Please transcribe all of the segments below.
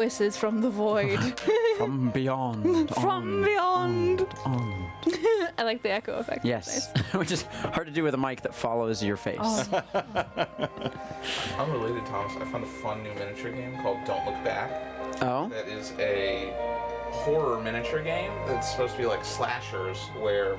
voices from the void. From beyond. From beyond. On. I like the echo effect. Yes, Nice. which is hard to do with a mic that follows your face. Oh. Unrelated, Thomas, I found a fun new miniature game called Don't Look Back. Oh? That is a horror miniature game that's supposed to be like slashers, where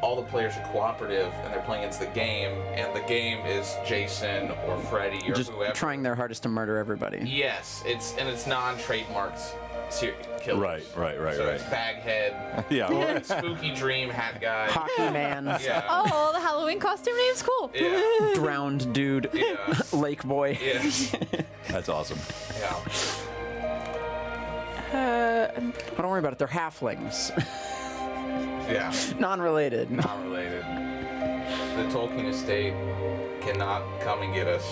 all the players are cooperative and they're playing against the game, and the game is Jason or Freddy or Just whoever. trying their hardest to murder everybody. Yes, it's non-trademarked serial killers. Right. So it's Baghead, Yeah. Spooky Dream Hat Guy. Hockey man. Yeah. Oh, the Halloween costume name's cool. Yeah. Drowned dude. Yeah. Lake boy. Yeah. That's awesome. Yeah. But don't worry about it. They're halflings. Yeah. Non-related. Not related. The Tolkien estate cannot come and get us.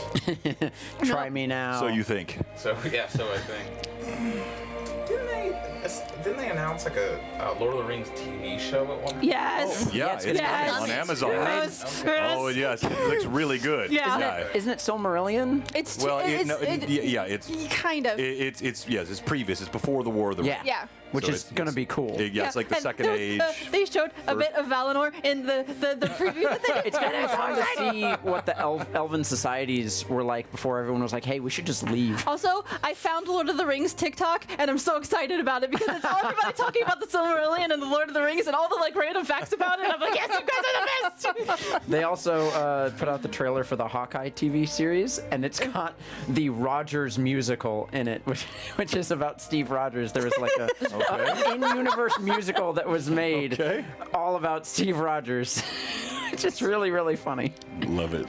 Try me now. So you think? So I think. Didn't they announce like a Lord of the Rings TV show at one point? Yes. Yeah, it's it's yes. on Amazon. Yes. Okay. Oh yes, it looks really good. Yeah. Isn't it Silmarillion? It's Well, it's it's kind of. it's previous. It's before the War of the Ring. Yeah. Which So is it's- going to be cool. It's like the and second there was, age. they showed a bit of Valinor in the preview that they did. It's going to be so fun to exciting. see what the elven societies were like before everyone was like, hey, we should just leave. Also, I found Lord of the Rings TikTok, and I'm so excited about it because it's all everybody talking about the Silmarillion and the Lord of the Rings and all the like random facts about it. And I'm like, yes, you guys are the best. They also put out the trailer for the Hawkeye TV series, and it's got the Rogers musical in it, which is about Steve Rogers. There was like a in-universe musical that was made all about Steve Rogers. It's just really, really funny. Love it.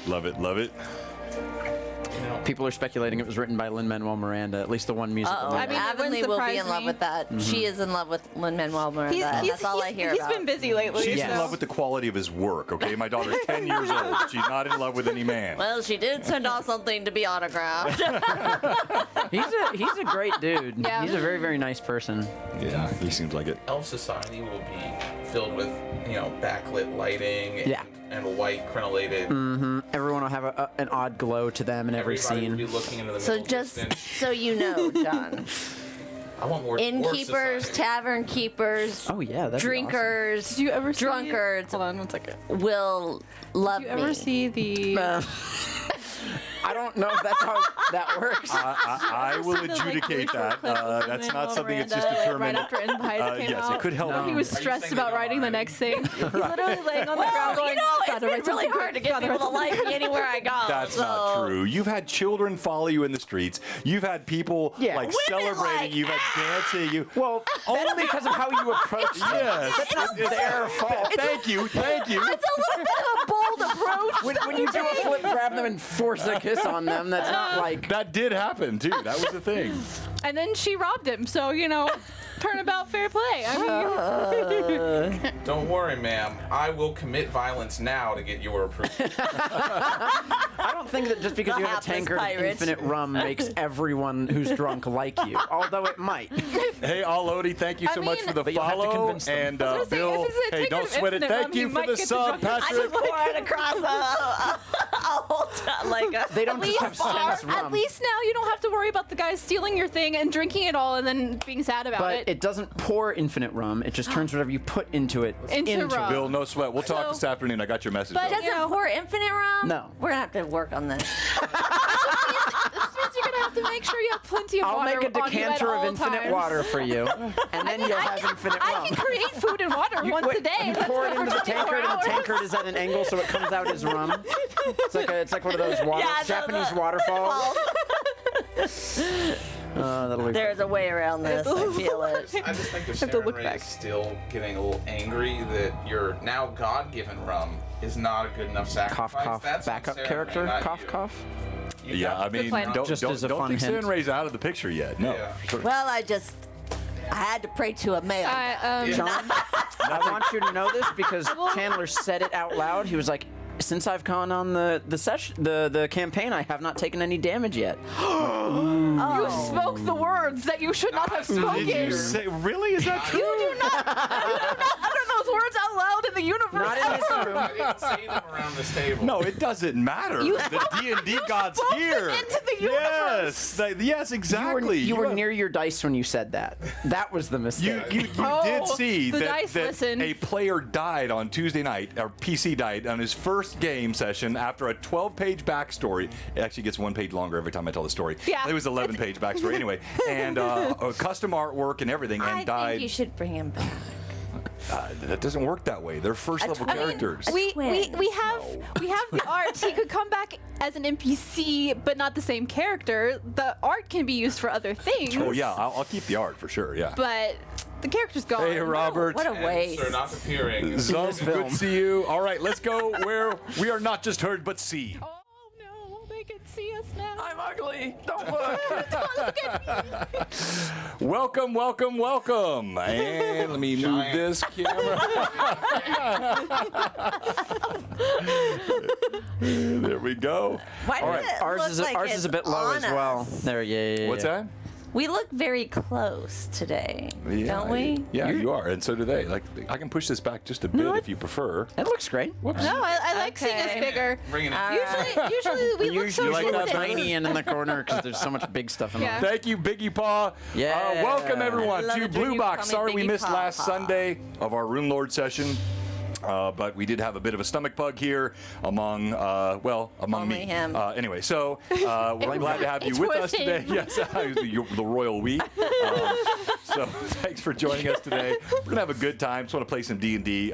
People are speculating it was written by Lin-Manuel Miranda, at least the one musical. Uh-oh. I mean, it Avonlea wouldn't will be surprise in love me. with that. She is in love with Lin-Manuel Miranda. and that's all I hear He's about. been busy lately. She's so. in love with the quality of his work. Okay, my daughter's 10 years old. She's not in love with any man. Well, she did send off something to be autographed. He's a great dude. Yeah. He's a very, very nice person. Yeah, he seems like it. Elf Society will be filled with, backlit lighting and white crenellated. Everyone will have an odd glow to them in every Everybody will scene. be looking into the So middle just distance. so you know, John, I want more innkeepers, society. tavern keepers, Oh yeah, that's drinkers, Did you ever see drunkards Hold on 1 second. will love Did you ever me. see the? I don't know if that's how that works. I will see the, like, adjudicate really that. short clip of That's Lin-Manuel not something that's just Miranda determined. Right after In the Heights came Yes, out. it could help. No. He was Are you stressed saying about they writing the are? next thing. He's literally laying on the ground going, It's "Gotta been write really something hard to good. get Gotta people to write like me anywhere I go. That's so. not true. You've had children follow you in the streets. You've had people Yeah. like Women celebrating. like You've had dancing. You. Well, only because of how you approach them. Yes. That's not their fault. Thank you. It's a little bit of a bold approach. When you do a flip, grab them and force a kiss on them, that's not like... That did happen too. That was the thing. And then she robbed him, so turnabout fair play. I mean, Don't worry, ma'am. I will commit violence now to get your approval. I don't think that just because you have a hapless tankard of pirate. infinite rum makes everyone who's drunk like you, although it might. Hey, Alodi, thank you so much for the But you'll have to follow. convince them. And I was gonna say, Bill, if it's a hey, tankard don't of sweat it. infinite Thank rum, you you for might the get the sub, drunk- I Patrick. just pour it across a whole time, like a. They don't just have sense rum. at least now you don't have to worry about the guy stealing your thing and drinking it all and then being sad about But it. it doesn't pour infinite rum. It just turns whatever you put into it Into rum. Bill, no sweat. We'll talk So- this afternoon. I got your message. But- Bill. Does it pour infinite rum? No. We're gonna have to work on this. This means you're gonna have to make sure you have plenty of I'll water make a on you at decanter of all infinite times. water for you, and then you'll have infinite I rum. can create food and water once a day. You That's pour it good into for the 24 tankard, and the hours. tankard is at an angle, so it comes out as rum. It's like one of those Japanese waterfalls. That'll be There's a way around this. I feel it. I just think the Have to look Sharon Ray back. is still getting a little angry that your now God-given rum is not a good enough cough, sacrifice. cough, That's on backup Sharon character, Ray, not cough, you. cough. You Yeah, got- I mean, plan. don't Just as a don't fun think hint. Sharon Ray's out of the picture yet. No. Yeah. Sure. Well, I had to pray to a male. John, I want you to know this because Chandler said it out loud. He was like, "Since I've gone on the campaign, I have not taken any damage yet." You spoke the words that you should not have spoken. Did you say really? Is that true? You do not. I don't know those words out loud in the universe. Not in this room. I didn't say them around this table. No, it doesn't matter. The D&D gods spoke them here. into the universe. Yes, exactly. You were near your dice when you said that. That was the mistake. You did see the that, dice that listen. a player died on Tuesday night, or PC died on his first game session after a 12-page backstory. It actually gets 1 page longer every time I tell the story. Yeah. It was 11-page backstory anyway, and custom artwork and everything, and I died. think you should bring him back. That doesn't work that way. They're first-level characters. We have the art. He could come back as an NPC, but not the same character. The art can be used for other things. Oh yeah, I'll keep the art for sure. Yeah. But the character's gone. Hey, Robert. What a And waste. Sir not appearing. Zump, good film. to see you. All right, let's go where we are not just heard but seen. Oh no, they can see us now. I'm ugly. Don't look. Don't look at me. Welcome, welcome, welcome. And let me move Giant. this camera. There we go. Why All does right, it Ours look is like ours is it's a bit low on as well. us? There, yeah. What's that? We look very close today, Yeah, don't we? Yeah, you are, and so do they. Like, I can push this back just a bit if you prefer. It looks great. Whoops. No, I like seeing us Okay. bigger. Bringing it. Usually we look so You like that distant. tiny end in the corner because there's so much big stuff in Yeah. there. Thank you, Biggie Paw. Yeah. Welcome, everyone, I love to it when Blue you Box. call me Sorry we Biggie missed Paw last Paw. Sunday of our Runelords session. But we did have a bit of a stomach bug here among Only me. him. Anyway, so we're glad to have you It with was us today. him. Yes, the royal we. So thanks for joining us today. We're gonna have a good time. Just want to play some D&D.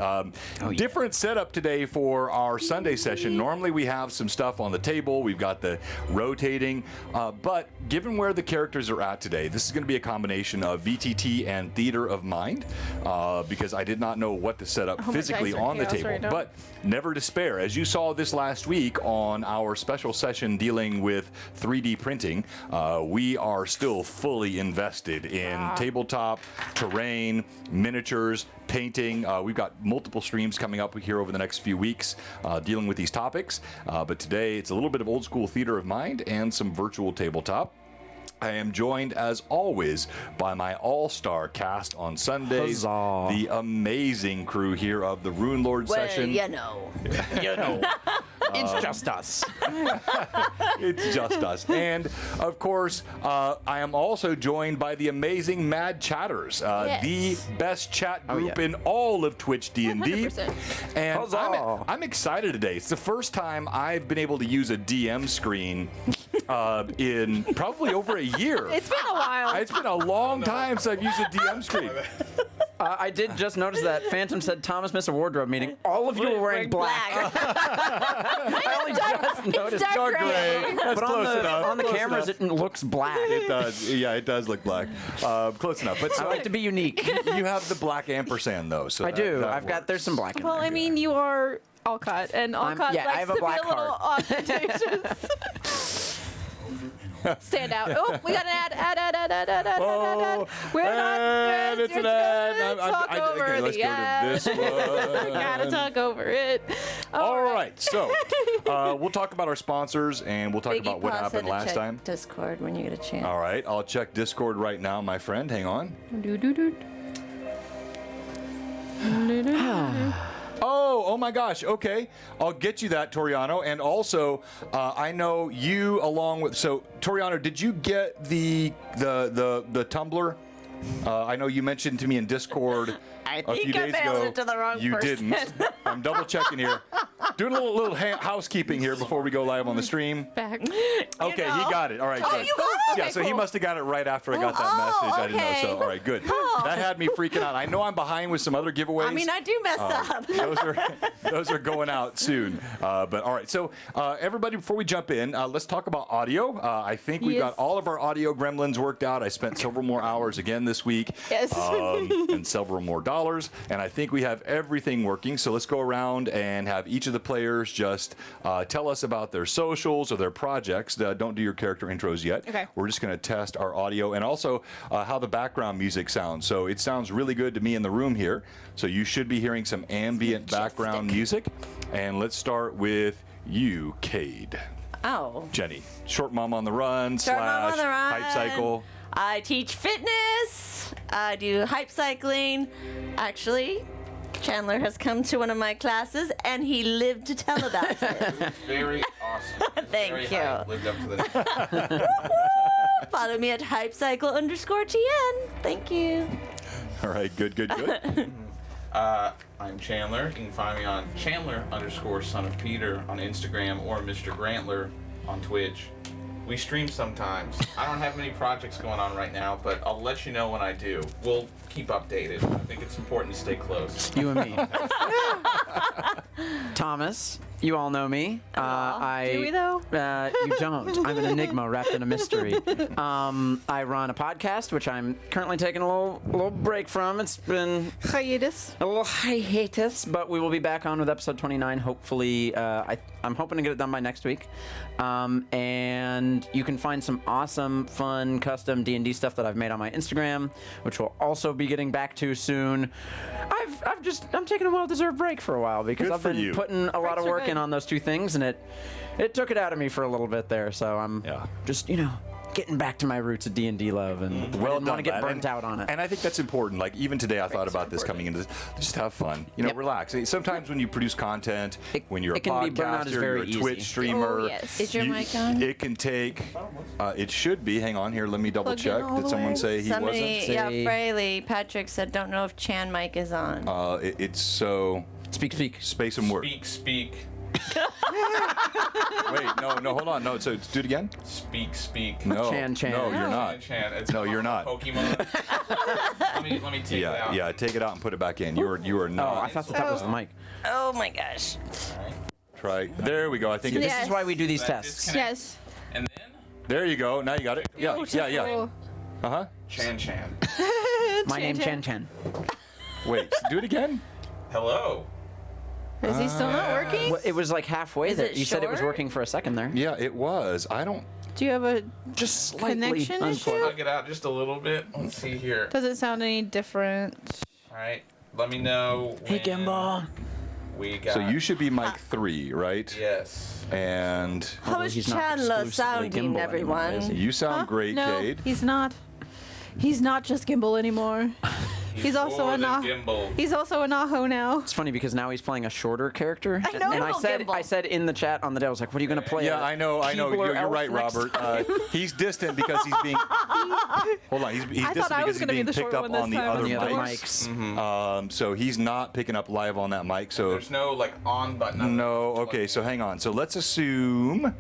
Different setup today for our Sunday session. Normally we have some stuff on the table. We've got the rotating, but given where the characters are at today, this is going to be a combination of VTT and Theater of Mind, because I did not know what to set up my physically dice are on the chaos table. right now. But never despair. As you saw this last week on our special session dealing with 3D printing, we are still fully invested in tabletop, terrain, miniatures, painting. We've got multiple streams coming up here over the next few weeks dealing with these topics. But today it's a little bit of old school Theater of Mind and some virtual tabletop. I am joined, as always, by my all-star cast on Sundays, Huzzah. the amazing crew here of the Runelords Well, session. you know. You know, it's just us. It's just us. And, of course, I am also joined by the amazing Mad Chatters, Yes. the best chat group yeah. in all of Twitch D&D. 100%. And Huzzah. I'm excited today. It's the first time I've been able to use a DM screen in probably over a year. It's been a while. It's been a long time since I've used a DM screen. I did just notice that Phantom said Thomas missed a wardrobe meeting. All of you were wearing black. I only just noticed. dark Dark gray. That's But on close the, enough. on the Close cameras, enough. it looks black. It does. Yeah, it does look black. Close enough. But I so like to be unique. you have the black ampersand though. So I do. that I've got. works. There's some black in Well, there. I mean, you are Alcott, and Alcott yeah, I likes have a to black be a little heart. ostentatious. Stand out. Oh, we got an ad. Oh, We're and not it's friends. an You're ad. gonna talk over Okay, let's the go ad. to this one. Gotta talk over it. All right, so we'll talk about our sponsors and we'll talk Biggie about what Paw said happened to last check time. Discord when you get a chance. All right, I'll check Discord right now, my friend. Hang on. Oh my gosh. Okay, I'll get you that, Toriano. And also, I know you along with. So, Toriano, did you get the Tumblr? I know you mentioned to me in Discord I a few think I days mailed ago. it to the wrong you person. didn't. I'm double checking here. Doing a little housekeeping here before we go live on the stream. Back. Okay, know. he got it. All right, Oh, good. you got it? Yeah, Okay, so he cool. must have got it right after I got that message. I didn't know. So, okay. all right, good. That had me freaking out. I know I'm behind with some other giveaways. I mean, I do mess up. Those are going out soon. But all right, so everybody, before we jump in, let's talk about audio. I think we've got Yes. all of our audio gremlins worked out. I spent several more hours again this week. Yes. And several more dollars. And I think we have everything working. So let's go around and have each of the players just tell us about their socials or their projects. Don't do your character intros yet. Okay. We're just going to test our audio and also how the background music sounds. So it sounds really good to me in the room here. So you should be hearing some ambient background music. And let's start with you, Cade. Oh. Jenny, Short Mom on the Run Short Mom on / the Run. Hype Cycle. I teach fitness. I do hype cycling. Actually, Chandler has come to one of my classes, and he lived to tell about it. It was very awesome. Thank Very you. hype, lived up to the name. Follow me at hypecycle_TN. Thank you. All right, good. I'm Chandler. You can find me on Chandler_son of Peter on Instagram or Mr. Grantler on Twitch. We stream sometimes. I don't have many projects going on right now, but I'll let you know when I do. We'll keep updated. I think it's important to stay close. You and me. Thomas, you all know me. Do we though? You don't. I'm an enigma wrapped in a mystery. I run a podcast, which I'm currently taking a little break from. It's been Hiatus. a little hiatus, but we will be back on with episode 29. Hopefully, I'm hoping to get it done by next week. And you can find some awesome, fun, custom D&D stuff that I've made on my Instagram, which we'll also be getting back to soon. I'm taking a well-deserved break for a while because Good I've for been you. putting a lot of Breaks are work in good. on those two things, and it took it out of me for a little bit there. So I'm just getting back to my roots of D&D love, and I didn't want to get lad. burnt out on it. And I think that's important. Like, even today, I thought about this coming into this. Just have fun. Yep. Relax. Sometimes when you produce content, when you're a it can be burnout podcaster, is you're very a easy. Twitch streamer. Oh, yes. Is your mic on? It can take. It should be. Hang on here. Let me double Plug in check. all Did the someone way. say he Somebody, wasn't? yeah, Say- Fraley. Patrick said, don't know if Chan mic is on. It's so. Speak. Space and work. Speak. Wait, no, hold on. No, so do it again. Speak. No, Chan. no, you're not. Chan. It's No, you're not. Pokemon. let me take it out. Yeah, take it out and put it back in. You are Oh, not. I thought that was the mic. Oh my gosh. Try. There we go. I think This it's. Yes. is why we do these That tests. disconnect. Yes. And then There you go. Now you got it. Yeah. Beautiful. Uh huh. Chan. My name's Chan. Wait, do it again. Hello. Is he still not working? Well, it was like halfway Is there. it You said it was short? working for a second there. Yeah, it was. I don't. Do you have a? Just slightly Connection issue? unplugged. Plug it out just a little bit. Let's see here. Does it sound any different? All right. Let me know. Hey, when Gimbal. We got. So you should be mic 3, right? Yes. And How Although is he's not Chandler exclusively sounding, Gimbal anymore, everyone? is he? you sound Huh? great, No, Cade. he's not. He's not just Gimbal anymore. He's also more a than Nah. Gimbal. He's also a Naho now. It's funny because now he's playing a shorter character. I know. And I Gimbal. said in the chat on the day, I was like, what are you going to play? Yeah, I know. Keebler You're right, elf next Robert. time? He's distant because he's being. Hold on, he's I distant thought I because was he's gonna be being the picked short up one this on the time. other On the other mics. mics. So he's not picking up live on that mic. So There's no like on button. no. Okay, so hang on. So let's assume.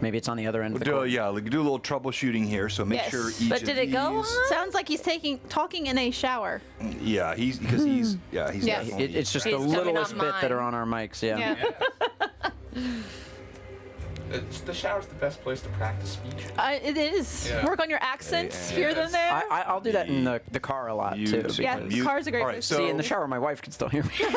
Maybe it's on the other end of the cord. Yeah, like do a little troubleshooting here. So make Yes. sure each But of did it go these- on? Sounds like he's talking in a shower. Yeah, he's he's Yeah. definitely. It's just He's the coming littlest on bit that mine. are on our mics. Yeah. The shower's the best place to practice speech. It is. Yeah. Work on your accents here Yes. than there. I'll do that in the car a lot too. Mute. Yeah, Mute. car's a great All right, place. so See, in the shower, my wife can still hear me. so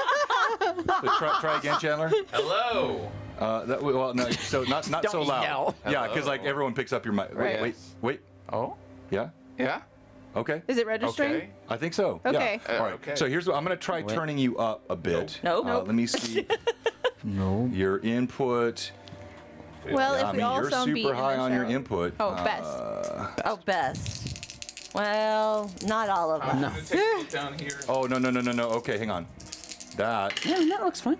try again, Chandler. Hello. Well, no, so not so Don't loud. yell. Yeah, because like everyone picks up your mic. Right. Wait. Oh. Yeah. Yeah. Okay. Is it registering? Okay. I think so. Okay. Yeah. All right. Okay. So here's what I'm going to try turning you up a bit. Nope. Nope. Let me see. No. Your input. Well, Yeah, if I we mean, all you're sound beat super in the high on your shower. input. Oh, best. Oh, best. Well, not all of I'm us. gonna take a look down here. Oh no. Okay, hang on. That. Yeah, that looks fine.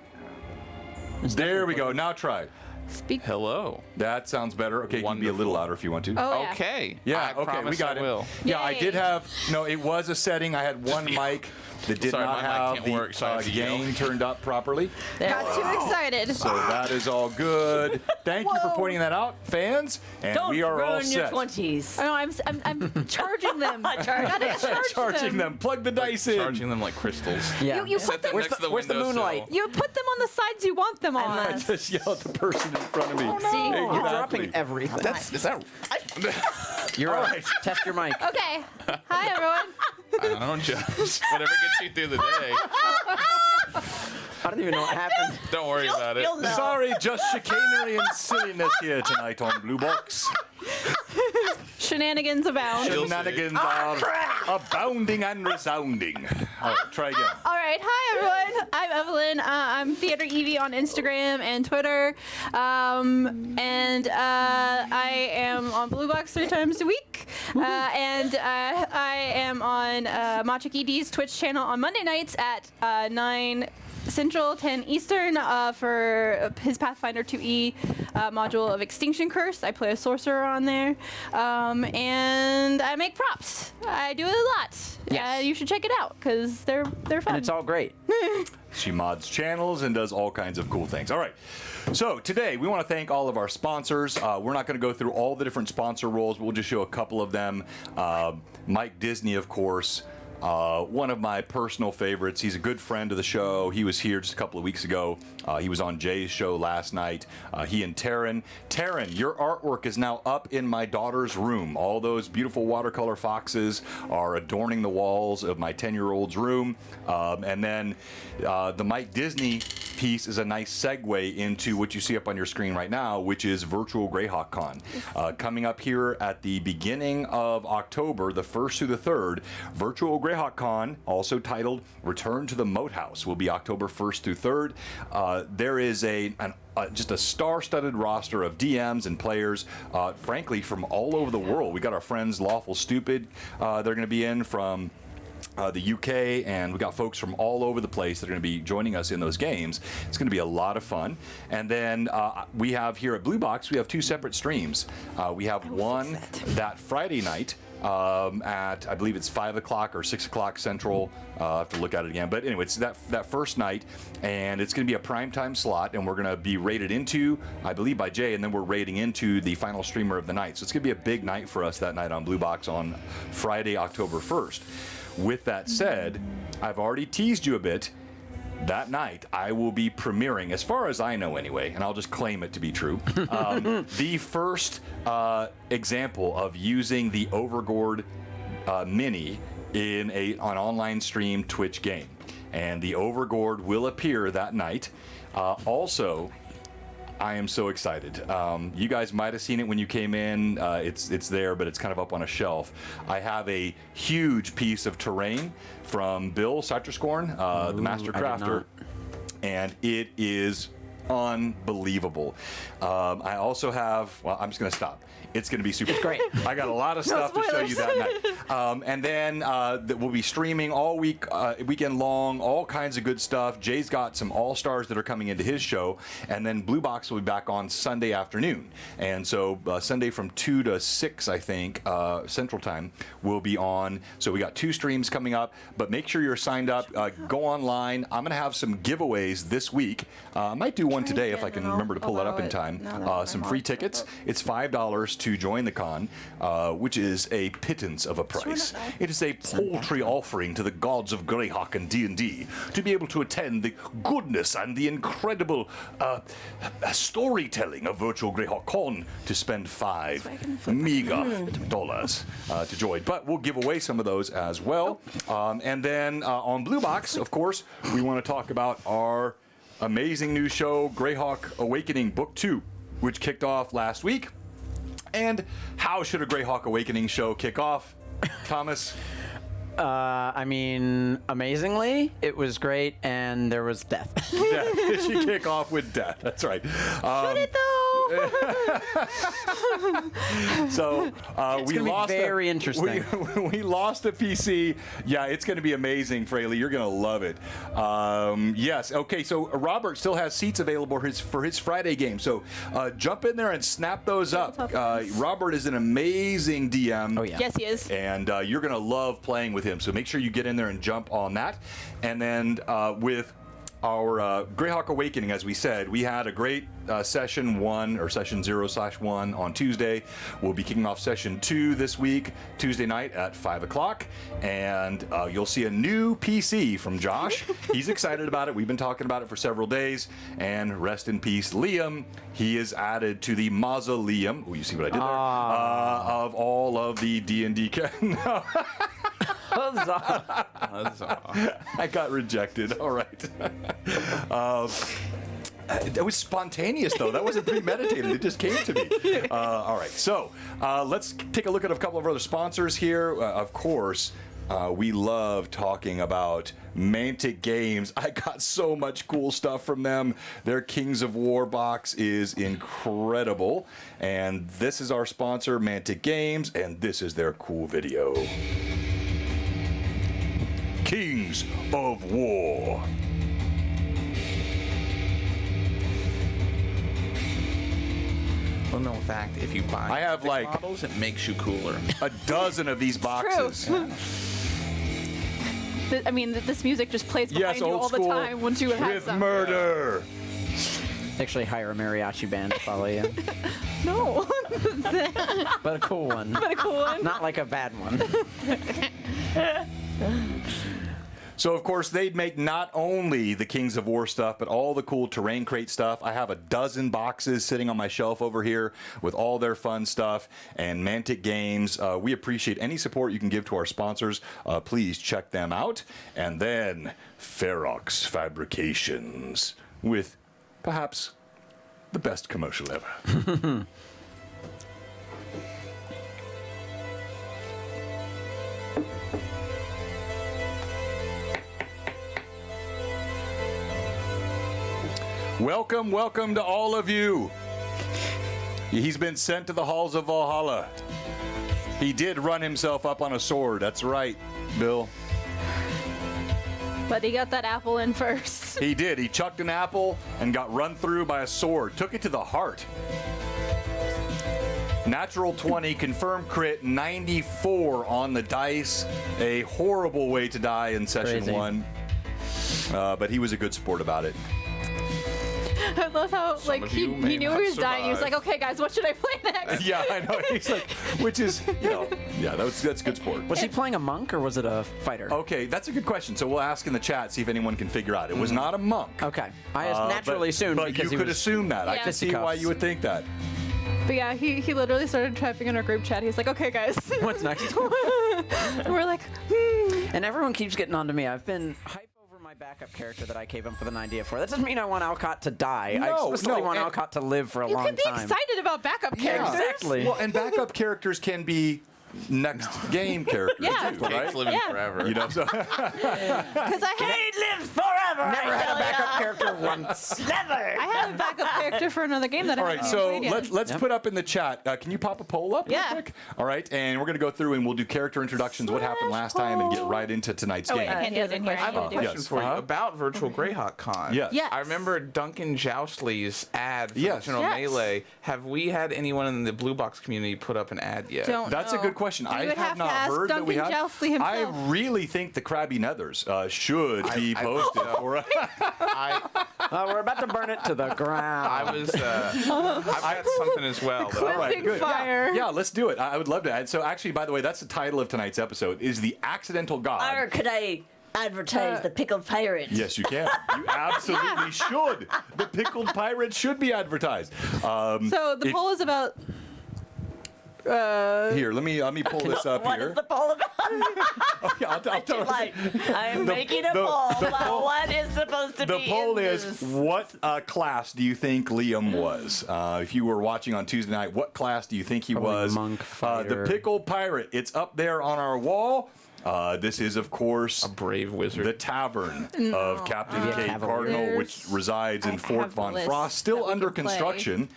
There we go. Now try. Speak. Hello. That sounds better. Okay, you can be a little Wonderful. louder if you want to. Oh, yeah. Okay. Yeah, I okay, we promise got I it. will. Yeah, I Yay. did have. No, it was a setting. I had one mic that did Sorry, not my mic have can't the work, so I have to yell. gain turned up properly. Got too excited. So that is all good. Thank you for Whoa. pointing that out, fans. And Don't we are all ruin your set. 20s. Oh, no, I'm charging them. Gotta charge Charging them. Plug the dice in. Charging them like crystals. Yeah. You Set put them them. next to the where's the windowsill. moonlight? You put them on the sides you want them on. must. Just yell at the person in front of me. See? Hey, You're exactly. dropping everything. Is that? You're All right. right. Test your mic. Okay. Hi, everyone. I don't judge. Whatever gets you through the day. I don't even know what happened. Don't worry about it. You'll know. Sorry, just chicanery and silliness here tonight on Blue Box. Shenanigans abound. You'll Shenanigans are abounding and resounding. All right, try again. All right, hi everyone. I'm Evelyn. I'm Theater Evie on Instagram and Twitter, and I am on Blue Box 3 times a week. And I am on Machik ED's Twitch channel on Monday nights at 9 Central, 10 Eastern for his Pathfinder 2E module of Extinction Curse. I play a sorcerer on there. And I make props. I do it a lot. Yes. You should check it out because they're fun. And it's all great. She mods channels and does all kinds of cool things. All right. So today we want to thank all of our sponsors. We're not going to go through all the different sponsor roles. We'll just show a couple of them. Mike Disney, of course. One of my personal favorites. He's a good friend of the show. He was here just a couple of weeks ago. He was on Jay's show last night. He and Taryn. Taryn, your artwork is now up in my daughter's room. All those beautiful watercolor foxes are adorning the walls of my 10-year-old's room. And then the Mike Disney piece is a nice segue into what you see up on your screen right now, which is Virtual Greyhawk Con. Coming up here at the beginning of October, the 1st through the 3rd, Virtual Greyhawk Con, also titled Return to the Moat House, will be October 1st through 3rd. There is just a star-studded roster of DMs and players, frankly, from all over the world. We got our friends Lawful Stupid. They're going to be in from the UK, and we got folks from all over the place that are going to be joining us in those games. It's going to be a lot of fun. And then we have here at Blue Box, we have 2 separate streams. We have one that Friday night at, I believe it's 5 o'clock or 6 o'clock Central. I have to look at it again. But anyway, it's that first night, and it's going to be a primetime slot, and we're going to be rated into, I believe, by Jay, and then we're rating into the final streamer of the night. So it's going to be a big night for us that night on Blue Box on Friday, October 1st. With that said, I've already teased you a bit. That night, I will be premiering, as far as I know anyway, and I'll just claim it to be true, the first example of using the Overgord Mini in an online stream Twitch game. And the Overgord will appear that night. Also, I am so excited. You guys might have seen it when you came in. It's there, but it's kind of up on a shelf. I have a huge piece of terrain from Bill Citruscorn, the Master Crafter, and it is unbelievable. I also have, well, I'm just going to stop. It's going to be super great. I got a lot of stuff to show you that night. And then we'll be streaming all weekend long, all kinds of good stuff. Jay's got some all-stars that are coming into his show. And then Blue Box will be back on Sunday afternoon. And so Sunday from 2 to 6, I think, Central Time, will be on. So we got 2 streams coming up. But make sure you're signed up. Go online. I'm going to have some giveaways this week. I might do one today if I can remember to pull that up in time. Some free tickets. It's $5 to join the con, which is a pittance of a price. It is a paltry offering to the gods of Greyhawk and D&D to be able to attend the goodness and the incredible storytelling of Virtual Greyhawk Con to spend $5 meager dollars to join. But we'll give away some of those as well. And then on Blue Box, of course, we want to talk about our amazing new show, Greyhawk Awakening Book 2, which kicked off last week. And how should a Greyhawk Awakening show kick off, Thomas? I mean, amazingly, it was great, and there was death. Death. It should kick off with death. That's right. Should it though? So It's gonna be very interesting. We lost a PC. Yeah, it's going to be amazing, Fraley. You're going to love it. Yes. Okay. So Robert still has seats available for his Friday game. So jump in there and snap those up. Robert is an amazing DM. Oh yeah. Yes, he is. And you're going to love playing with him. So make sure you get in there and jump on that. And then with our Greyhawk Awakening, as we said, we had a great session 1 or session 0/1 on Tuesday. We'll be kicking off session 2 this week, Tuesday night at 5 o'clock. And you'll see a new PC from Josh. He's excited about it. We've been talking about it for several days. And rest in peace, Liam. He is added to the mausoleum. Oh, you see what I did there? Of all of the D&D. I got rejected. All right. That was spontaneous, though. That wasn't premeditated. It just came to me. All right. So let's take a look at a couple of other sponsors here. Of course, we love talking about Mantic Games. I got so much cool stuff from them. Their Kings of War box is incredible. And this is our sponsor, Mantic Games, and this is their cool video. Kings of War. Well, no, in fact, if you buy I have, like, models, it makes you cooler. A dozen of these boxes. I mean, this music just plays behind Yes, you old all the school time once you have with some. murder. Actually hire a mariachi band to follow you. No. But a cool one. But a cool one. Not like a bad one. So, of course, they'd make not only the Kings of War stuff, but all the cool terrain crate stuff. I have a dozen boxes sitting on my shelf over here with all their fun stuff. And Mantic Games, we appreciate any support you can give to our sponsors. Please check them out. And then Ferox Fabrications with perhaps the best commercial ever. Welcome, welcome to all of you. He's been sent to the halls of Valhalla. He did run himself up on a sword. That's right, Bill. But he got that apple in first. He did. He chucked an apple and got run through by a sword. Took it to the heart. Natural 20, confirmed crit, 94 on the dice. A horrible way to die in session Crazy. 1. But he was a good sport about it. I love how like of he you may knew not he was dying. He was survive. like, okay, guys, what should I play next? Yeah, I know. He's like, which is, yeah, that's good sport. Was he playing a monk or was it a fighter? Okay, that's a good question. So we'll ask in the chat, see if anyone can figure out. It was not a monk. Okay. I naturally assumed but because you he could was assume that. I Yeah. can see why you would think that. But yeah, he literally started typing in our group chat. He's like, okay, guys. What's next? And we're like, And everyone keeps getting on to me. I've been hype over my backup character that I came up with an idea for. That doesn't mean I want Alcott to die. I explicitly want and- Alcott to live for a you long can be time. excited about backup characters. Exactly. Well, and backup characters can be next game characters Yeah. too, Kate's right? living Yeah. forever. You know, so Because I had, He lives forever. Never I had tell a backup ya. character once. Never. I had a backup character for another game that all I right, haven't so played yet. let's put up in the chat. Can you pop a poll up real Yeah. quick? All right, and we're gonna go through and we'll do character introductions. What happened last time, and get right into tonight's Oh, game. wait, I can't do it in here. I have a I can't do it. Question Yes. for you Uh-huh. about Virtual Greyhawk Con. Yes. Yes. I remember Duncan Joustley's ad for Yes. General Yes. Melee. Have we had anyone in the Blue Box community put up an ad yet? Don't That's a know. good question. You I would have to not ask heard that we Duncan have. Joustley himself. I really think the Krabby Nethers should be I- posted for us. I We're about to burn it to the ground. I was. I've got something as well. that I- Cleansing good. fire. Yeah, let's do it. I would love to. And so, actually, by the way, that's the title of tonight's episode: is the Accidental God. Or could I advertise the pickled pirate? Yes, you can. You absolutely should. The Pickled Pirate should be advertised. So the if- poll is about. Here, let me pull this up What here. is the poll about? Okay, I'll tell you. Like, I'm making a the- poll the about poll- what is supposed to The be poll in is, this. what class do you think Liam was? If you were watching on Tuesday night, what class do you think he Probably was? monk, The fighter. Pickled Pirate. It's up there on our wall. This is, of course, A brave wizard. the tavern of Captain Yeah, Kate Cavaliers. Cardinal, which resides in I Fort have the Von list Frost, still that we under can play. construction.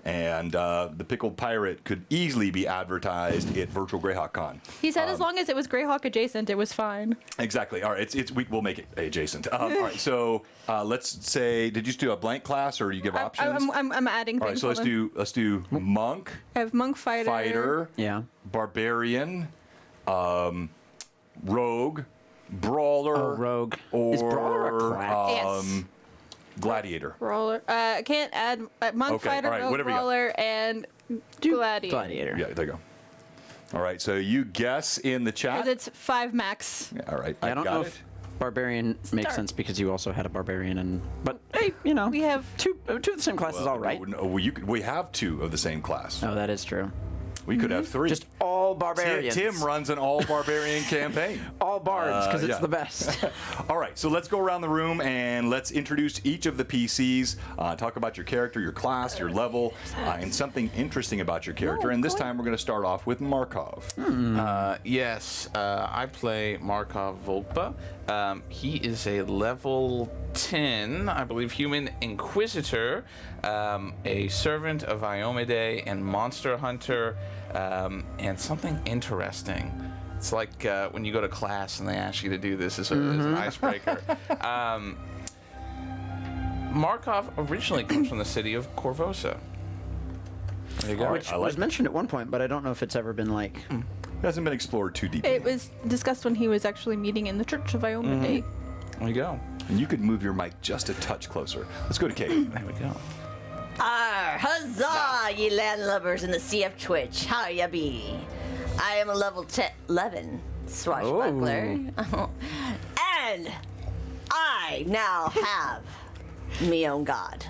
And the Pickled Pirate could easily be advertised at Virtual Greyhawk Con. He said as long as it was Greyhawk adjacent, it was fine. Exactly. All right. We'll make it adjacent. All right. So let's say, did you just do a blank class, or do you give options? I'm adding All right. things. So let's do monk, I have monk fighter. fighter, Yeah. barbarian, rogue, brawler, Oh, rogue. or Is brawler a class? Yes. gladiator. Brawler. I can't add monk Okay, fighter, all right, rogue, whatever you got. brawler, and gladiator. Gladiator. Yeah. There you go. All right. So you guess in the chat. Because it's 5 max. Yeah, all right. I don't got know it. if barbarian makes Start. sense because you also had a barbarian and but hey, you know, We have two of the same class is all right. No, we have two of the same class. Oh, that is true. We could have 3. Just all barbarians. Tim runs an all barbarian campaign. All bards, because it's yeah. the best. All right, so let's go around the room and let's introduce each of the PCs. Talk about your character, your class, your level, and something interesting about your character. And this time we're going to start off with Markov. Yes, I play Markov Volpa. He is a level 10, I believe, human inquisitor, a servant of Iomide and monster hunter, and something interesting. It's like when you go to class and they ask you to do this as an icebreaker. Markov originally comes from the city of Corvosa. There you go. Which was mentioned at one point, but I don't know if it's ever been like... Hasn't been explored too deeply. It was discussed when he was actually meeting in the Church of Iomade. There you go. And you could move your mic just a touch closer. Let's go to Kate. There we go. Huzzah, ye landlubbers in the Sea of Twitch. How ya be? I am a level 11 swashbuckler. And I now have me own god.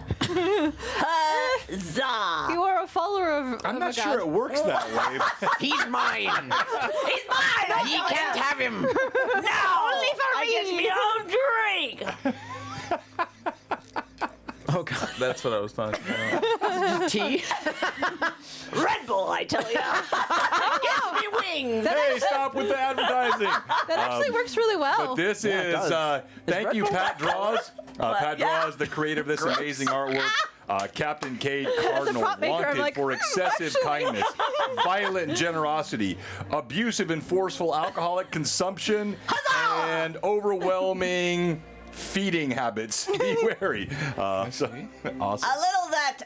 Huzzah! You are a follower of I'm of not a sure god. it works that way. He's mine! He's mine! He can't have him! No! Only for me! I get me own drink! Oh, God. That's what I was talking about. Tea? Red Bull, I tell ya! Gives me wings! Hey, stop with the advertising. That actually works really well. But this Yeah, it is, does. thank you, Pat Draws. Pat Yeah. Draws, the creator of this amazing artwork. Captain Cade Cardinal, prop maker, I'm wanted like, for excessive kindness, violent generosity, abusive and forceful alcoholic consumption, and overwhelming feeding habits. Be wary. Awesome. A little that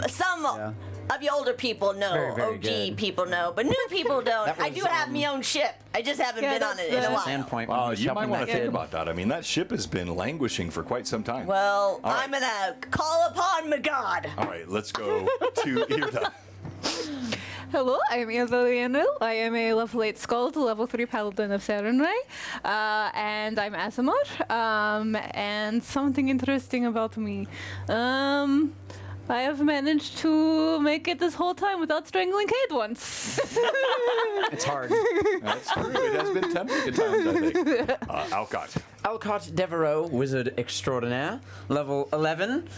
some of you older people know, Very, very OG good. people know, but new people don't. That I was, do have me own ship. I just haven't Yeah, been on that's it in a the- while. Sandpoint. when he was You might helping want that to think kid. about that. I mean, that ship has been languishing for quite some time. Well, All right. I'm gonna call upon my god. All right, let's go to Irda. Hello, I am Ilda Leonel. I am a level 8 Skald, level 3 Paladin of Sarenrae, and I'm Asimov. And something interesting about me. I have managed to make it this whole time without strangling Cade once. It's hard. That's true. It has been tempting at times, I think. Alcott. Alcott Devereaux, wizard extraordinaire, level 11,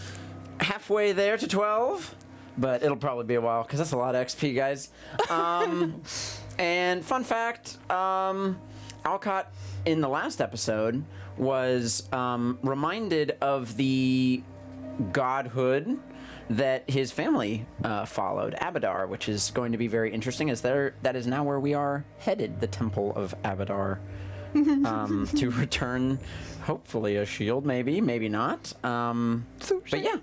halfway there to 12, but it'll probably be a while because that's a lot of XP, guys. And fun fact, Alcott in the last episode was reminded of the godhood that his family followed, Avodar, which is going to be very interesting, as that is now where we are headed, the Temple of Avodar, to return, hopefully, a shield, maybe not. But yeah,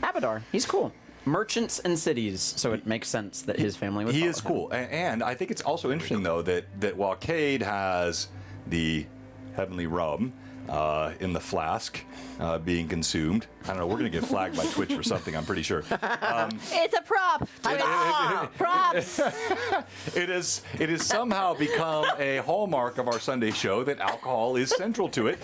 Avodar, he's cool. Merchants and cities, so it makes sense that his family would He follow is him. cool. And I think it's also interesting, though, that while Cade has the heavenly rum in the flask being consumed, I don't know, we're going to get flagged by Twitch for something, I'm pretty sure. It's a prop. Props. It has somehow become a hallmark of our Sunday show that alcohol is central to it.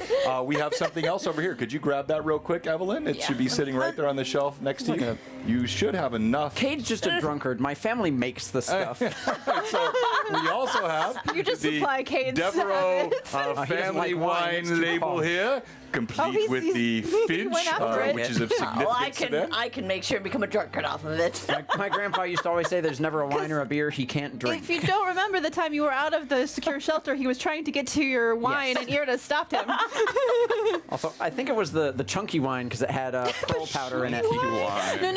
We have something else over here. Could you grab that real quick, Evelyn? It should be sitting right there on the shelf next to you. You should have enough. Cade's just a drunkard. My family makes the stuff. So we also have You just the supply Cade's Devereaux habits. He doesn't family like wine, it's wine too label cold. here, complete with the he Finch, went after it. which is of Oh, significance to them. I can make sure and become a drunkard off of it. My grandpa used to always say there's never a wine or a beer he can't drink. If you don't remember the time you were out of the secure shelter, he was trying to get to your wine, Yes. and Irda stopped him. Also, I think it was the chunky wine because it had pearl powder in it.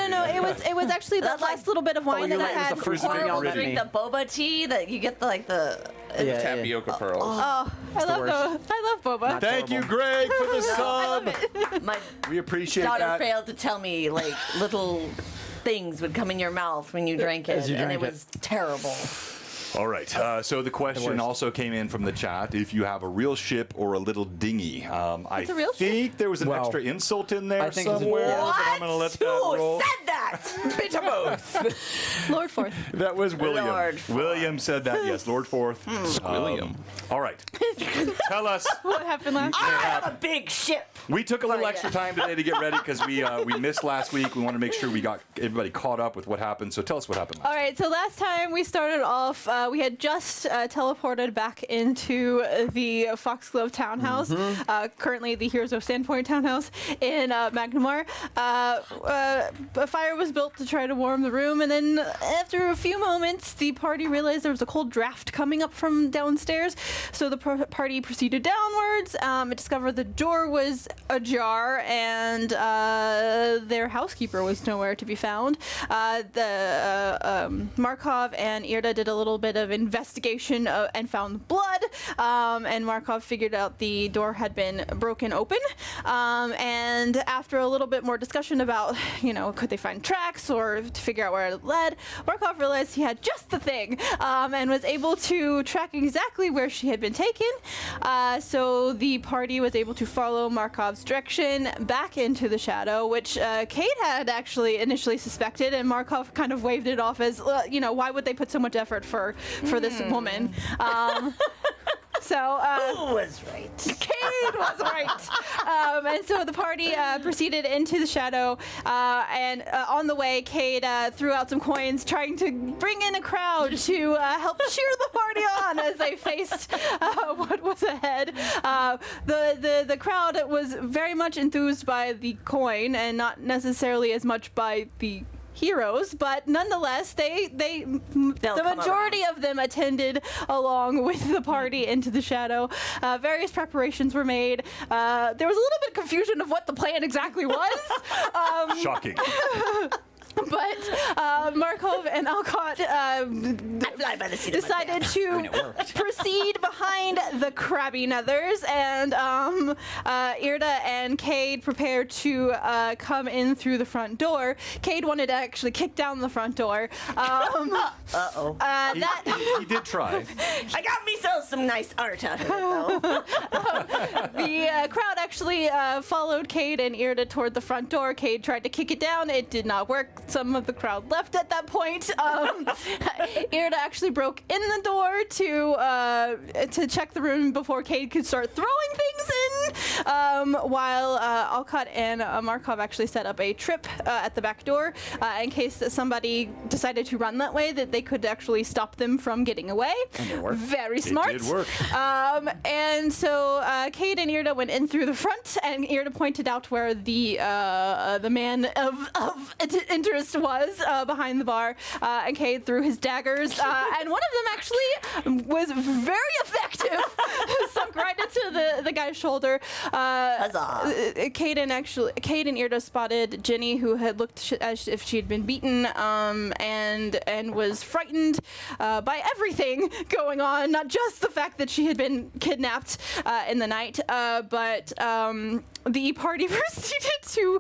No. It was actually the That's like- last little bit of wine you're that right, it it was had. the first thing y'all Horrible met drink, me. the boba tea that you get the Yeah, Tapioca pearls. Oh, I love worst. I love boba. Not Thank you, horrible. Greg, for the I love sub. it. my We appreciate daughter that. failed to tell me like little things would come in your mouth when you drank it, As you and drank it it. was terrible. All right. So the question also came in from the chat: if you have a real ship or a little dinghy. I a real think there was an extra insult in there I think it's a- somewhere, What? but I'm going to let that Who roll. said that? Bit of both. Lord Forth. That was William. Lord Forth. William said that. Yes, Lord Forth. William. All right. Tell us. What happened last I have a big ship. We took a little Right. extra time today to get ready because we missed last week. We want to make sure we got everybody caught up with what happened. So tell us what happened last All right, so last time we started off, we had just teleported back into the Foxglove Townhouse, currently the Heroes of Sandpoint Townhouse in Magnamar. A fire was built to try to warm the room, and then after a few moments, the party realized there was a cold draft coming up from downstairs, so the party proceeded downwards. It discovered the door was ajar, and their housekeeper was nowhere to be found. Markov and Irda did a little bit of investigation and found blood, and Markov figured out the door had been broken open. And after a little bit more discussion about, could they find tracks or to figure out where it led, Markov realized he had just the thing, and was able to track exactly where she had been taken. So the party was able to follow Markov's direction back into the shadow, which Kate had actually initially suspected, and Markov kind of waved it off as, why would they put so much effort for this woman? Who was right? Cade was right. And so the party proceeded into the shadow, and on the way, Cade threw out some coins, trying to bring in a crowd to help cheer the party on as they faced what was ahead. The crowd was very much enthused by the coin, and not necessarily as much by the heroes, but nonetheless, the majority of them attended along with the party into the shadow. Various preparations were made. There was a little bit of confusion of what the plan exactly was. Shocking. But Markov and Alcott decided to proceed behind the crabby nethers, and Irda and Cade prepared to come in through the front door. Cade wanted to actually kick down the front door. Uh-oh. He did try. I got myself some nice art out of it, though. The crowd actually followed Cade and Irda toward the front door. Cade tried to kick it down. It did not work. Some of the crowd left at that point. Irda actually broke in the door to check the room before Cade could start throwing things in, while Alcott and Markov actually set up a trip at the back door in case that somebody decided to run that way, that they could actually stop them from getting away. Very smart. It did work. And so Cade and Irda went in through the front, and Irda pointed out where the man of interest was behind the bar, and Cade threw his daggers, and one of them actually was very effective. Sunk right into the guy's shoulder. Huzzah. Cade and Irda spotted Jenny, who had looked as if she had been beaten, and was frightened by everything going on, not just the fact that she had been kidnapped in the night, but the party proceeded to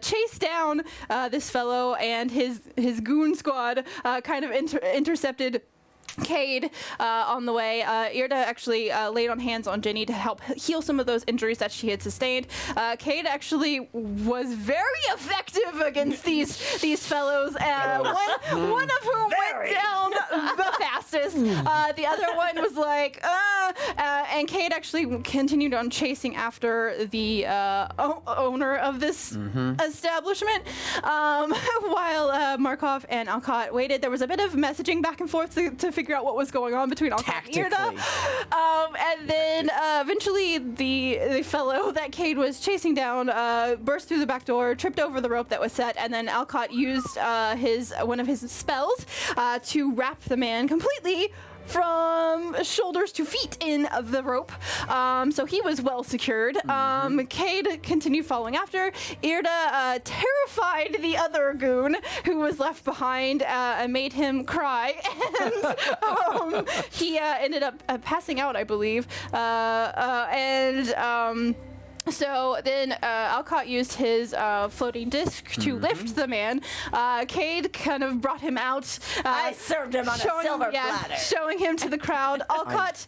chase down this fellow, and his goon squad kind of intercepted Cade on the way. Irda actually laid on hands on Jenny to help heal some of those injuries that she had sustained. Cade actually was very effective against these fellows, one of whom went down the fastest. The other one was like, and Cade actually continued on chasing after the owner of this establishment, while Markov and Alcott waited. There was a bit of messaging back and forth to figure out what was going on between Alcott and Irda. And then eventually the fellow that Cade was chasing down burst through the back door, tripped over the rope that was set, and then Alcott used one of his spells to wrap the man completely from shoulders to feet in the rope. So he was well secured. Cade continued following after. Irda terrified the other goon who was left behind and made him cry. And he ended up passing out, I believe. So then Alcott used his floating disc to lift the man. Cade kind of brought him out. I served him on a silver platter. Showing him to the crowd. Alcott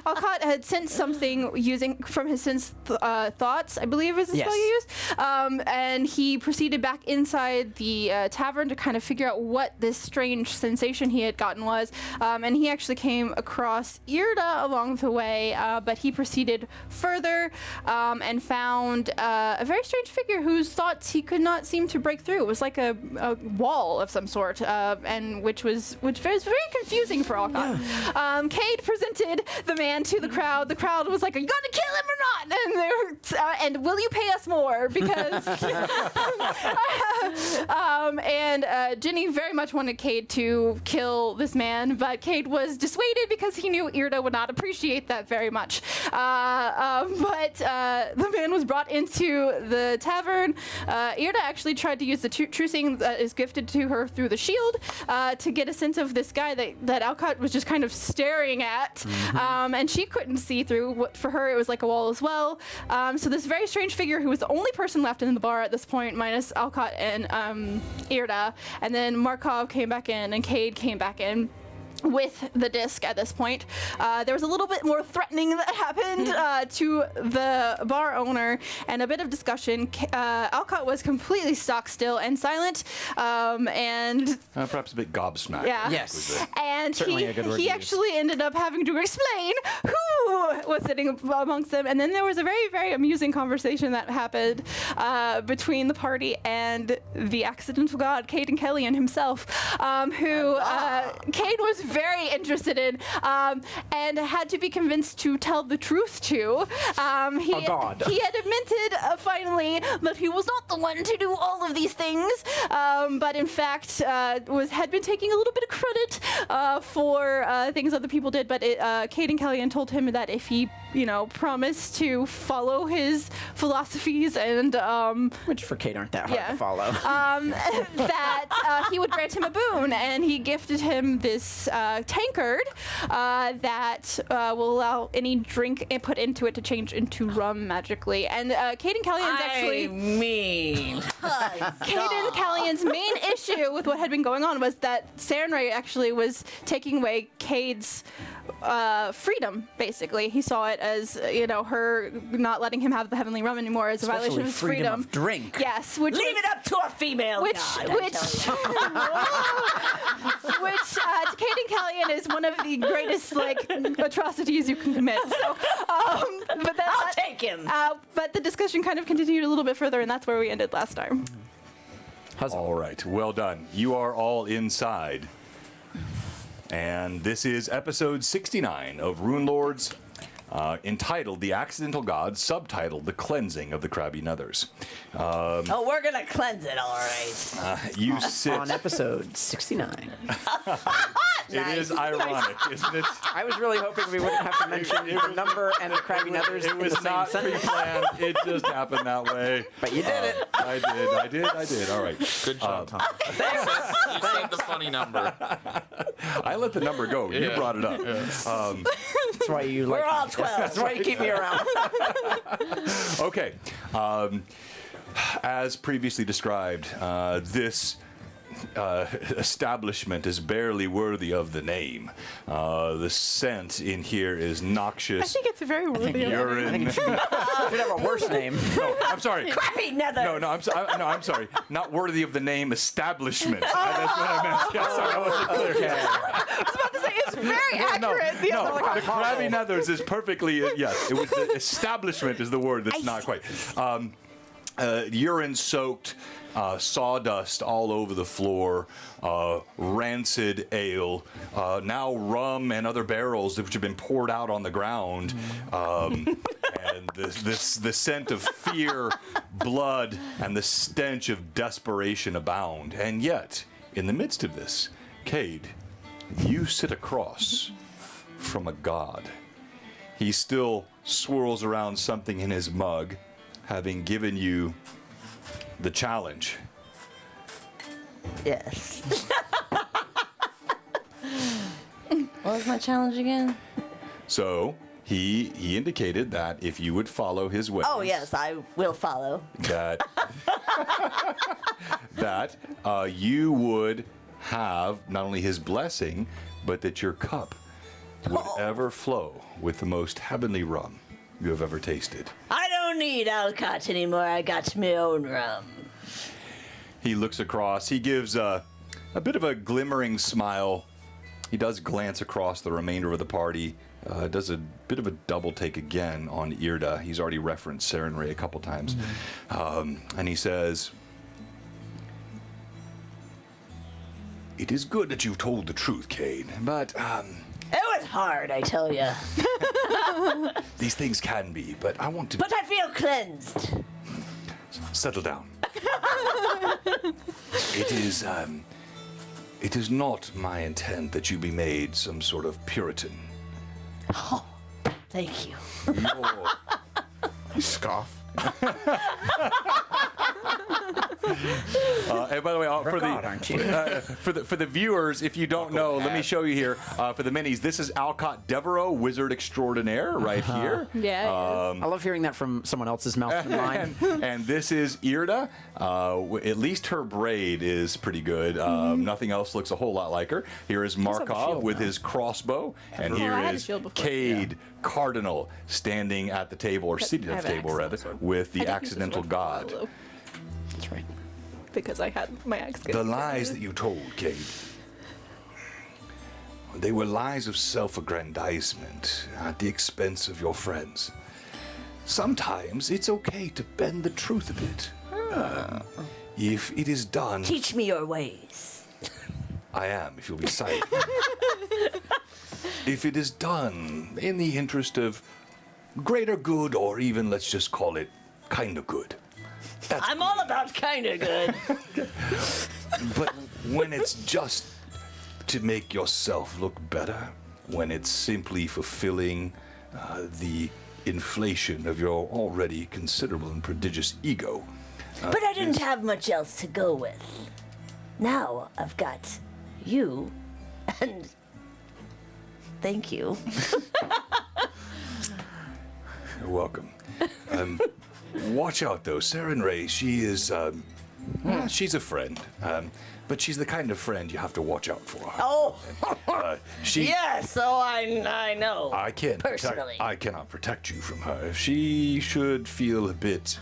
Alcott had sensed something using from his sense thoughts, I believe is the spell you used. And he proceeded back inside the tavern to kind of figure out what this strange sensation he had gotten was. And he actually came across Irda along the way, but he proceeded further and found a very strange figure whose thoughts he could not seem to break through. It was like a wall of some sort, and which was very confusing for Alcott. Cade presented the man to the crowd. The crowd was like, "Are you going to kill him or not?" And they were, and will you pay us more? Because and Ginny very much wanted Cade to kill this man, but Cade was dissuaded because he knew Irda would not appreciate that very much. But the man was brought into the tavern. Irda actually tried to use the trucing that is gifted to her through the shield to get a sense of this guy that Alcott was just kind of staring at, and she couldn't see through. What for her it was like a wall as well. So this very strange figure who was the only person left in the bar at this point, minus Alcott and Irda, and then Markov came back in and Cade came back in with the disc at this point. There was a little bit more threatening that happened to the bar owner and a bit of discussion. Alcott was completely stock still and silent, and perhaps a bit gobsmacked. Yeah. Yes. And Certainly a good word he to use. actually ended up having to explain who was sitting amongst them. And then there was a very, very amusing conversation that happened between the party and the accidental god, Cade and Kellyanne himself, who Cade was very interested in and had to be convinced to tell the truth to. He had admitted finally that he was not the one to do all of these things, but in fact had been taking a little bit of credit for things other people did. But Cade and Kellyanne told him that if he, promised to follow his philosophies and Which for Cade aren't that hard to follow. that he would grant him a boon, and he gifted him this tankard that will allow any drink put into it to change into rum magically. And Cade and Kellyanne's actually... Cade and Kellyanne's main issue with what had been going on was that Sanray actually was taking away Cade's freedom, basically. He saw it as, her not letting him have the heavenly rum anymore as a violation of his freedom. Of drink. Yes, Leave it up to a female which god. to Cade and Kellyanne is one of the greatest atrocities you can commit. So, but I'll take him. But the discussion kind of continued a little bit further, and that's where we ended last time. All right, well done. You are all inside. And this is episode 69 of Runelords, entitled The Accidental God, subtitled The Cleansing of the Crabby Nethers. We're going to cleanse it, all right. You sit... On episode 69. It is ironic, isn't it? I was really hoping we wouldn't have to mention the number and the Crabby Nethers It in was the same not sentence. pre-planned. It just happened that way. But you did it. I did. All right. Good job, Tom. You said the funny number. I let the number go. You brought it up. That's why you We're all 12. That's why you keep me around. Okay. As previously described, this establishment is barely worthy of the name. The scent in here is noxious. I think it's very worthy of urine. I think it should have a worse name. No, I'm sorry. Crappy nether. No, I'm sorry. Not worthy of the name establishment. That's what I meant. Yeah, sorry, I wasn't clear. Okay. I was about to say, it's very accurate. The Crabby Nethers is perfectly, yes. It was the establishment is the word that's not quite. Urine-soaked sawdust all over the floor, rancid ale, now rum and other barrels which have been poured out on the ground, and the scent of fear, blood, and the stench of desperation abound. And yet, in the midst of this, Cade, you sit across from a god. He still swirls around something in his mug, having given you the challenge. Yes. What was my challenge again? So, He indicated that if you would follow his ways. Oh, yes, I will follow. That you would have not only his blessing, but that your cup would ever flow with the most heavenly rum you have ever tasted. I don't need Alcott anymore. I got my own rum. He looks across. He gives a bit of a glimmering smile. He does glance across the remainder of the party. Does a bit of a double take again on Irda. He's already referenced Saren Ray a couple times. And he says, "It is good that you've told the truth, Cade, but It was hard, I tell you. these things can be, but I want to But I feel cleansed. settle down. It is not my intent that you be made some sort of Puritan. Thank you. You scoff. And by the way, aren't you? for the viewers, if you don't know, let me show you here. For the minis, this is Alcott Devereaux, Wizard Extraordinaire, right here. Yeah. I love hearing that from someone else's mouth than mine. And this is Irda. At least her braid is pretty good. Nothing else looks a whole lot like her. Here is have a Markov shield with now. his crossbow, and Oh, here I had a is shield before. Cade Cardinal standing at the table, or seated I at have the an table rather, accidental sword. with I the did use this accidental one for god. Pablo, That's right. because I had my axe. The lies that you told, Cade, they were lies of self-aggrandizement at the expense of your friends. Sometimes it's okay to bend the truth a bit. If it is done, Teach me your ways. I am, if you'll be silent. If it is done in the interest of greater good, or even, let's just call it, kind of good. I'm all about kind of good. But when it's just to make yourself look better, when it's simply fulfilling the inflation of your already considerable and prodigious ego. But I didn't have much else to go with. Now I've got you, and thank you. You're welcome. Watch out, though. Saren Ray, she is, she's a friend. But she's the kind of friend you have to watch out for. Oh, She, yes, so I know. I can't personally. I cannot protect you from her. If she should feel a bit,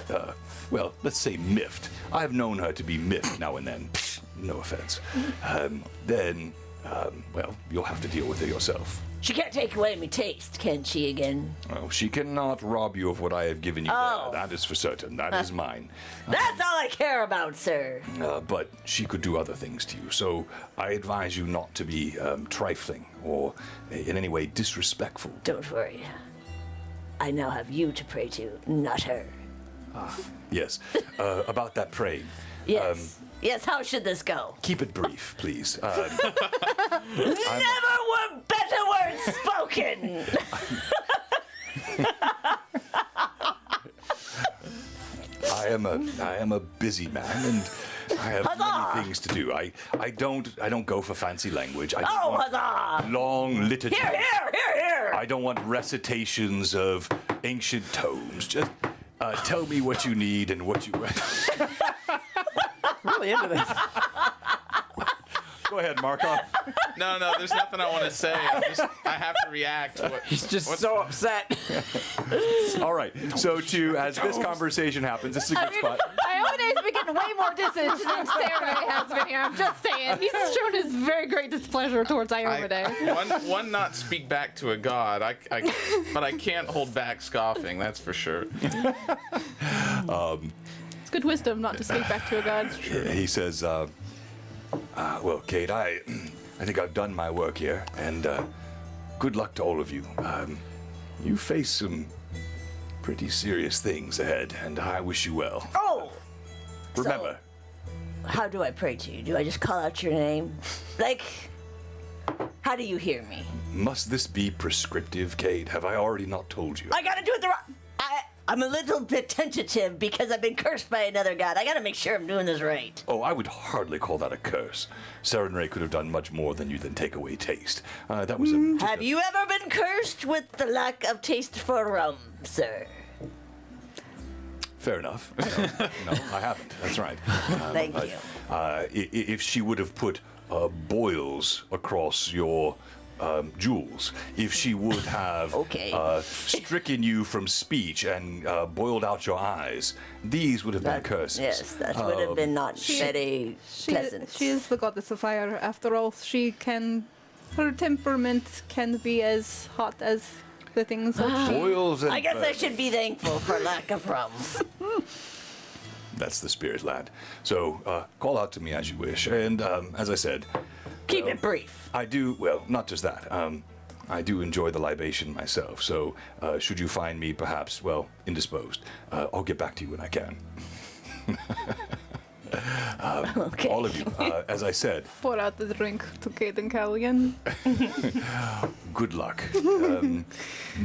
well, let's say miffed. I've known her to be miffed now and then. No offense. Then, well, you'll have to deal with it yourself. She can't take away me taste, can she again? Well, she cannot rob you of what I have given you Oh. there. That is for certain. That is mine. That's all I care about, sir. But she could do other things to you. So I advise you not to be trifling or in any way disrespectful. Don't worry. I now have you to pray to, not her. Yes. About that praying. Yes. Yes, how should this go? Keep it brief, please. Never were better words spoken! I am a busy man, and I have Huzzah! many things to do. I don't go for fancy language. I don't Oh, want huzzah! long literature. Here, here, here, here! I don't want recitations of ancient tomes. Just tell me what you need and what you. Really into this. Go ahead, Markov. No, there's nothing I want to say. I have to react. He's just so upset. All right. So as this conversation happens, this is a good spot. Iomede's been getting way more distance than Sarah has been here. I'm just saying. He's shown his very great displeasure towards Iomede. One not speak back to a god. But I can't hold back scoffing. That's for sure. It's good wisdom not to speak back to a god. He says, well, Kate, I think I've done my work here, and good luck to all of you. You face some pretty serious things ahead, and I wish you well. Oh! Remember, How do I pray to you? Do I just call out your name? Like, how do you hear me? must this be prescriptive, Kate? Have I already not told you? I gotta do it the right... I'm a little bit tentative because I've been cursed by another god. I gotta make sure I'm doing this right. Oh, I would hardly call that a curse. Serenray could have done much more than you than take away taste. That was a... Have you ever been cursed with the lack of taste for rum, sir? Fair enough. No, I haven't. That's right. Thank you. If she would have put boils across your jewels, if she would have stricken you from speech and boiled out your eyes, these would have been curses. Yes, that would have been not very pleasant. She is the goddess of fire, after all. Her temperament can be as hot as the things that she... Boils and I guess I should be thankful for lack of rum. That's the spirit, lad. So, call out to me as you wish. And, as I said... Keep it brief. I do, well, not just that. I do enjoy the libation myself. So, should you find me perhaps, well, indisposed, I'll get back to you when I can. Okay. All of you, as I said, Pour out the drink to Kate and Callian. good luck.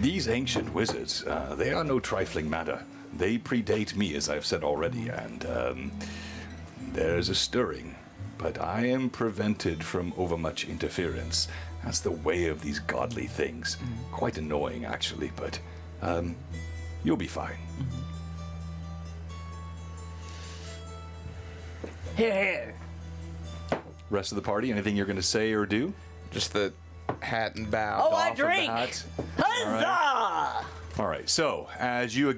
These ancient wizards, they are no trifling matter. They predate me, as I've said already, and there's a stirring. But I am prevented from overmuch interference. That's the way of these godly things. Quite annoying, actually, but you'll be fine. Here. Rest of the party, anything you're going to say or do? Just the hat and bow. Oh, I off of the drink. hat. Huzzah! All right, so as you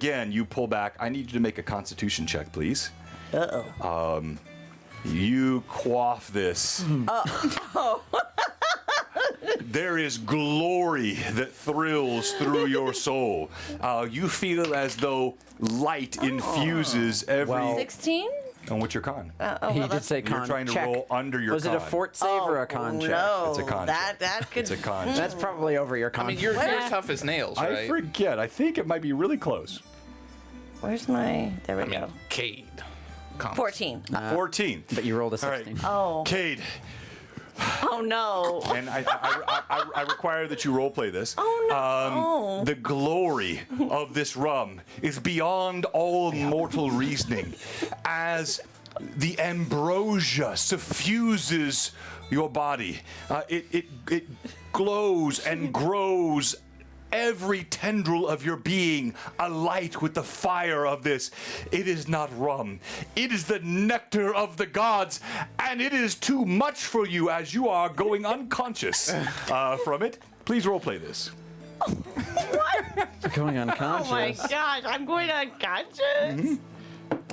pull back, I need you to make a constitution check, please. Uh-oh. You quaff this. There is glory that thrills through your soul. You feel as though light infuses every... 16? And what's your con? He did say con You're trying to check. roll under your Was con. it a fort save or a con check? No, It's a con check. that could... It's a con check. That's probably over your con. I mean, you're tough as nails, right? I forget. I think it might be really close. Where's my... There we I mean, go. Cade. 14. 14. But you rolled a All right. 16. Oh. Cade, Oh, no. and I require that you roleplay this. Oh, no. The glory of this rum is beyond all mortal reasoning, as the ambrosia suffuses your body. It glows and grows. Every tendril of your being alight with the fire of this. It is not rum. It is the nectar of the gods, and it is too much for you as you are going unconscious from it. Please roleplay this. Going Oh, unconscious. my gosh. I'm going unconscious?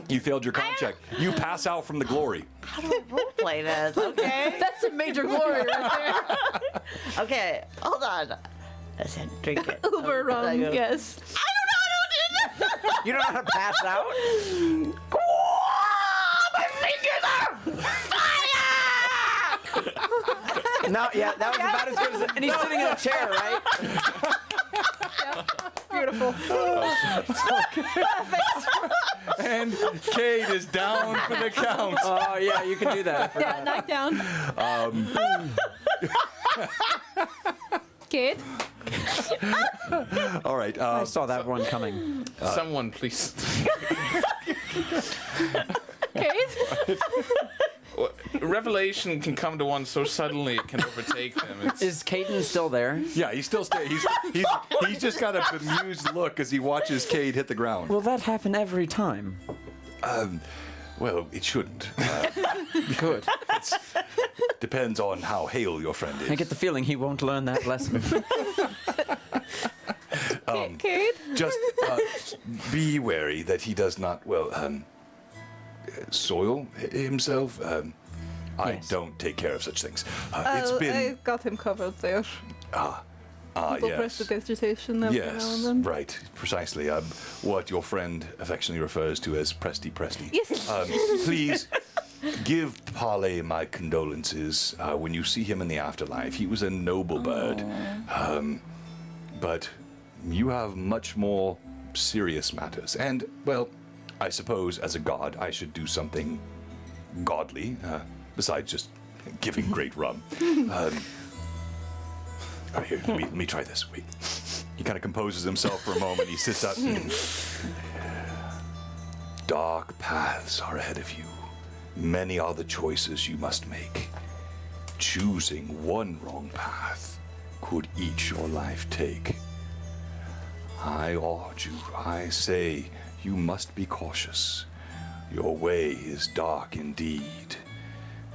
You failed your con check. You pass out from the glory. How do I roleplay this? Okay. That's a major glory right there. Okay. Hold on. Listen, drink it. Uber rum, yes. I don't know how to do this. You don't know how to pass out? My fingers are fire! No, yeah, that was about as good as... And he's sitting in a chair, right? Beautiful. And Cade is down for the count. Oh, yeah, you can do that. Yeah, knock down. Kate? All right. I saw that one coming. Someone, please. Kate? Revelation can come to one so suddenly it can overtake them. It's, Is Caden still there? Yeah, he's still he's just got a bemused look as he watches Cade hit the ground. Will that happen every time? Well, it shouldn't. Good. Depends on how hale your friend is. I get the feeling he won't learn that lesson. Kate? Just be wary that he does not, soil himself. I Yes. don't take care of such things. It's I been got him covered there. People press the yes. dissertation every now Yes, and then. right, precisely. What your friend affectionately refers to as Presty Presty. Yes. Please give Pale my condolences when you see him in the afterlife. He was a noble bird. But you have much more serious matters. And, well, I suppose as a god I should do something godly, besides just giving great rum. All right, here, let me try this. Wait. He kind of composes himself for a moment. He sits up. Dark paths are ahead of you. Many are the choices you must make. Choosing one wrong path could eat your life take. I urge you, I say, you must be cautious. Your way is dark indeed.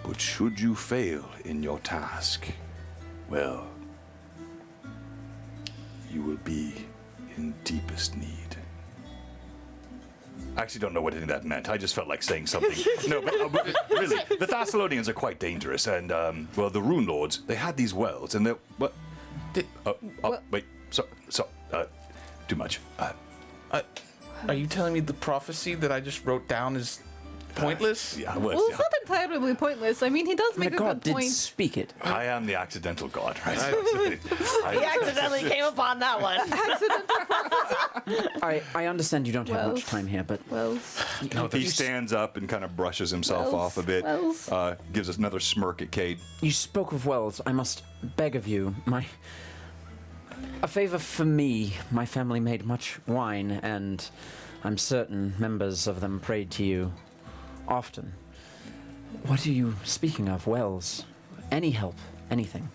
But should you fail in your task, well, you will be in deepest need. I actually don't know what any of that meant. I just felt like saying something. No, but really, the Thessalonians are quite dangerous, and well, the Runelords, they had these wells, and they what? Wait, too much. Are you telling me the prophecy that I just wrote down is pointless? Yeah, it was. Well, Yeah. it's not entirely pointless. I mean, he does The make a god good did point. speak it. I am the accidental god, right? He accidentally came upon that one. I understand you don't have Well. much time here, but Well, He stands up and kind of brushes himself off a bit. Gives us another smirk at Cade. you spoke of wells. I must beg of you, a favor for me. My family made much wine, and I'm certain members of them prayed to you often. What are you speaking of? Wells? Any help? Anything?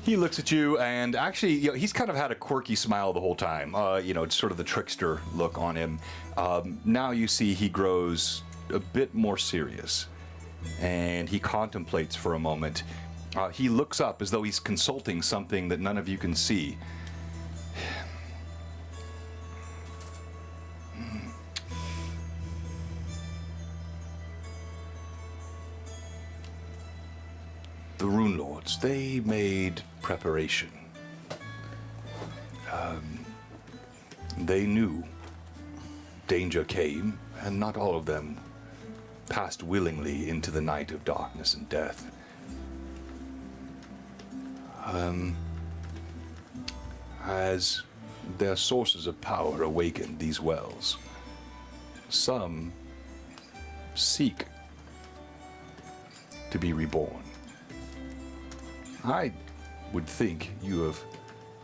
He looks at you, and actually, he's kind of had a quirky smile the whole time. It's sort of the trickster look on him. Now you see he grows a bit more serious, and he contemplates for a moment. He looks up as though he's consulting something that none of you can see. The Runelords, they made preparation. They knew danger came, and not all of them passed willingly into the night of darkness and death. As their sources of power awakened these wells, some seek to be reborn. I would think you have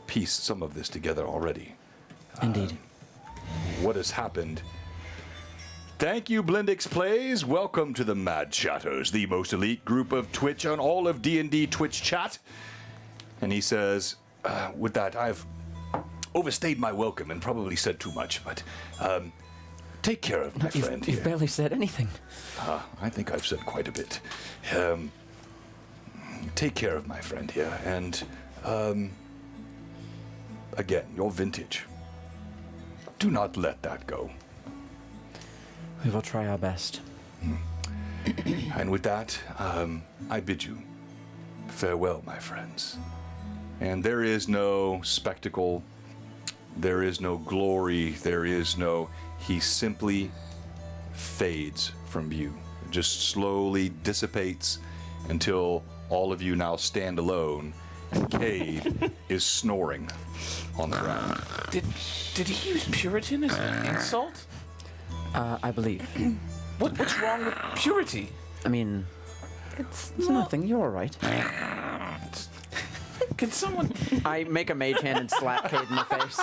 pieced some of this together already. Indeed. What has happened? Thank you, Blendix Plays. Welcome to the Mad Chatters, the most elite group of Twitch on all of D&D Twitch chat. And he says, with that, I've overstayed my welcome and probably said too much, but take care of my friend You've here. barely said anything. I think I've said quite a bit. Take care of my friend here, and again, your vintage. Do not let that go. We will try our best. And with that, I bid you farewell, my friends. And there is no spectacle, there is no glory, there is no... He simply fades from view. Just slowly dissipates until all of you now stand alone, and Cade is snoring on the ground. Did he use Puritan as an insult? I believe. What's wrong with purity? I mean, it's it's nothing. You're all right. Can someone... I make a mage hand and slap Cade in the face.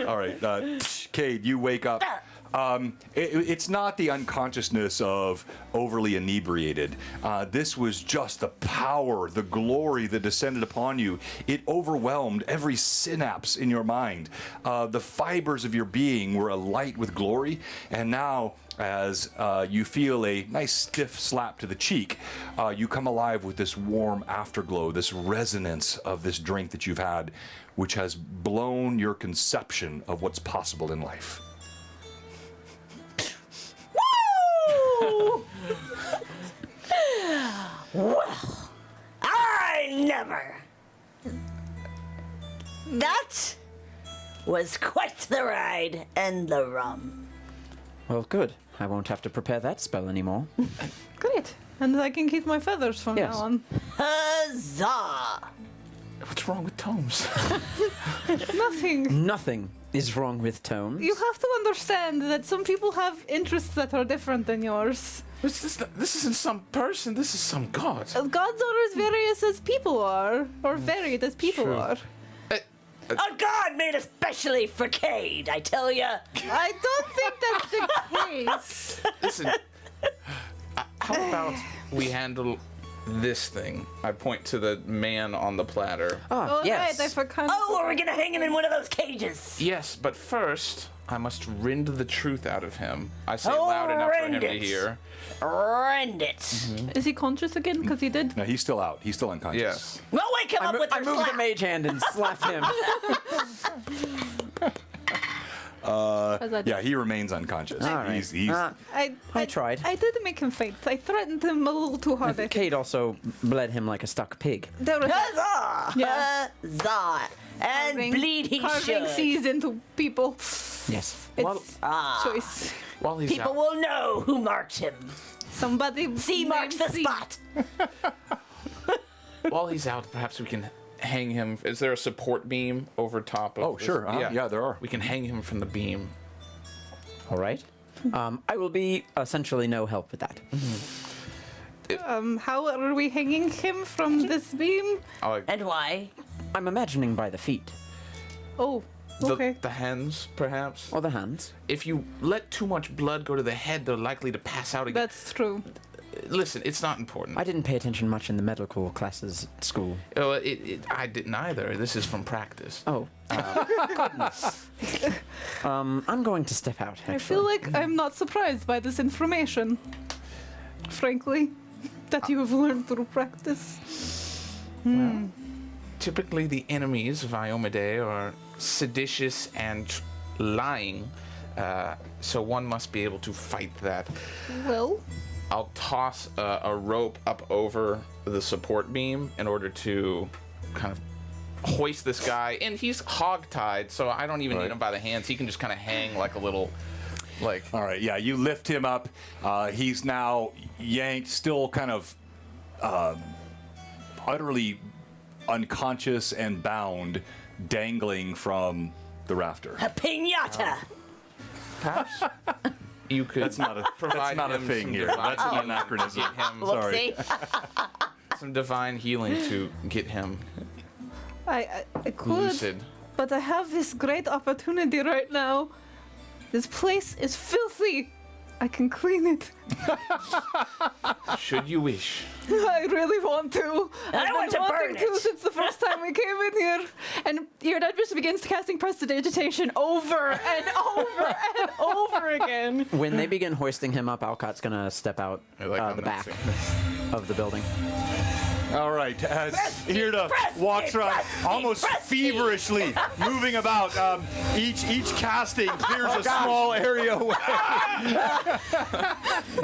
All right, Cade, you wake up. It's not the unconsciousness of overly inebriated. This was just the power, the glory that descended upon you. It overwhelmed every synapse in your mind. The fibers of your being were alight with glory, and now as you feel a nice stiff slap to the cheek, you come alive with this warm afterglow, this resonance of this drink that you've had, which has blown your conception of what's possible in life. Well, I never. That was quite the ride and the rum. Well, good. I won't have to prepare that spell anymore. great. And I can keep my feathers from Yes. now on. Huzzah! What's wrong with tomes? Nothing. Nothing. is wrong with tones? You have to understand that some people have interests that are different than yours. This isn't some person. This is some god. Gods are as various as people are, or varied as people True. are. A god made especially for Cade, I tell ya. I don't think that's the case. Listen, how about we handle this thing? I point to the man on the platter. Oh, yes. right, I forgot. Oh, are we gonna hang him in one of those cages? Yes, but first, I must rend the truth out of him. I say Oh, loud enough for him rend to it. hear. Rend it. Is he conscious again? Because he did. No, he's still out. He's still unconscious. Yes. We'll wake him up with I a move the slap. mage hand and slap him. Yeah, he remains unconscious. All right. He's I tried. I did make him faint. I threatened him a little too hard. I think. Kate also bled him like a stuck pig. There was Huzzah! Yeah. Huzzah! And carving- bleed he carving should. seas into people. Yes. It's choice. While he's People out, will know who marked him. Somebody C marks the named C. spot. while he's out, perhaps we can hang him. Is there a support beam over top of? Oh, this? sure. Yeah, there are. We can hang him from the beam. All right. I will be essentially no help with that. How are we hanging him from this beam? And why? I'm imagining by the feet Oh, okay. The hands, perhaps. or the hands. If you let too much blood go to the head, they're likely to pass out again. That's true. Listen, it's not important. I didn't pay attention much in the medical classes at school. Oh, I didn't either. This is from practice. Oh. Goodness. I'm going to step out. I feel actually. like I'm not surprised by this information, frankly, that you have learned through practice. Typically, the enemies of Iomade are seditious and lying, so one must be able to fight that. Well, I'll toss a rope up over the support beam in order to kind of hoist this guy, and he's hog-tied, so I don't even need him by the hands. He can just kind of hang like a little, like. All right, yeah, you lift him up. He's now yanked, still kind of utterly unconscious and bound, dangling from the rafter. A piñata. Perhaps you could. That's not a provide that's not a him thing some here. divine That's an healing to anachronism. get him Sorry. Whoopsie. some divine healing to get him I could, lucid. but I have this great opportunity right now. This place is filthy. I can clean it. Should you wish. I really want to. I want to burn wanting to it. since the first time we came in here. And Iridad just begins casting prestidigitation over and over and over again. When they begin hoisting him up, Alcott's gonna step out Like on the that back scene. of the building. All right, as Hirda walks around almost feverishly, moving about, each casting clears a small area away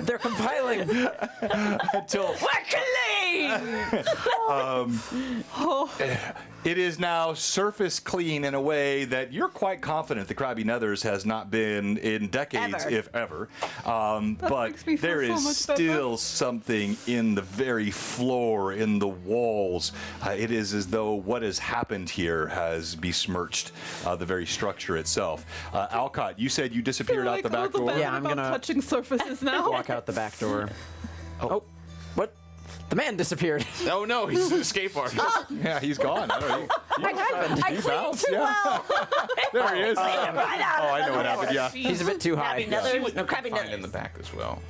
They're compiling. until We're clean. it is now surface clean in a way that you're quite confident the Crabby Nethers has not been in decades, Ever. if ever. But makes me feel there so is much better. still something in the very floor, in the walls. It is as though what has happened here has besmirched the very structure itself. Alcott, you said you disappeared out Like the a back little door. bit Yeah, I'm about gonna- touching surfaces now. Walk out the back door. Oh, what? The man disappeared. Oh no, he's an escape artist. Yeah, he's gone. I don't know. I cleaned bounced, too yeah. well. There he is. Right out. Oh, I know what happened. Yeah. He's a bit too high. Crabby Nethers. No, Crabby Find in Nethers. the back as well.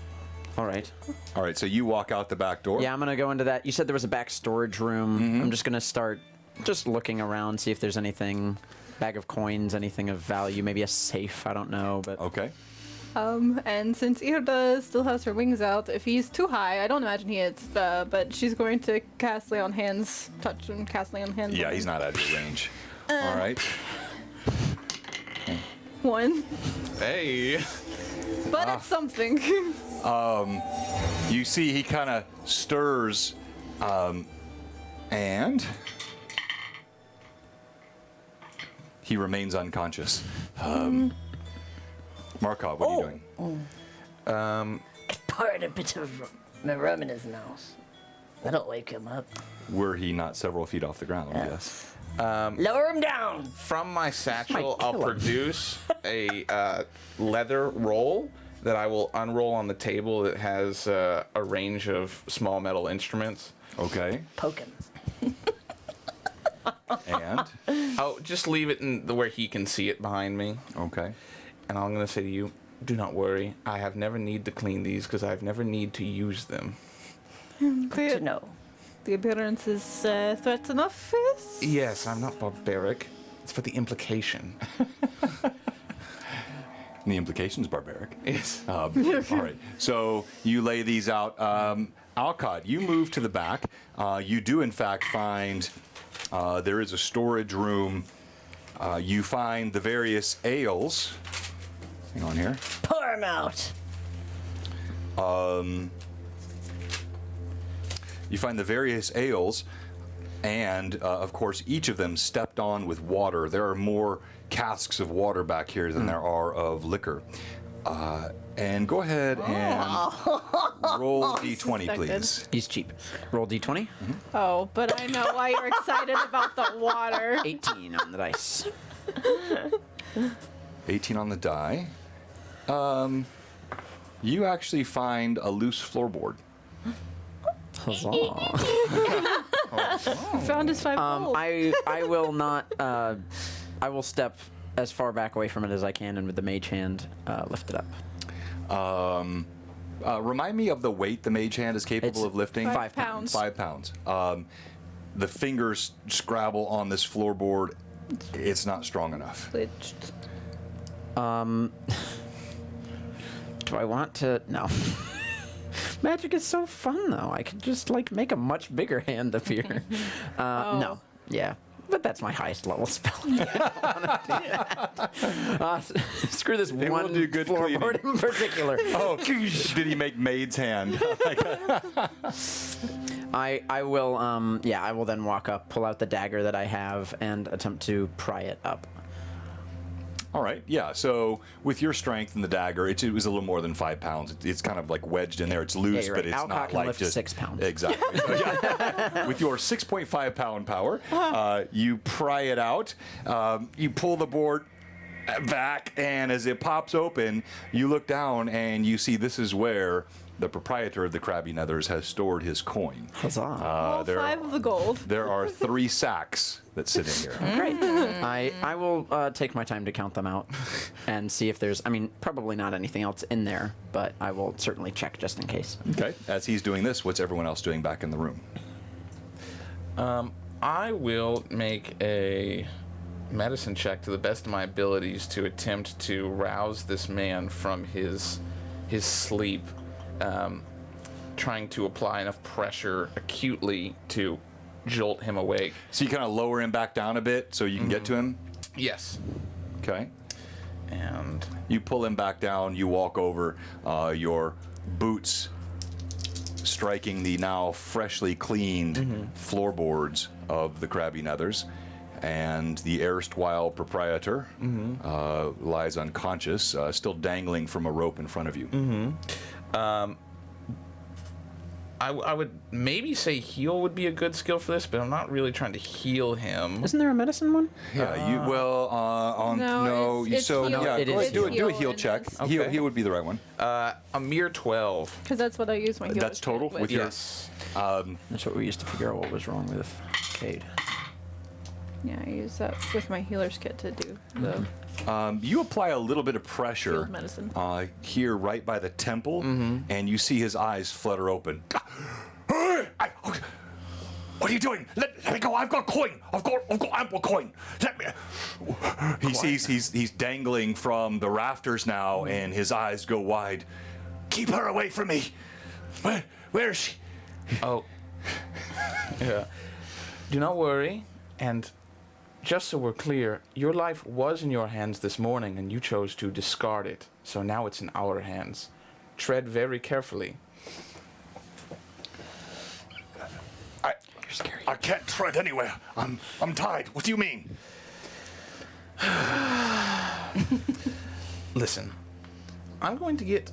All right. All right, so you walk out the back door. Yeah, I'm gonna go into that. You said there was a back storage room. I'm just gonna start just looking around, see if there's anything, bag of coins, anything of value, maybe a safe. I don't know, but Okay. And since Irda still has her wings out, if he's too high, I don't imagine he is, but she's going to cast Lay on Hands, touch and cast Lay on Hands. Yeah, he's not out of your range. All right. One, Hey. but it's something. You see he kind of stirs, and he remains unconscious. Markov, what are you doing? Poured a bit of rum in his nose. That'll wake him up. Were he not several feet off the ground, yes. Lower him down. From my satchel, Might I'll kill him. produce a leather roll that I will unroll on the table that has a range of small metal instruments. Okay. Poke him. And? I'll just leave it in where he can see it behind me. Okay. And I'm going to say to you, do not worry. I have never need to clean these because I've never need to use them. To know. The appearance is threats enough, yes? Yes, I'm not barbaric. It's for the implication. The implication's barbaric. Yes. All right. So you lay these out. Alcott, you move to the back. You do, in fact, find there is a storage room. You find the various ales. Hang on here. Pour him out. You find the various ales, and of course, each of them stepped on with water. There are more casks of water back here than there are of liquor. And go ahead and roll d20, suspected. please. He's cheap. Roll d20. Oh, but I know why you're excited about the water. 18 on the dice. 18 on the die. You actually find a loose floorboard. Huzzah. Found his 5 gold. I will not. I will step as far back away from it as I can, and with the mage hand, lift it up. Remind me of the weight the mage hand is capable It's of lifting. 5 pounds. 5 pounds. The fingers scrabble on this floorboard. It's not strong enough. Glitched. Do I want to? No. Magic is so fun, though. I could just like make a much bigger hand appear. No. Yeah. But that's my highest level spell. Screw this will one do good floorboard in particular. Oh, did he make maid's hand? I will. Yeah. I will then walk up, pull out the dagger that I have, and attempt to pry it up. All right, yeah. So with your strength and the dagger, it was a little more than 5 pounds. It's kind of like wedged in there. It's loose, you're but right. it's Alcock not can like lift just 6 pounds. Exactly. So, yeah. With your 6.5 pound power, you pry it out. You pull the board back, and as it pops open, you look down and you see this is where the proprietor of the Krabby Nethers has stored his coin. Huzzah. All 5 of the gold. There are 3 sacks that sit in here. Great. I will take my time to count them out and see if there's, I mean, probably not anything else in there, but I will certainly check just in case. Okay. As he's doing this, what's everyone else doing back in the room? I will make a medicine check to the best of my abilities to attempt to rouse this man from his sleep, trying to apply enough pressure acutely to jolt him awake. So you kind of lower him back down a bit so you can get to him? Yes. Okay. And You pull him back down, you walk over, your boots striking the now freshly cleaned floorboards of the Krabby Nethers, and the erstwhile proprietor lies unconscious, still dangling from a rope in front of you. I would maybe say heal would be a good skill for this, but I'm not really trying to heal him. Isn't there a medicine one? Yeah, you will No, it's so heal. yeah, It go is ahead, do heal a heal and check. it's- Okay. Heal would be the right one. A mere 12. Because that's what I use my healer That's total kit with your- Yes. That's what we used to figure out what was wrong with Cade. Yeah, I use that with my healer's kit to do the You apply a little bit of pressure field medicine. here right by the temple, and you see his eyes flutter open. What are you doing? Let me go. I've got coin. I've got ample coin. Let me. He sees he's dangling from the rafters now, and his eyes go wide. Keep her away from me. Where is she? Oh. Yeah. Do not worry. And just so we're clear, your life was in your hands this morning, and you chose to discard it. So now it's in our hands. Tread very carefully. You're scary. I can't tread anywhere. I'm tied. What do you mean? Listen, I'm going to get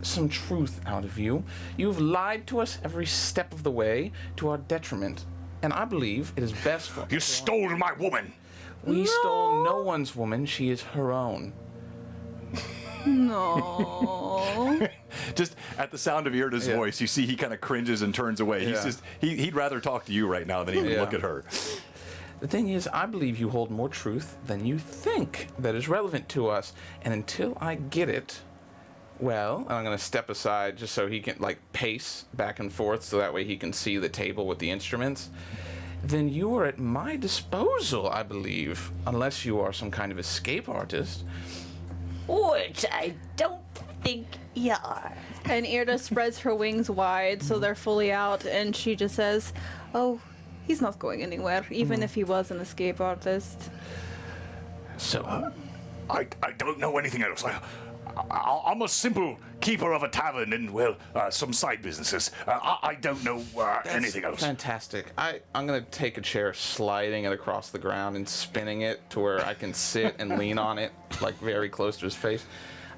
some truth out of you. You've lied to us every step of the way to our detriment, and I believe it is best for... You stole my woman. We stole no one's woman. She is her own. No. Just at the sound of Irda's voice, you see he kind of cringes and turns away. He's just he'd rather talk to you right now than even look at her. The thing is, I believe you hold more truth than you think that is relevant to us, and until I get it, well, and I'm going to step aside just so he can, like, pace back and forth so that way he can see the table with the instruments, then you are at my disposal, I believe, unless you are some kind of escape artist. Which I don't think you are. And Irda spreads her wings wide so they're fully out, and she just says, "Oh, he's not going anywhere, even if he was an escape artist." So, I don't know anything else. I'm a simple keeper of a tavern and, well, some side businesses. I don't know anything else. Fantastic. I'm going to take a chair, sliding it across the ground and spinning it to where I can sit and lean on it, like very close to his face.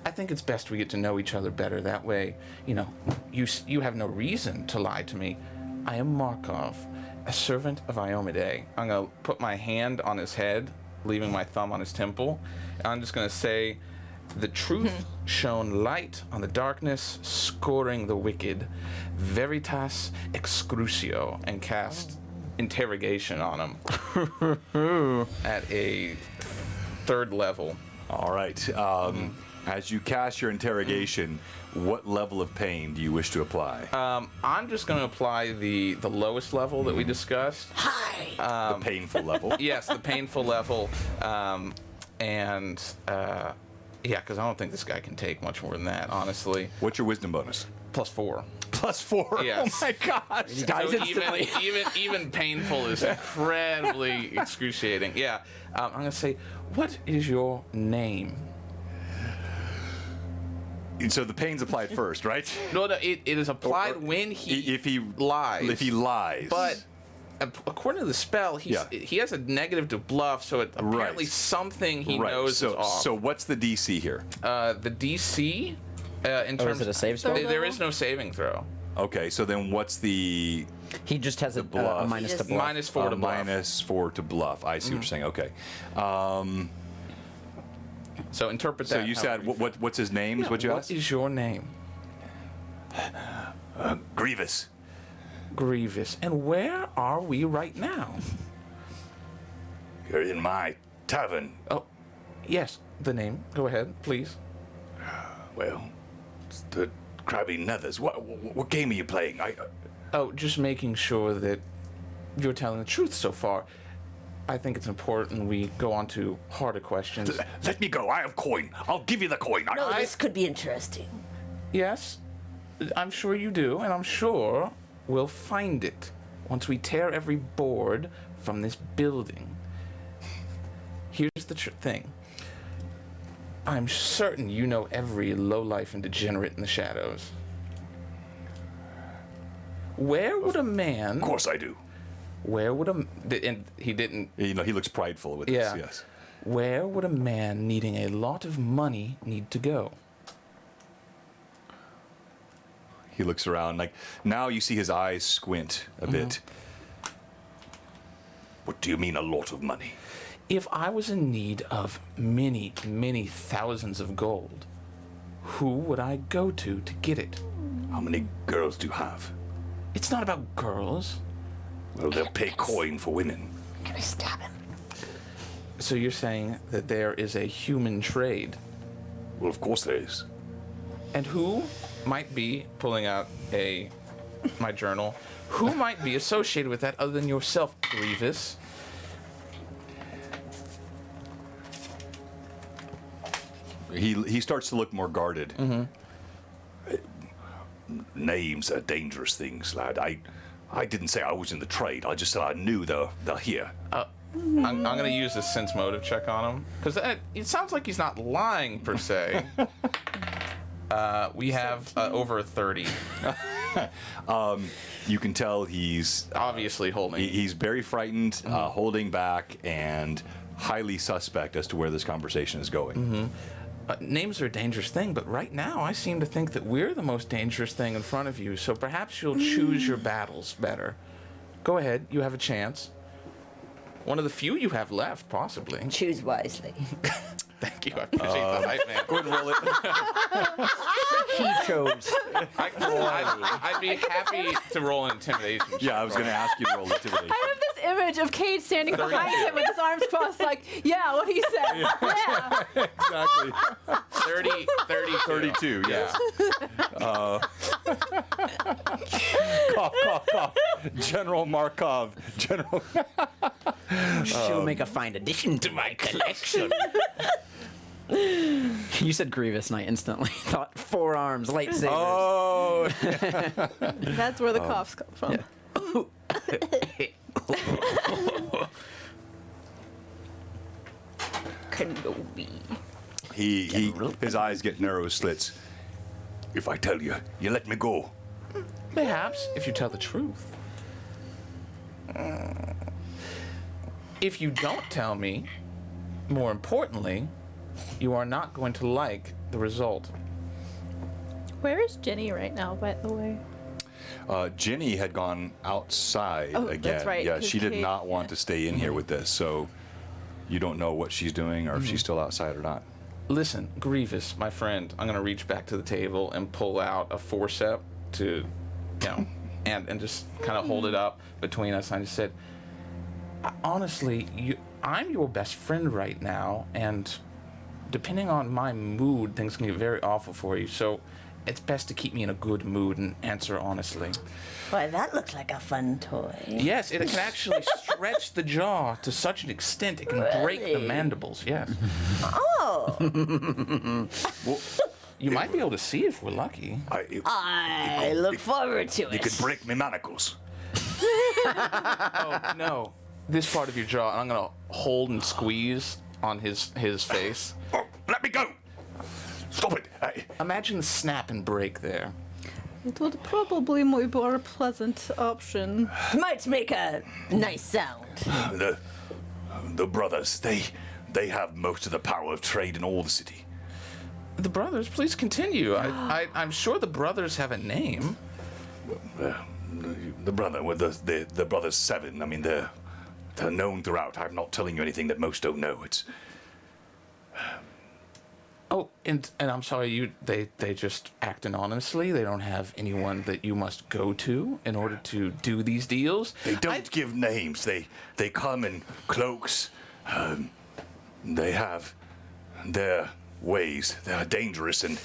I think it's best we get to know each other better. That way, you know, you have no reason to lie to me. I am Markov, a servant of Iomade. I'm going to put my hand on his head, leaving my thumb on his temple. And I'm just going to say, the truth shone light on the darkness, scoring the wicked. Veritas excrucio, and cast interrogation on him at a 3rd level. All right. As you cast your interrogation, what level of pain do you wish to apply? I'm just going to apply the lowest level that we discussed. Hi. The painful level. Yes, the painful level. Yeah, because I don't think this guy can take much more than that, honestly. What's your wisdom bonus? +4. +4. Yes. Oh my gosh. He dies So instantly. even painful is incredibly excruciating. Yeah, I'm gonna say, what is your name? So the pain's applied first, right? No, it is applied when he lies. If he lies. But according to the spell, he has a negative to bluff, so it apparently something he knows is off. So what's the DC here? The DC, in terms is it a save spell? there is no saving throw. Okay, so then what's the He just has a bluff. minus to Just bluff. -4 to bluff. -4 to bluff. I see what you're saying. Okay. So interpret that. So you said what's his name? Is what you What asked? is your name? Grievous. Grievous. And where are we right now? You're in my tavern. Oh, yes. The name. Go ahead, please. Well, it's the Crabby Nethers. What game are you playing? Oh, just making sure that you're telling the truth so far. I think it's important we go on to harder questions. Let me go. I have coin. I'll give you the coin. No, this could be interesting. Yes, I'm sure you do, and I'm sure we'll find it once we tear every board from this building. Here's the thing. I'm certain you know every lowlife and degenerate in the shadows. Where would a man... Of course I do. Where would a... And he didn't... You know, he looks prideful with this, yes. Where would a man needing a lot of money need to go? He looks around. Like, now you see his eyes squint a bit. What do you mean, a lot of money? If I was in need of many, many thousands of gold, who would I go to get it? How many girls do you have? It's not about girls. Well, they'll pay coin for women. I'm gonna stab him. So you're saying that there is a human trade. Well, of course there is. And who might be, pulling out my journal, who might be associated with that other than yourself, Grievous? He starts to look more guarded. Names are dangerous things, lad. I didn't say I was in the trade. I just said I knew they're here. I'm going to use a sense motive check on him, because it sounds like he's not lying, per se. We have over a 30. You can tell he's Obviously holding. he's very frightened, holding back, and highly suspect as to where this conversation is going. names are a dangerous thing, but right now I seem to think that we're the most dangerous thing in front of you, so perhaps you'll choose your battles better. Go ahead, you have a chance. One of the few you have left, possibly. Choose wisely. Thank you, I appreciate the hype, man. Go ahead and roll it. He chose. I'd be happy to roll an intimidation check. Yeah, I was going to ask you to roll intimidation. I have this image of Cade standing behind him with his arms crossed, like, yeah, what he said. Yeah. Exactly. 32. Yes. Cough, cough, cough. General Markov. General. She'll make a fine addition to my collection. You said Grievous, and I instantly thought forearms, lightsabers. Oh. That's where the coughs come from. Kenobi. His eyes get narrow slits. If I tell you, you let me go. Perhaps, if you tell the truth. If you don't tell me, more importantly, you are not going to like the result. Where is Jenny right now, by the way? Jenny had gone outside Oh, again. that's right, Yeah, 'cause she did Kate- not want to stay in here with this, so you don't know what she's doing or if she's still outside or not. Listen, Grievous, my friend, I'm going to reach back to the table and pull out a forceps to, and just kind of hold it up between us. I just said, honestly, I'm your best friend right now, and depending on my mood, things can get very awful for you. So it's best to keep me in a good mood and answer honestly. Boy, that looks like a fun toy. Yes, it can actually stretch the jaw to such an extent it can break the Really? mandibles. Yes. Oh, Well, you might be able to see if we're lucky. I look forward to You it. could break me manacles. Oh no, this part of your jaw, and I'm gonna hold and squeeze on his face. Oh, let me go! Stop it! Imagine the snap and break there. It would probably be a more pleasant option. Might make a nice sound. The brothers, they have most of the power of trade in all the city. The brothers, please continue. I'm sure the brothers have a name. The brothers Seven. I mean, they're known throughout. I'm not telling you anything that most don't know. It's Oh, and I'm sorry, they just act anonymously. They don't have anyone that you must go to in order to do these deals. they don't give names. They come in cloaks. They have their ways. They are dangerous, and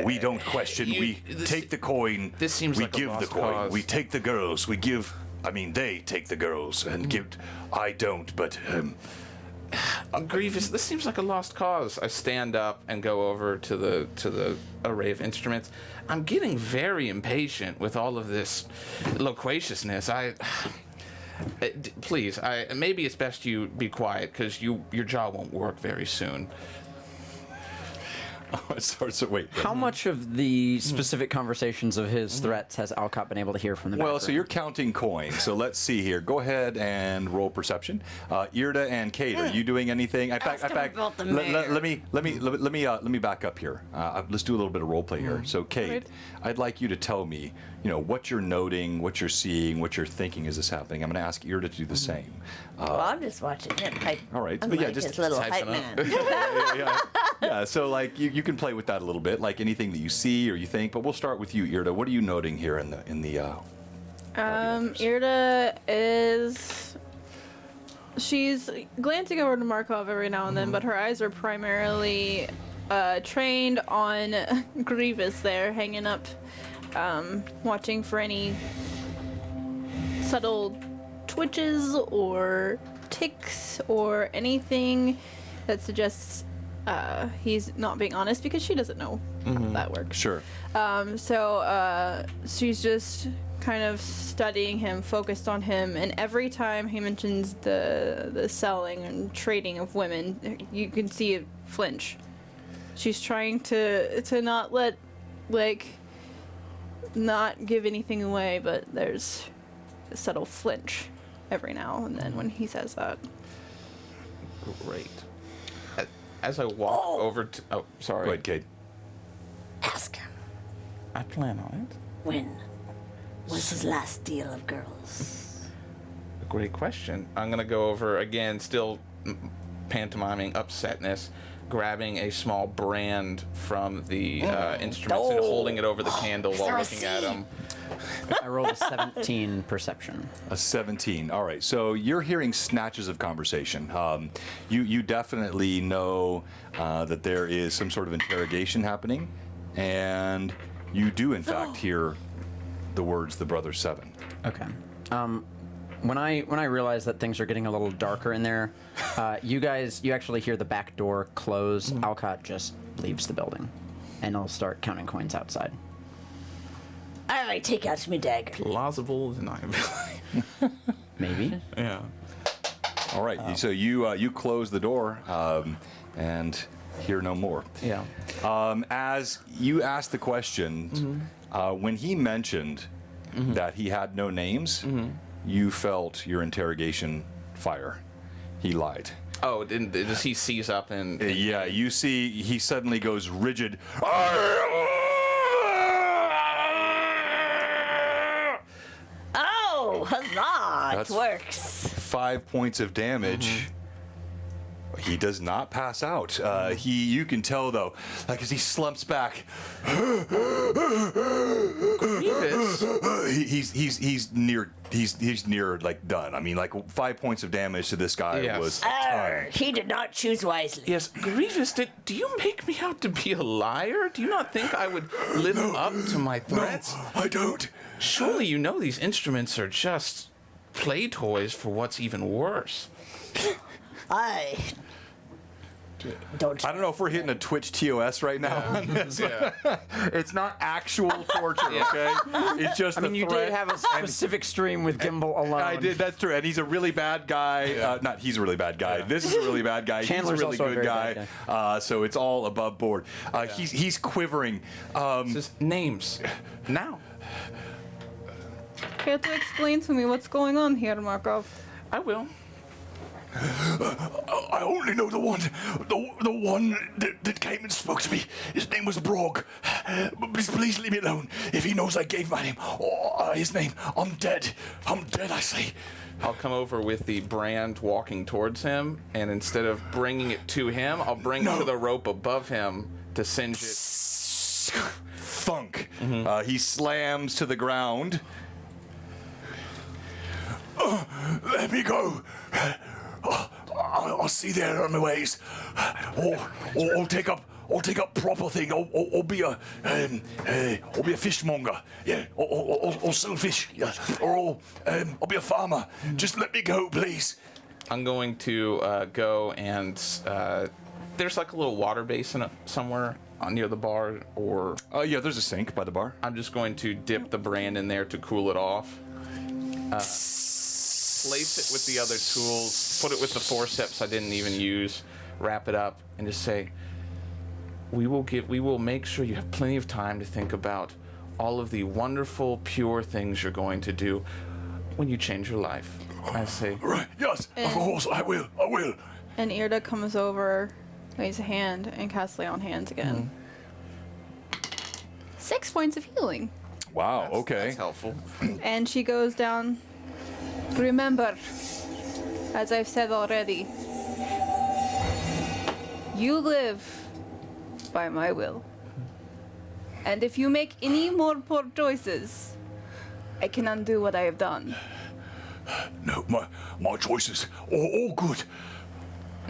we don't question. We take the coin. This seems we like a give the lost coin. cause. We take the girls. We give. I mean, they take the girls and give. I don't, but. Grievous, this seems like a lost cause. I stand up and go over to the array of instruments. I'm getting very impatient with all of this loquaciousness. Please, maybe it's best you be quiet because your jaw won't work very soon. So wait. How much of the specific conversations of his threats has Alcott been able to hear from the Well, background? so you're counting coins. So let's see here. Go ahead and roll perception. Irda and Kate, are you doing anything? In fact, about the let me back up here. Let's do a little bit of role play here. So Kate, Right. I'd like you to tell me, what you're noting, what you're seeing, what you're thinking as this happening. I'm going to ask Irda to do the same. Well, I'm just watching him hype. All right, I'm but yeah, like just his little type hype it man. up. yeah. So like you can play with that a little bit, like anything that you see or you think. But we'll start with you, Irda. What are you noting here in the Irda is. She's glancing over to Markov every now and then, but her eyes are primarily trained on Grievous there, hanging up, watching for any subtle twitches or ticks or anything that suggests he's not being honest, because she doesn't know how that works. Sure. So she's just kind of studying him, focused on him, and every time he mentions the selling and trading of women, you can see it flinch. She's trying to not let, not give anything away, but there's a subtle flinch every now and then when he says that. Great. as I walk over to... Oh, sorry. Go ahead, Kate. Ask him, I plan on it. when was his last deal of girls? Great question. I'm going to go over, again, still pantomiming upsetness, grabbing a small brand from the instruments and holding it over the candle while looking at him. I rolled a 17 perception. A 17. All right. So you're hearing snatches of conversation. You definitely know that there is some sort of interrogation happening, and you do in fact hear the words "the Brothers Seven." Okay. When I realize that things are getting a little darker in there, you actually hear the back door close. Alcott just leaves the building, and he'll start counting coins outside. All right, take out my dagger. Plausible deniability. Maybe. Yeah. All right. So you close the door and hear no more. Yeah. As you asked the question, when he mentioned that he had no names, you felt your interrogation fire. He lied. Oh, does he seize up and... Yeah, you see he suddenly goes rigid. Oh, huzzah! That's It works. 5 points of damage. He does not pass out. You can tell though, like as he slumps back. He's near like done. I mean, like 5 points of damage to this guy was. He did not choose wisely. Yes, Grievous, do you make me out to be a liar? Do you not think I would live up to my threats? No, I don't. Surely you know these instruments are just play toys for what's even worse. I don't. I don't know if we're hitting a Twitch TOS right now. On this. It's not actual torture, okay? It's just. I mean, you did have a specific stream with Gimbal alone. I did. That's true. And he's a really bad guy. Not he's a really bad guy. Yeah. This is a really bad guy. Chandler's he's a really also good a very guy. So it's all above board. He's quivering. Just names. Now. Care to explain to me what's going on here, Markov? I will. I only know the one that came and spoke to me. His name was Brog. Please leave me alone. If he knows I gave my name or his name, I'm dead. I'm dead, I say. I'll come over with the brand walking towards him, and instead of bringing it to him, I'll bring it to the rope above him to singe it. Thunk. He slams to the ground. Let me go. I'll see there on my ways. Or I'll take up proper thing. I'll be a fishmonger. Yeah. I'll sell fish. Yeah. Or I'll be a farmer. Just let me go, please. I'm going to go and there's like a little water basin somewhere near the bar, or yeah, there's a sink by the bar. I'm just going to dip the brand in there to cool it off. Place it with the other tools, put it with the forceps I didn't even use, wrap it up, and just say, we will make sure you have plenty of time to think about all of the wonderful, pure things you're going to do when you change your life. I say, Right, yes, of course, I will. And Irda comes over, lays a hand, and casts Lay on Hands again. 6 points of healing. Wow, okay. That's helpful. And she goes down. Remember, as I've said already, you live by my will. And if you make any more poor choices, I can undo what I have done. No, my choices are all good.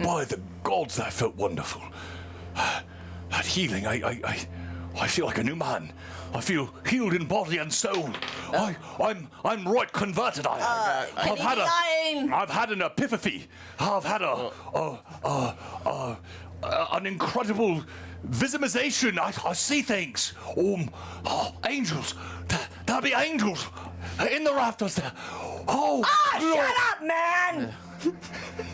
By the gods, that felt wonderful. That healing, I feel like a new man. I feel healed in body and soul. I'm right converted. I've had an epiphany. I've had an incredible visualization. I see things. Angels. There'll be angels in the rafters there. Shut up, man!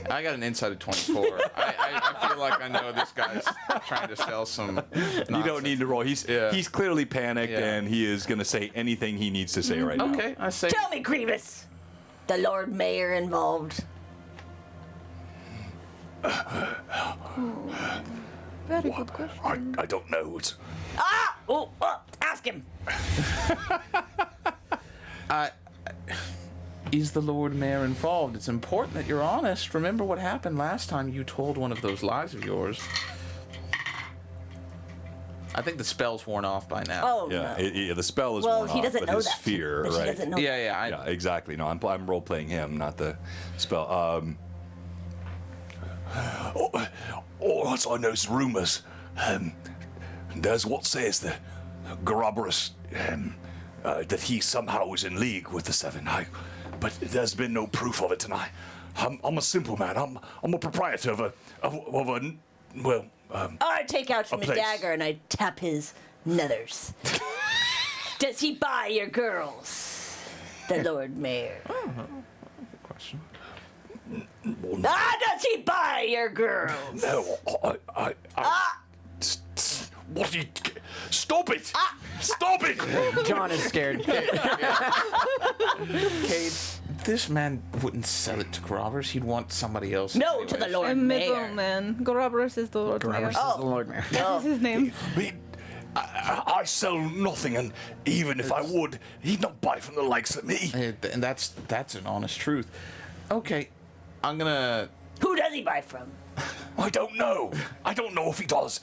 I got an inside of 24. I feel like I know this guy's trying to sell some nonsense. You don't need to roll. He's clearly panicked, and he is going to say anything he needs to say right now. Okay, I say... Tell me, Grievous, the Lord Mayor involved. Very good question. I don't know. It's Ask him. Is the Lord Mayor involved? It's important that you're honest. Remember what happened last time you told one of those lies of yours. I think the spell's worn off by now. Oh, Yeah, no. the spell is Well, worn he off, doesn't but know his that. fear, But right? he doesn't know. Yeah, Yeah, exactly. No, I'm role playing him, not the spell. all I know is rumors. There's what says the Garobarus that he somehow is in league with the Seven. But there's been no proof of it tonight. I'm a simple man. I'm a proprietor of a I take out A my place. dagger and I tap his nethers. Does he buy your girls? The Lord Mayor. Question. Does he buy your girls? No, what do you... Stop it! Stop it! John is scared. Cade, this man wouldn't sell it to robbers. He'd want somebody else. No, to the anyways. Lord A Mayor. middleman. Garobarus is the Lord Mayor. Roberts is the Lord Mayor. That's his name. I sell nothing, and even if I would, he'd not buy from the likes of me. And that's an honest truth. Okay, I'm gonna. Who does he buy from? I don't know. I don't know if he does.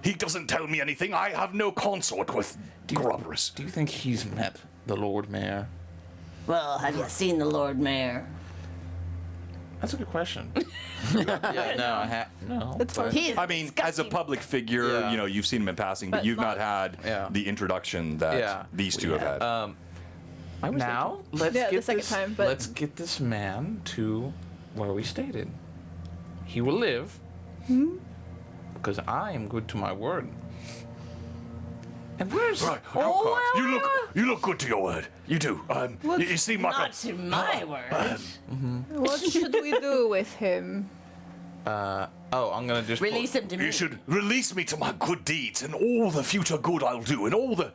He doesn't tell me anything. I have no consort with Garobarus. Do you think he's met the Lord Mayor? Well, have you seen the Lord Mayor? That's a good question. Yeah, no, I have no. It's but- He is I mean, as a disgusting. public figure, Yeah. you've seen him in passing, but But you've not- not had Yeah. the introduction that Yeah. these two have had. Now let's Yeah, the get second this. time, but- Let's get this man to where we stated. He will live. Because I am good to my word. And where's Right. Alcott? You look good to your word. You do. You seem like Not to my word. What should we do with him? Oh, I'm gonna just Release him to me. You should release me to my good deeds and all the future good I'll do and all the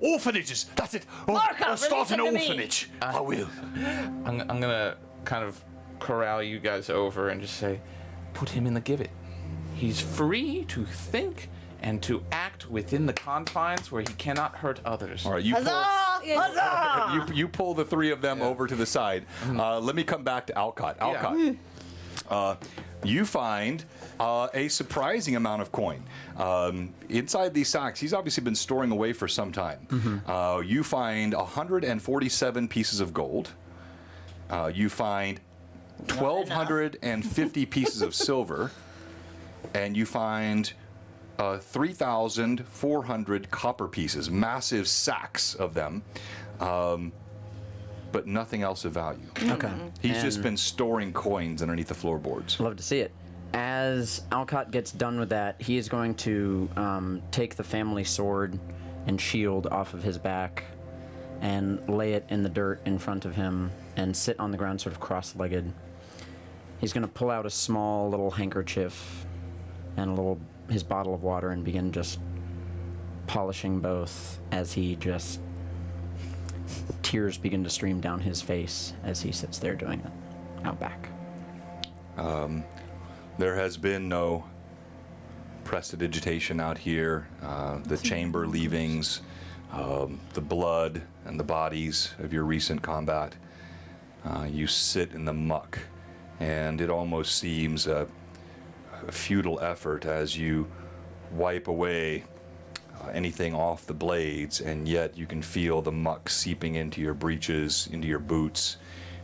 orphanages. That's it. Markov, I'll start an release him to me. orphanage. I will. I'm gonna kind of corral you guys over and just say, put him in the gibbet. He's free to think and to act within the confines where he cannot hurt others. All right, you pull, Huzzah! Huzzah! you pull the three of them over to the side. Let me come back to Alcott. Alcott, you find a surprising amount of coin. Inside these sacks, he's obviously been storing away for some time. You find 147 pieces of gold. You find 1,250 pieces of silver. And you find 3,400 copper pieces, massive sacks of them, but nothing else of value. Okay. He's just And- been storing coins underneath the floorboards. Love to see it. As Alcott gets done with that, he is going to take the family sword and shield off of his back and lay it in the dirt in front of him and sit on the ground sort of cross-legged. He's going to pull out a small little handkerchief and his bottle of water and begin just polishing both as he just tears begin to stream down his face as he sits there doing it out back. There has been no prestidigitation out here. The chamber leavings, the blood and the bodies of your recent combat. You sit in the muck, and it almost seems a futile effort as you wipe away anything off the blades, and yet you can feel the muck seeping into your breeches, into your boots,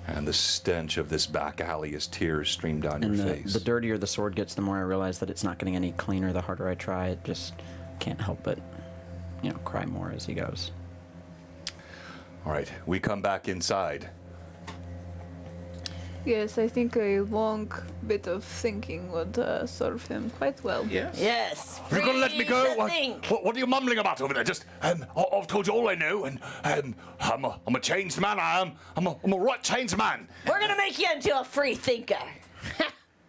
and the stench of this back alley as tears stream down And your the, face. the dirtier the sword gets, the more I realize that it's not getting any cleaner the harder I try. It just can't help but, cry more as he goes. All right, we come back inside. Yes, I think a long bit of thinking would serve him quite well. Yes. Yes. You're gonna let me go? free to think. What are you mumbling about over there? Just, I've told you all I know, and I'm a changed man. I am. I'm a right changed man. We're gonna make you into a free thinker.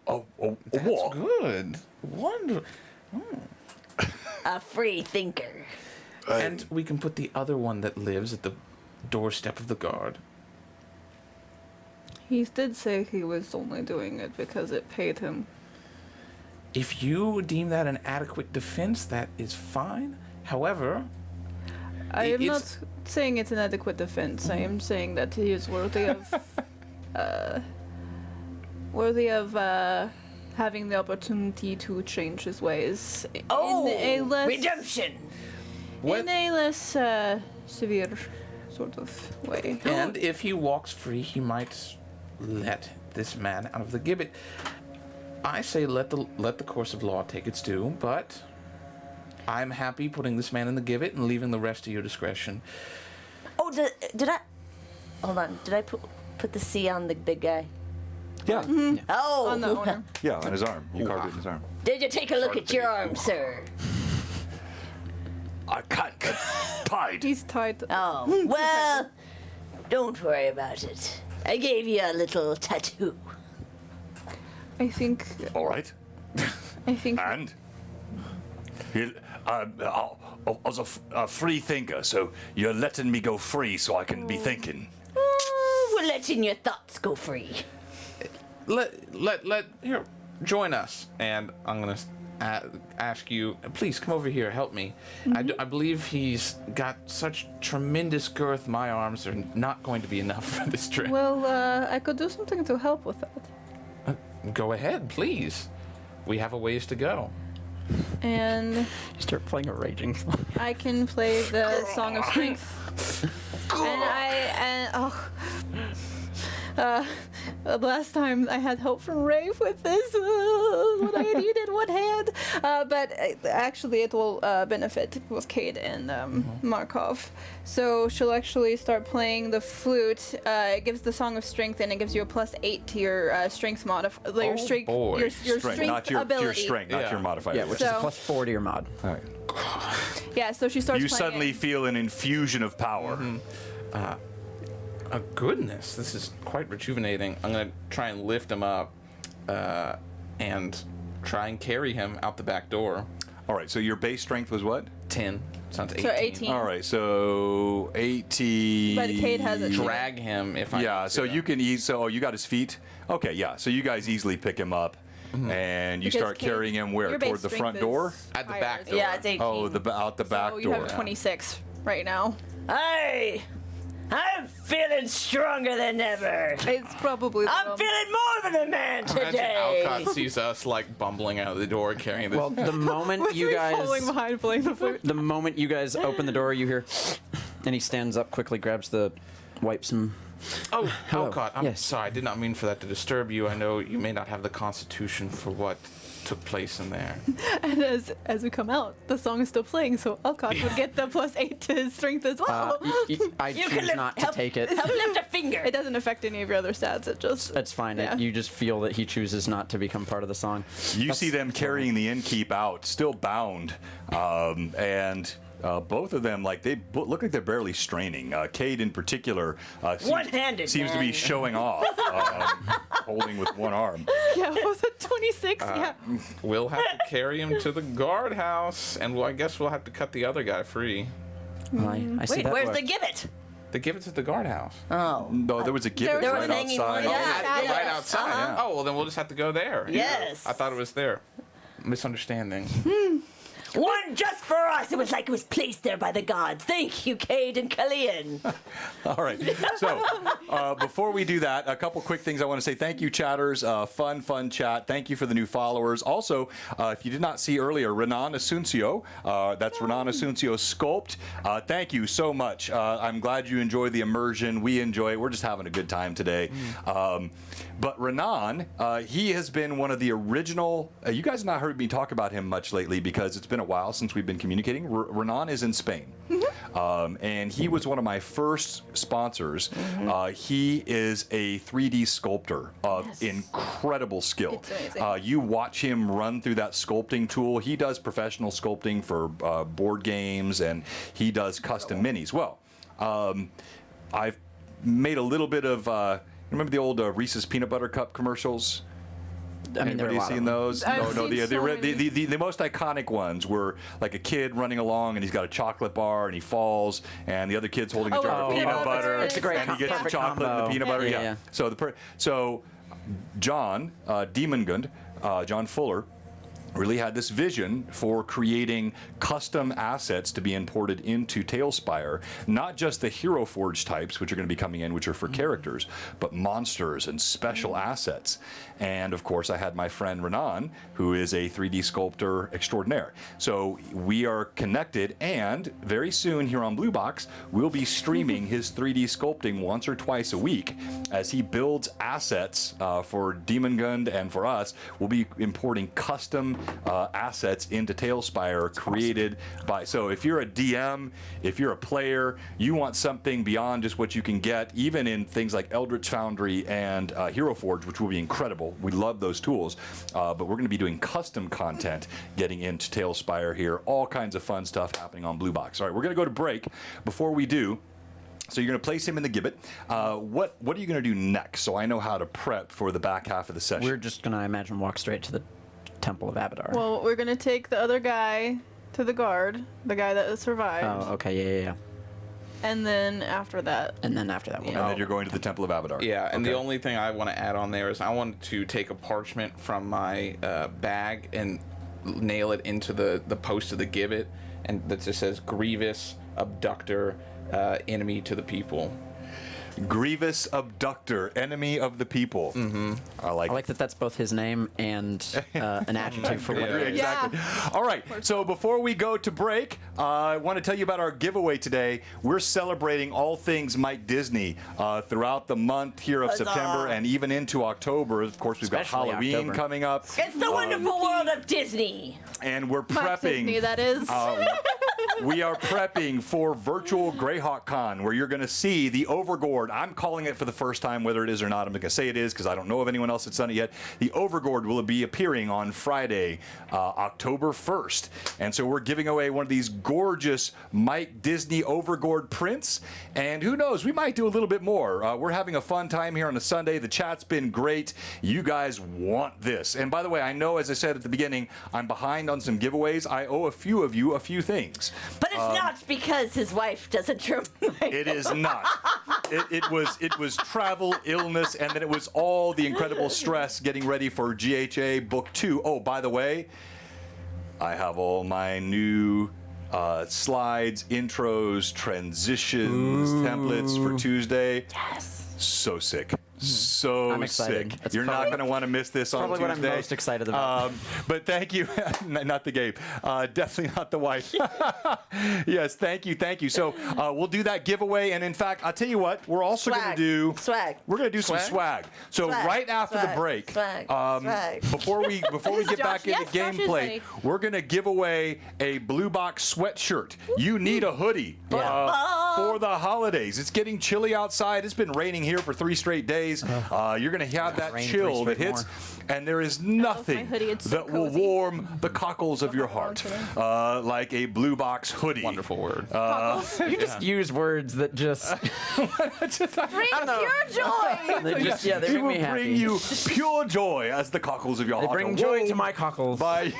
What? Good. Wonderful. A free thinker. And we can put the other one that lives at the doorstep of the guard. He did say he was only doing it because it paid him. If you deem that an adequate defense, that is fine. However, I am not it's- saying it's an adequate defense. I am saying that he is worthy of having the opportunity to change his ways in a less redemption. in a less severe sort of way. and if he walks free, he might let this man out of the gibbet. I say let the course of law take its due, but I'm happy putting this man in the gibbet and leaving the rest to your discretion. Oh, did I? Hold on. Did I put the C on the big guy? Yeah. Oh. On the owner. Yeah, on his arm. You carved it in his arm. Did you take a look at your arm, sir? I can't get tied. He's tied. Oh. Well, don't worry about it. I gave you a little tattoo. I think. All right. I think. And I was a free thinker, so you're letting me go free so I can be thinking. We're letting your thoughts go free. Here, join us, and I'm gonna ask you, please come over here, help me. I believe he's got such tremendous girth. My arms are not going to be enough for this trip. Well, I could do something to help with that. Go ahead, please. We have a ways to go. And You start playing a raging song. I can play the Song of Strength. Last time I had help from Rafe with this, what I needed one hand. But actually it will benefit both Cade and Markov. So she'll actually start playing the flute. It gives the Song of Strength and it gives you a +8 to your strength modifier. Your strength, boy. your Strength, strength not your ability. strength, not Yeah. your modifier. Yeah, which So- is a +4 to your mod. All right. Yeah, so she starts You playing suddenly it. feel an infusion of power. Oh, goodness, this is quite rejuvenating. I'm gonna try and lift him up, and try and carry him out the back door. All right, so your base strength was what? 10. Sounds 18. So 18. All right, so 18. But Cade has it. Drag him if I Yeah, need so to. you can you got his feet? Okay, yeah. So you guys easily pick him up and you Because start Cade, carrying him where? your base Toward the front strength door? is At the higher. back door. Yeah, it's 18. Oh, out the back So you door. have 26 right now. Hey, I'm feeling stronger than ever. It's probably. I'm feeling more than a man Imagine today. Alcott sees us like bumbling out of the door carrying this. Well, the moment you falling guys, behind playing the flute. the moment you guys open the door, you hear, and he stands up quickly, grabs the, wipes him. oh, hello. Alcott, I'm Yes. sorry. I did not mean for that to disturb you. I know you may not have the constitution for what took place in there. And as we come out, the song is still playing, so Alcott would get the +8 to his strength as well. I You can choose lift- not to help- take it. Help lift a finger. It doesn't affect any of your other stats. It just. That's fine. Yeah. You just feel that he chooses not to become part of the song. You see them carrying the innkeep out, still bound, and both of them look like they're barely straining. Cade in particular One-handed, seems to be man. showing off, holding with one arm. Yeah, was it 26? Yeah. We'll have to carry him to the guardhouse, and I guess we'll have to cut the other guy free. I see Wait, that where's look. the gibbet? They give it to the guardhouse. Oh. No, there was a gibbet There was right hanging outside. one, yeah. Right outside. Uh-huh. Oh, well, then we'll just have to go there. Yes. I thought it was there. Misunderstanding. One just for us. It was like it was placed there by the gods. Thank you, Cade and Killian. All right. So before we do that, a couple quick things I want to say. Thank you, chatters. Fun chat. Thank you for the new followers. Also, if you did not see earlier, Renan Asuncio. That's Renan Asuncio Sculpt. Thank you so much. I'm glad you enjoy the immersion. We enjoy it. We're just having a good time today. But Renan, he has been one of the original. You guys have not heard me talk about him much lately because it's been a while since we've been communicating. Renan is in Spain. And he was one of my first sponsors. He is a 3D sculptor of incredible skill. It's amazing. You watch him run through that sculpting tool. He does professional sculpting for board games, and he does custom minis. Well, I've made a little bit of. Remember the old Reese's Peanut Butter Cup commercials? I mean, there are a Anybody lot of seen them. those? I've No, seen so many. the most iconic ones were like a kid running along and he's got a chocolate bar and he falls and the other kid's holding a Oh, jar of oh, peanut oh, butter it's a great and he gets the perfect chocolate and the combo. peanut butter. Yeah, Yeah. yeah. So John Demongund, John Fuller, really had this vision for creating custom assets to be imported into Tailspire, not just the Hero Forge types, which are going to be coming in, which are for characters, but monsters and special assets. And of course, I had my friend Renan, who is a 3D sculptor extraordinaire. So we are connected, and very soon here on Blue Box, we'll be streaming his 3D sculpting once or twice a week as he builds assets for Demon Gund and for us. We'll be importing custom assets into Tailspire created by. So if you're a DM, if you're a player, you want something beyond just what you can get, even in things like Eldritch Foundry and Hero Forge, which will be incredible. We love those tools, but we're going to be doing custom content getting into Tailspire here. All kinds of fun stuff happening on Blue Box. All right, we're going to go to break. Before we do, so you're going to place him in the gibbet. What are you going to do next? So I know how to prep for the back half of the session. We're just going to, I imagine, walk straight to the Temple of Avodar. Well, we're gonna take the other guy to the guard, the guy that survived. Oh, okay, yeah. And then after that. And then after that, we'll And then you're going to the Temple of Avodar. Yeah, and the only thing I want to add on there is I want to take a parchment from my bag and nail it into the post of the gibbet, and that just says Grievous Abductor, enemy to the people. Grievous Abductor, enemy of the people. Mm-hmm. I like that that's both his name and an adjective for what it is. Exactly. All right, so before we go to break, I want to tell you about our giveaway today. We're celebrating all things Mike Disney throughout the month here of September and even into October. Of course, we've Especially got Halloween October. coming up. It's the wonderful world of Disney. And we're Mark prepping. Disney, that is. We are prepping for virtual Greyhawk Con, where you're going to see the Overgord. I'm calling it for the first time, whether it is or not. I'm not going to say it is because I don't know of anyone else that's done it yet. The Overgord will be appearing on Friday, October 1st. And so we're giving away one of these gorgeous Mike Disney Overgord prints. And who knows, we might do a little bit more. We're having a fun time here on a Sunday. The chat's been great. You guys want this. And by the way, I know, as I said at the beginning, I'm behind on some giveaways. I owe a few of you a few things. But it's not because his wife doesn't trim. It is not. It was travel, illness, and then it was all the incredible stress getting ready for GHA Book 2. Oh, by the way, I have all my new slides, intros, transitions, templates for Tuesday. Yes. So sick. So I'm excited. sick. That's You're not going to want to miss this on probably Tuesday. what I'm most excited about. But thank you. Not the game. Definitely not the wife. Yes, thank you. So we'll do that giveaway. And in fact, I'll tell you what, we're also going to do... Swag. We're going to do some swag. So Swag. right after the break, Swag. before we get back into Yes, Josh is gameplay, ready. we're going to give away a Blue Box sweatshirt. You need a hoodie for the holidays. It's getting chilly outside. It's been raining here for 3 straight days. You're going to have that Rain chill 3 that hits, straight and there is nothing hoodie. It's so that will cozy. warm the cockles of your heart like a Blue Box hoodie. Wonderful word. You just use words that just... Bring pure joy. they just, yeah, they It make will me happy. bring you pure joy as the cockles of your They heart. bring are joy to warmed my cockles. by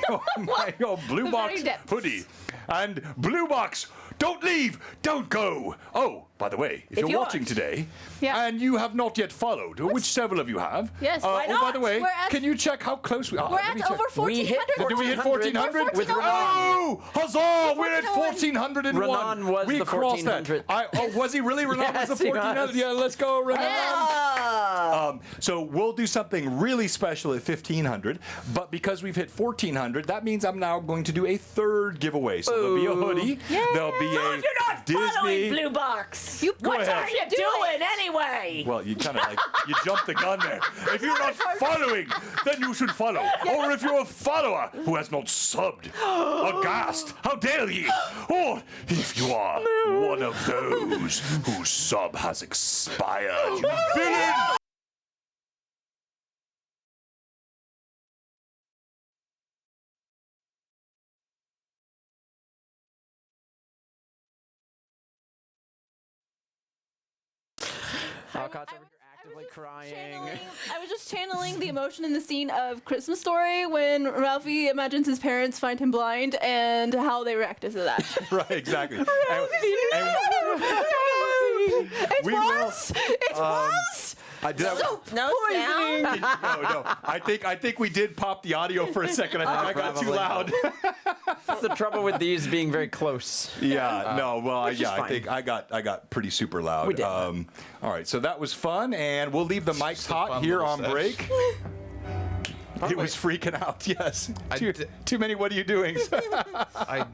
your Blue Box very depths. hoodie. And Blue Box, don't leave, don't go. Oh, by the way, if you're you watching want. today Yeah. and you have not yet followed, which several of you have. Yes, why Oh, by not? the way, We're at- can you check how close we are? We're Let at me check. over We hit 1,400. Did we hit 1,400? with Renan. Oh, huzzah! We're at 1,401. Renan was we the crossed that. 1,400th. Was he really? Renan Yes, was the he 1,400. was. Yeah, let's go, Renan. Oh. So we'll do something really special at 1,500, but because we've hit 1,400, that means I'm now going to do a third giveaway. So there'll be a hoodie. There'll be So a if you're not following Disney. Blue Box, Go what ahead. are you doing anyway? Well, you kind of like, you jumped the gun there. If you're not following, then you should follow. Or if you're a follower who has not subbed, aghast, how dare ye? Or if you are one of those whose sub has expired, you villain! Alcott's over here actively crying. I was just channeling the emotion in the scene of Christmas Story when Ralphie imagines his parents find him blind and how they reacted to that. Right, exactly. And It we will- was. It was. No sound. No. I think we did pop the audio for a second. I think I got too probably. loud. That's the trouble with these being very close. Yeah, no, well, Which is I fine. think I got pretty super loud. We did. All right, so that was fun, and we'll leave the mics hot fun here little on sesh. break. It was freaking out, yes. Too many, what are you doing? I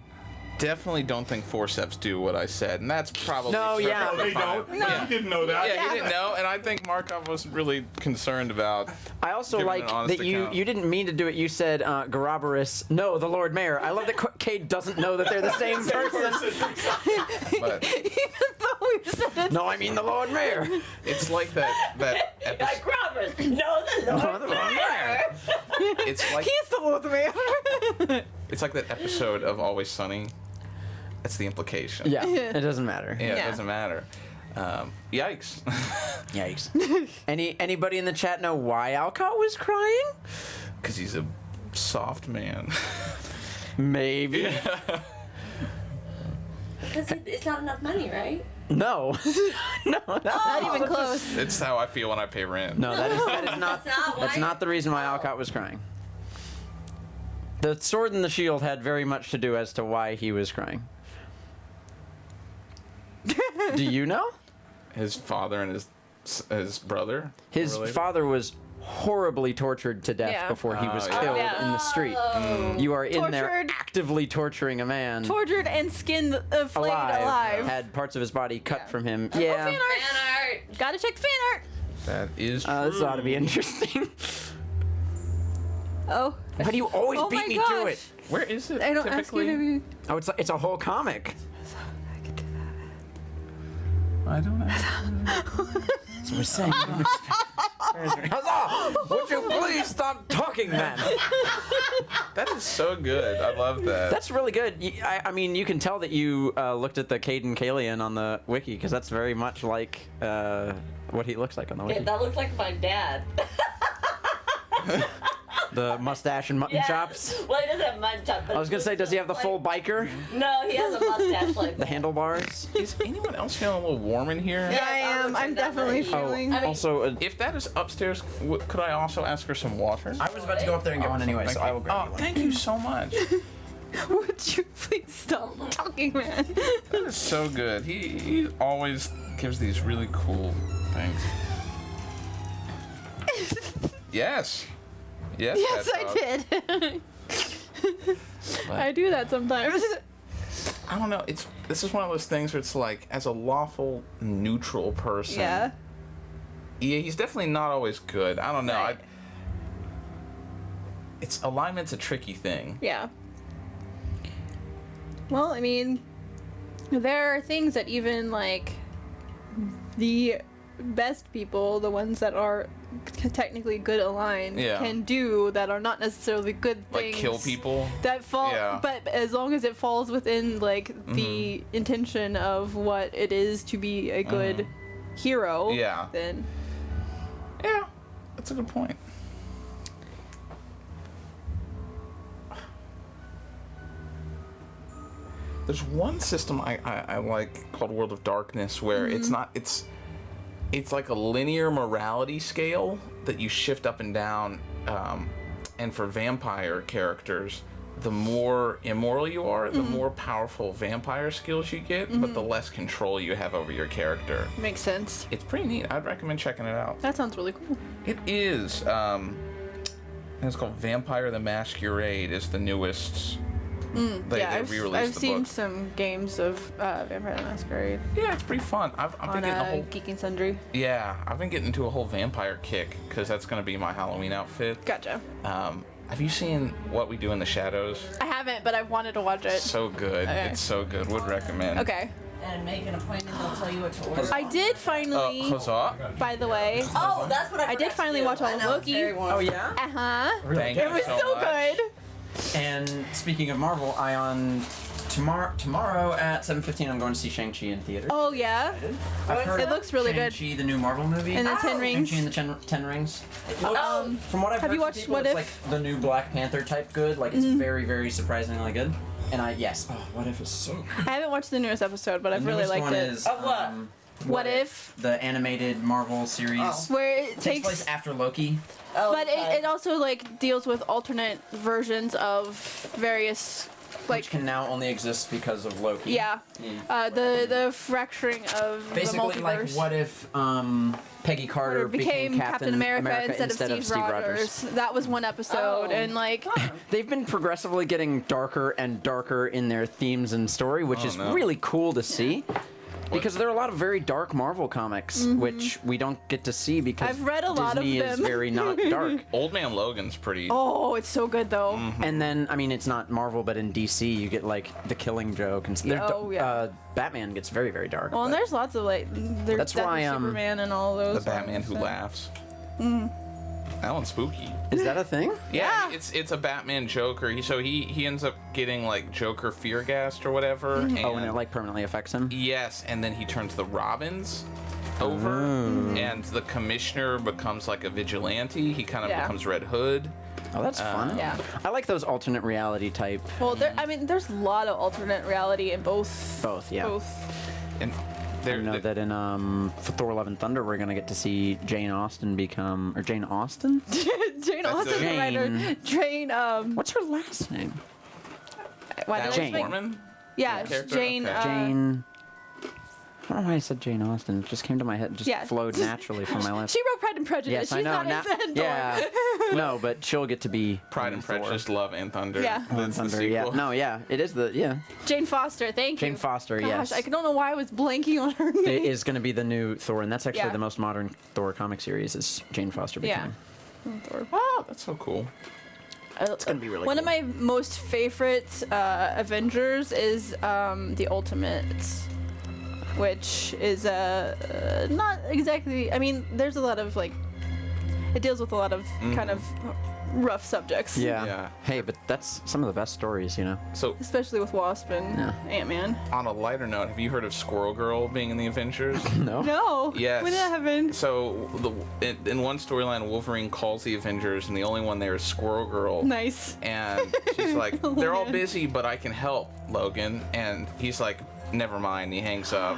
definitely don't think forceps do what I said, and that's probably No, yeah. perfectly They don't. fine. You didn't know that. Yeah, he didn't know, and I think Markov was really concerned about. I also Give it like an honest that you account. didn't mean to do it. You said Garabarus. No, the Lord Mayor. I love that Cade doesn't know that they're the same person. But Even though we said it. No, I mean the Lord Mayor. it's like that episode. Like Roberts. No, the Lord Mayor. It's like He's the Lord Mayor. it's like that episode of Always Sunny. That's the implication. Yeah, it doesn't matter. Yeah, Yeah. it doesn't matter. Yikes. Yikes. Anybody in the chat know why Alcott was crying? Because he's a soft man. Maybe. Because it's not enough money, right? No. No, Not even close. It's how I feel when I pay rent. No, that is not. That's not the reason why Alcott was crying. The sword and the shield had very much to do as to why he was crying. Do you know? His father and his brother. His related? father was horribly tortured to death Yeah. before he was Oh, yeah. killed Yeah. in the street. You are in there Tortured. actively torturing a man Tortured and skinned, flayed alive. Had parts of his body cut Yeah. from him. Oh, Yeah. fan art. Gotta check the fan art. That is true. This ought to be interesting. Oh. Why do you always Oh beat my me to gosh. it? Where is it? I don't ask you typically? to. Oh, it's a whole comic. I don't know. So we're saying. Huzzah! Would you please stop talking then? That is so good. I love that. That's really good. I mean, you can tell that you looked at the Caden Kalian on the wiki because that's very much like what he looks like on the wiki. That looks like my dad. The mustache and mutton chops. Well, he doesn't have mutton chops. But I was gonna say, does he have the full biker? No, he has a mustache like The handlebars? Is anyone else feeling a little warm in here? Yeah. I am. I'm definitely feeling. mean- Also, If that is upstairs, could I also ask her some water? I was about to go up there and get one anyway, Thank so you. I will grab you one. Thank you so much. Would you please stop talking, man? That is so good. He always gives these really cool things. Yes. Yes. Yes, Pet I Dog. did. I do that sometimes. I don't know. This is one of those things where it's like, as a lawful neutral person. Yeah. Yeah, he's definitely not always good. I don't know. Right. It's alignment's a tricky thing. Yeah. Well, I mean, there are things that even like the best people, the ones that are technically good aligned, Yeah. can do that are not necessarily good Like things. kill people. That fall, Yeah. but as long as it falls within like the intention of what it is to be a good hero, Yeah. then Yeah, that's a good point. There's one system I like called World of Darkness where it's not it's like a linear morality scale that you shift up and down, and for vampire characters, the more immoral you are, the more powerful vampire skills you get, but the less control you have over your character. makes sense. It's pretty neat. I'd recommend checking it out. That sounds really cool. It is. And it's called Vampire the Masquerade. Is the newest. They re-released I've the seen book. some games of Vampire the Masquerade Yeah, it's pretty fun. I've been on getting a whole. Geeking Sundry. Yeah, I've been getting into a whole vampire kick because that's gonna be my Halloween outfit. Gotcha. Have you seen What We Do in the Shadows? I haven't, but I've wanted to watch it. So good. Okay. It's so good. Would recommend. Okay. And make an appointment. They'll tell you what to order. I did finally, Huzzah. by the way. Oh, that's what I. I did forgot to finally do. watch all I of know, it's Loki. very warm. yeah? Uh-huh. Thank It you was so much. good. And speaking of Marvel, tomorrow at 7:15 I'm going to see Shang-Chi in theater. Oh, yeah? I've heard It looks really good. Shang-Chi, the new Marvel movie. And the Ten Rings. Shang-Chi and the Ten Rings. It looks, from what I've Have heard you from watched people, What it's If? like the new Black Panther type good. Like it's very, very surprisingly good. And What If is so good. I haven't watched the newest episode, but I've The really newest liked one it. is Of what? What If, the animated Marvel series. where it Takes takes. place after Loki. Oh, But okay. it also like deals with alternate versions of various like Which can now only exist because of Loki. yeah, the fracturing of Basically, the like, multiverse. what if Peggy Carter became Captain America instead of Steve Rogers. That was one episode, and like They've been progressively getting darker and darker in their themes and story, which is really cool to see. Because there are a lot of very dark Marvel comics, which we don't get to see because I've read a lot of Disney is them. very not dark. Old Man Logan's pretty. oh, it's so good though. And then, I mean, it's not Marvel, but in DC, you get like the Killing Joke and Batman gets very, very dark. Well, and but- there's lots of like there's That's Death of why, Superman and all those. The Batman Who ones, so- Laughs. That one's spooky. Is that a thing? Yeah. It's a Batman Joker. He ends up getting like Joker fear gassed or whatever. And Oh, and it like permanently affects him? yes, and then he turns the Robins over, and the Commissioner becomes like a vigilante. He kind of Yeah. becomes Red Hood. Oh, that's fun. Yeah. I like those alternate reality type. Well, I mean, there's a lot of alternate reality in both. Both, yeah. Both. And I there, know that in for Thor: Love and Thunder, we're gonna get to see Jane Austen become, or Jane Austen? Jane Austen's the Jane. writer. Jane. What's her last name? Why did I Natalie just make- Portman. Yeah, character? Jane. Okay. Jane. I don't know why I said Jane Austen. It just came to my head. It just Yeah. flowed naturally from my lips. She wrote Pride and Prejudice. Yes, She's I know. not in Thor. Yeah. No, but she'll get to be Pride in and Thor. Prejudice, Love and Thunder. Yeah. That's the Thunder, yeah. sequel. No, yeah. It is Jane Foster. Thank you. Jane Foster, Gosh, yes. I don't know why I was blanking on her name. It is going to be the new Thor, and that's actually Yeah. the most modern Thor comic series is Jane Foster Yeah. becoming. Thor. Oh, that's so cool. It's gonna be really One of cool. my most favorite Avengers is the Ultimates, which is not exactly. I mean, there's a lot of like, it deals with a lot of kind of rough subjects. Yeah. Yeah. Hey, but that's some of the best stories, you know. So, Especially with Wasp and Yeah. Ant-Man. on a lighter note, have you heard of Squirrel Girl being in the Avengers? No. No. Yes. When did that happen? So, in one storyline, Wolverine calls the Avengers, and the only one there is Squirrel Girl. Nice. And she's like, they're all busy, but I can help, Logan. And he's like, never mind. He hangs up.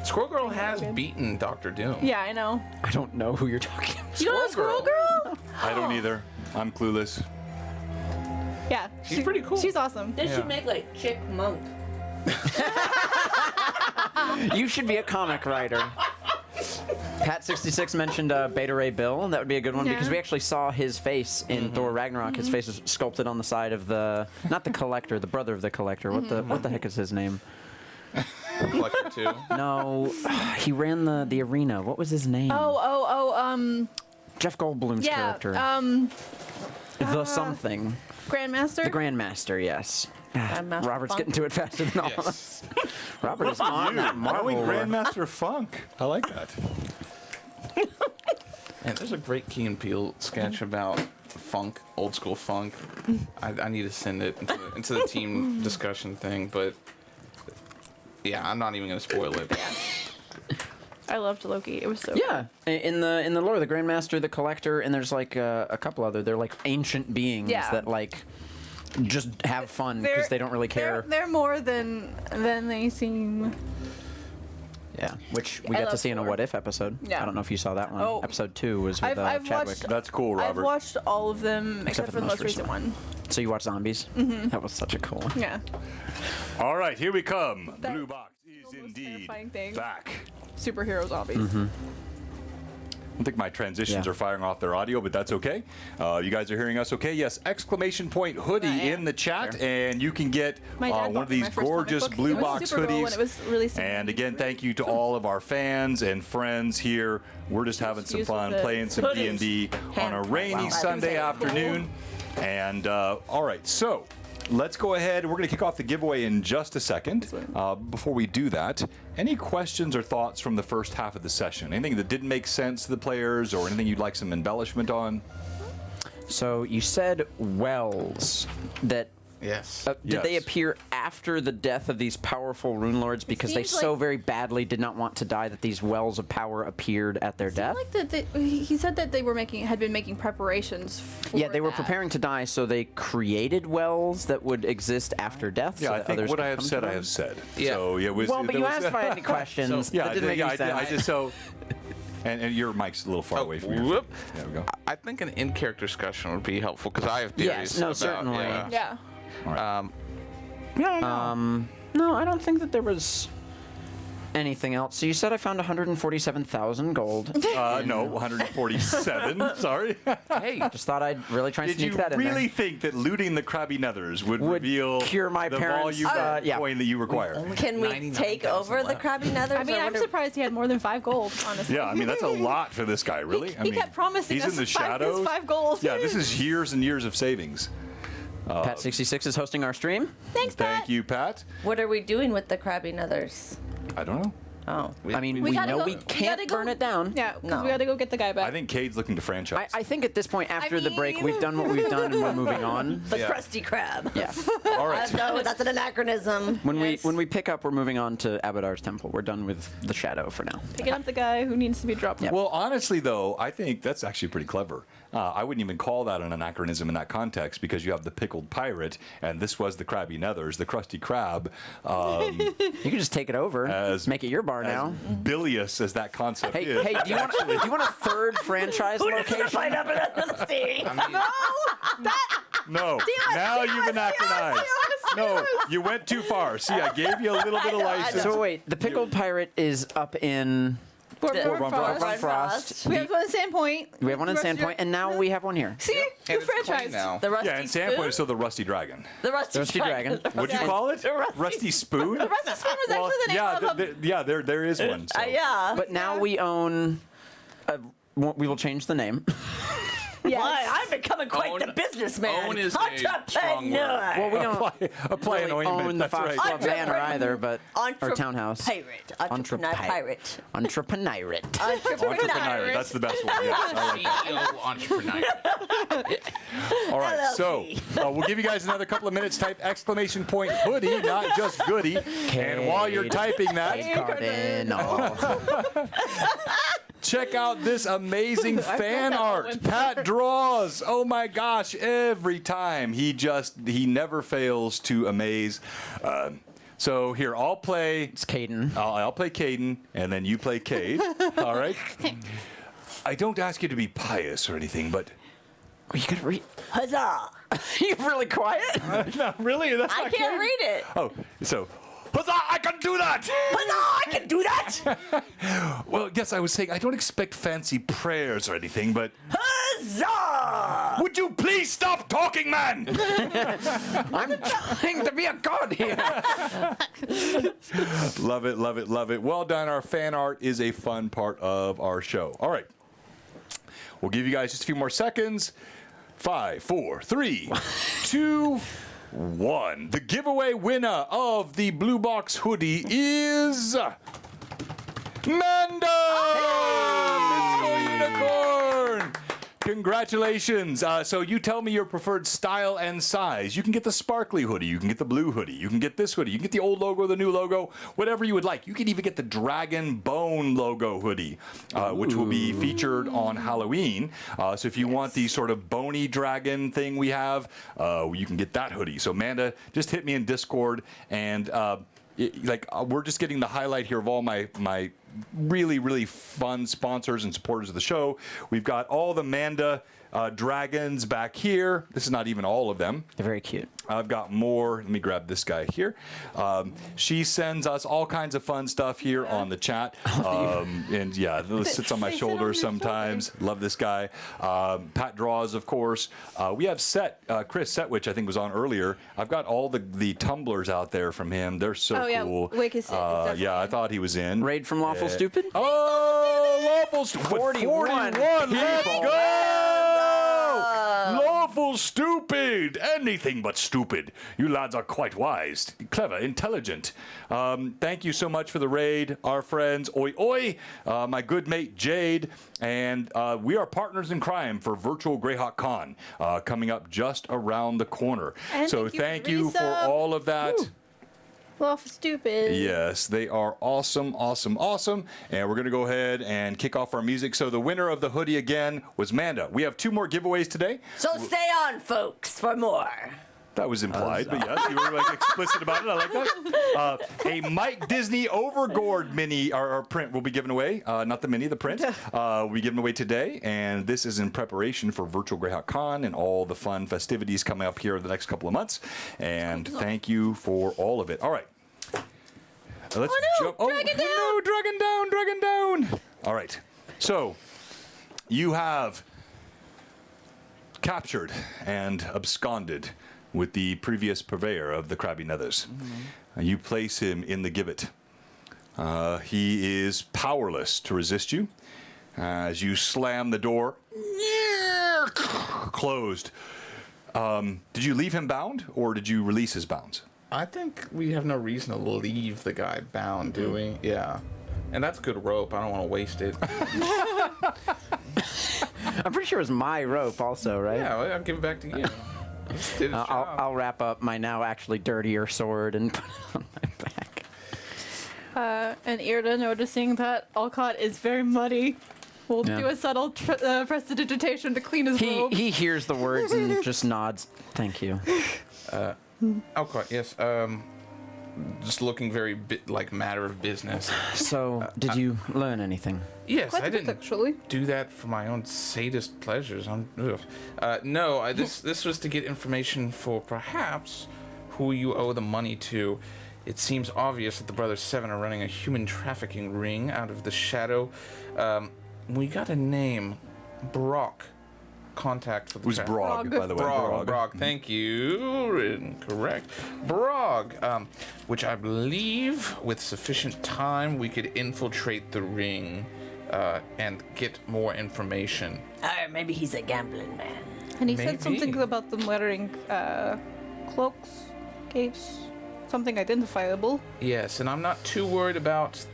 Squirrel Girl has beaten Doctor Doom. Yeah, I know. I don't know who you're talking about. You don't know Squirrel Squirrel Girl? I don't either. I'm clueless. Yeah. She's pretty cool. She's awesome. They should make like Chick Monk. You should be a comic writer. Pat66 mentioned Beta Ray Bill. That would be a good one because Yeah. we actually saw his face in Thor Ragnarok. His face was sculpted on the side of the, not the Collector, the brother of the Collector. What the heck is his name? Collector 2. No, he ran the arena. What was his name? Jeff Goldblum's Yeah. character. The something. Grandmaster? The Grandmaster, yes. Grandmaster Robert's Funk. getting to it faster than all of us. Robert is on that Marvel. Grandmaster Funk. I like that. And there's a great Key and Peele sketch about funk, old school funk. I need to send it into the team discussion thing, but yeah, I'm not even gonna spoil it. I loved Loki. It was so Yeah, in the lore, the Grandmaster, the Collector, and there's like a couple other. They're like ancient beings Yeah. that like just have fun because they don't really care. They're more than they seem. Yeah, which we I got to love see in a Thor. What If episode. Yeah. I don't know if you saw that one. Oh. Episode 2 was with I've Chadwick. watched. That's cool, Robert. I've watched all of them except for the most recent one. So you watched Zombies? Mm-hmm. That was such a cool one. Yeah. All right, here we come. That Blue Box is was the most indeed terrifying thing. back. Superhero zombies. Mm-hmm. I don't think my transitions Yeah. are firing off their audio, but that's okay. You guys are hearing us okay? Yes, exclamation point hoodie I am. in the chat, and you can get My dad one bought of me these my first comic gorgeous book. Blue It was Box Supergirl hoodies. when it was released in And again, thank you to all of our fans and friends here. We're just having some Excuse fun, with the playing some hoodies. D&D on a Hand- rainy wow. Sunday afternoon. And all right, so let's go ahead. We're going to kick off the giveaway in just a second. Before we do that, any questions or thoughts from the first half of the session? Anything that didn't make sense to the players or anything you'd like some embellishment on? So you said wells that Yes. did they Yes. appear after the death of these powerful Runelords because they seems so like- very badly did not want to die that these wells of power appeared at their death. Like he said that they were had been making preparations for Yeah, they were that. preparing to die, so they created wells that would exist after death. Yeah, so I that think others what could I have come said, to I them. have said. Yeah. So, yeah, Well, but you asked if I had any questions. Yeah, that didn't make any sense. I just so. And your mic's a little far away from you. Whoop. There we go. I think an in-character discussion would be helpful because I have theories. Yes, no, about, certainly. Yeah. Yeah. No, I don't think that there was anything else. So you said I found 147,000 gold. No, 147. Sorry. Hey, Just thought I'd really try and Did sneak you that in there. really think that looting the Krabby Nethers would reveal cure my the parents' volume of yeah. coin that you require? Can we take over the Krabby Nethers? I mean, I'm surprised he had more than 5 gold, honestly. Yeah, I mean that's a lot for this guy, really. He I mean, kept promising he's us in the 5 shadows. 5 gold. Yeah, this is years and years of savings. Pat66 is hosting our stream. Thanks, Pat. Thank you, Pat. What are we doing with the Krabby Nethers? I don't know. Oh. I mean, We we gotta know go- we we can't gotta go- burn it down. Yeah, because No. we gotta go get the guy back. I think Cade's looking to franchise. I think at this point, after the break, mean- we've done what we've done and we're moving on. The Krusty Krab. Yeah. All right. No, that's an anachronism. When Yes. we pick up, we're moving on to Avodar's temple. We're done with the shadow for now. Picking up the guy who needs to be dropped. Well, honestly, though, I think that's actually pretty clever. I wouldn't even call that an anachronism in that context because you have the pickled pirate, and this was the Krabby Nethers, the Krusty Krab. You can just take it over, As- make it your bar now. Bilious as that concept Hey, is. hey, do you want a third franchise location? Find up another thing. No, now you've anachronized. No, you went too far. See, I gave you a little bit of license. So wait, the pickled pirate is up in Fort Frost. Frost. We have one in Sandpoint. We have one in The rest of Sandpoint, and now we have one here. See? and The it's clean franchise. now. The Rusty Yeah, and Sandpoint Spoon? is still the Rusty Dragon. The Rusty, Rusty Dragon. What'd you call it? Rusty Spoon? The Rusty Spoon was actually the name yeah, of a... yeah, there is one. So. yeah. But now we own. We will change the name. Yes. Why? I'm becoming quite Own- the businessman. own is a strong word. Entrepreneur. Well, we don't Apply an really ointment. own the That's Fox right. Club banner either, but or Entrepreneur. townhouse. Pirate. Entrepreneur pirate. Entrepreneurate. Entrepreneur. That's the best one. Yes, I like that. CEO entrepreneur. All right, so we'll give you guys another couple of minutes. Type exclamation point hoodie, not just goodie. And while you're typing that, Cardinal. check out this amazing fan art. Pat draws. Oh my gosh, every time he never fails to amaze. So here, I'll play. It's Caden. I'll play Caden, and then you play Cade. All right. I don't ask you to be pious or anything, but Oh, you gotta read. Huzzah! You're really quiet. no, really, that's I not can't Cade. read it. Oh, so. Huzzah, I can do that! Huzzah! I can do that! Well, yes, I was saying I don't expect fancy prayers or anything, but Huzzah! would you please stop talking, man? I'm trying to be a god here. Love it, love it, love it. Well done. Our fan art is a fun part of our show. All right. We'll give you guys just a few more seconds. 5, 4, 3, 2, 1. The giveaway winner of the Blue Box hoodie is Mando! Unicorn! Congratulations. So you tell me your preferred style and size. You can get the sparkly hoodie. You can get the blue hoodie. You can get this hoodie. You can get the old logo, the new logo, whatever you would like. You can even get the Dragon Bone logo hoodie, which will be featured on Halloween. So if you want the sort of bony dragon thing we have, you can get that hoodie. So Amanda, just hit me in Discord, and we're just getting the highlight here of all my really, really fun sponsors and supporters of the show. We've got all the Manda dragons back here. This is not even all of them. They're very cute. I've got more. Let me grab this guy here. She sends us all kinds of fun stuff here on the chat. And yeah, this sits on my shoulder sometimes. Love this guy. Pat draws, of course. We have Chris Setwich, I think, was on earlier. I've got all the tumblers out there from him. They're so cool. Wick is definitely yeah, I thought he was in. Raid from Lawful Stupid. Oh, Lawful Stupid. 41 Let's people. go! Lawful Stupid. Anything but stupid. You lads are quite wise, clever, intelligent. Thank you so much for the raid, our friends. Oi, oi. My good mate, Jade. And we are partners in crime for Virtual Greyhawk Con coming up just around the corner. And so thank thank you you for for the resub. all of that. Awful stupid. Yes, they are awesome, awesome, awesome. And we're going to go ahead and kick off our music. So the winner of the hoodie again was Manda. We have 2 more giveaways today. So stay on, folks, for more. That was implied, but yes, you were like explicit about it. I like that. A Mike Disney Overgourd mini or print will be given away. Not the mini, the print. Will be given away today, and this is in preparation for Virtual Greyhawk Con and all the fun festivities coming up here in the next couple of months. And thank you for all of it. All right. Let's jump. Dragon down! No, dragon down, dragon down. All right. So you have captured and absconded with the previous purveyor of the Crabby Nethers. You place him in the gibbet. He is powerless to resist you. As you slam the door, closed. Did you leave him bound, or did you release his bounds? I think we have no reason to leave the guy bound, do we? Yeah. And that's good rope. I don't want to waste it. I'm pretty sure it was my rope also, right? Yeah, well, I'll give it back to you. Did its job. I'll wrap up my now actually dirtier sword and put it on my back. And Irda, noticing that Alcott is very muddy, will do a subtle prestidigitation to clean his robes. He hears the words and just nods. Thank you. Alcott, yes. Just looking very matter of business. So, did you learn anything? Yes, Quite I a bit, didn't actually. do that for my own sadist pleasures. No, this was to get information for perhaps who you owe the money to. It seems obvious that the Brothers Seven are running a human trafficking ring out of the shadow. We got a name, Brock. Contact for the Who's Brog, by the way? Brog, thank you. Incorrect. Brog, which I believe with sufficient time we could infiltrate the ring and get more information. Maybe he's a gambling man. And he Maybe. said something about them wearing cloaks, capes, something identifiable. Yes, and I'm not too worried about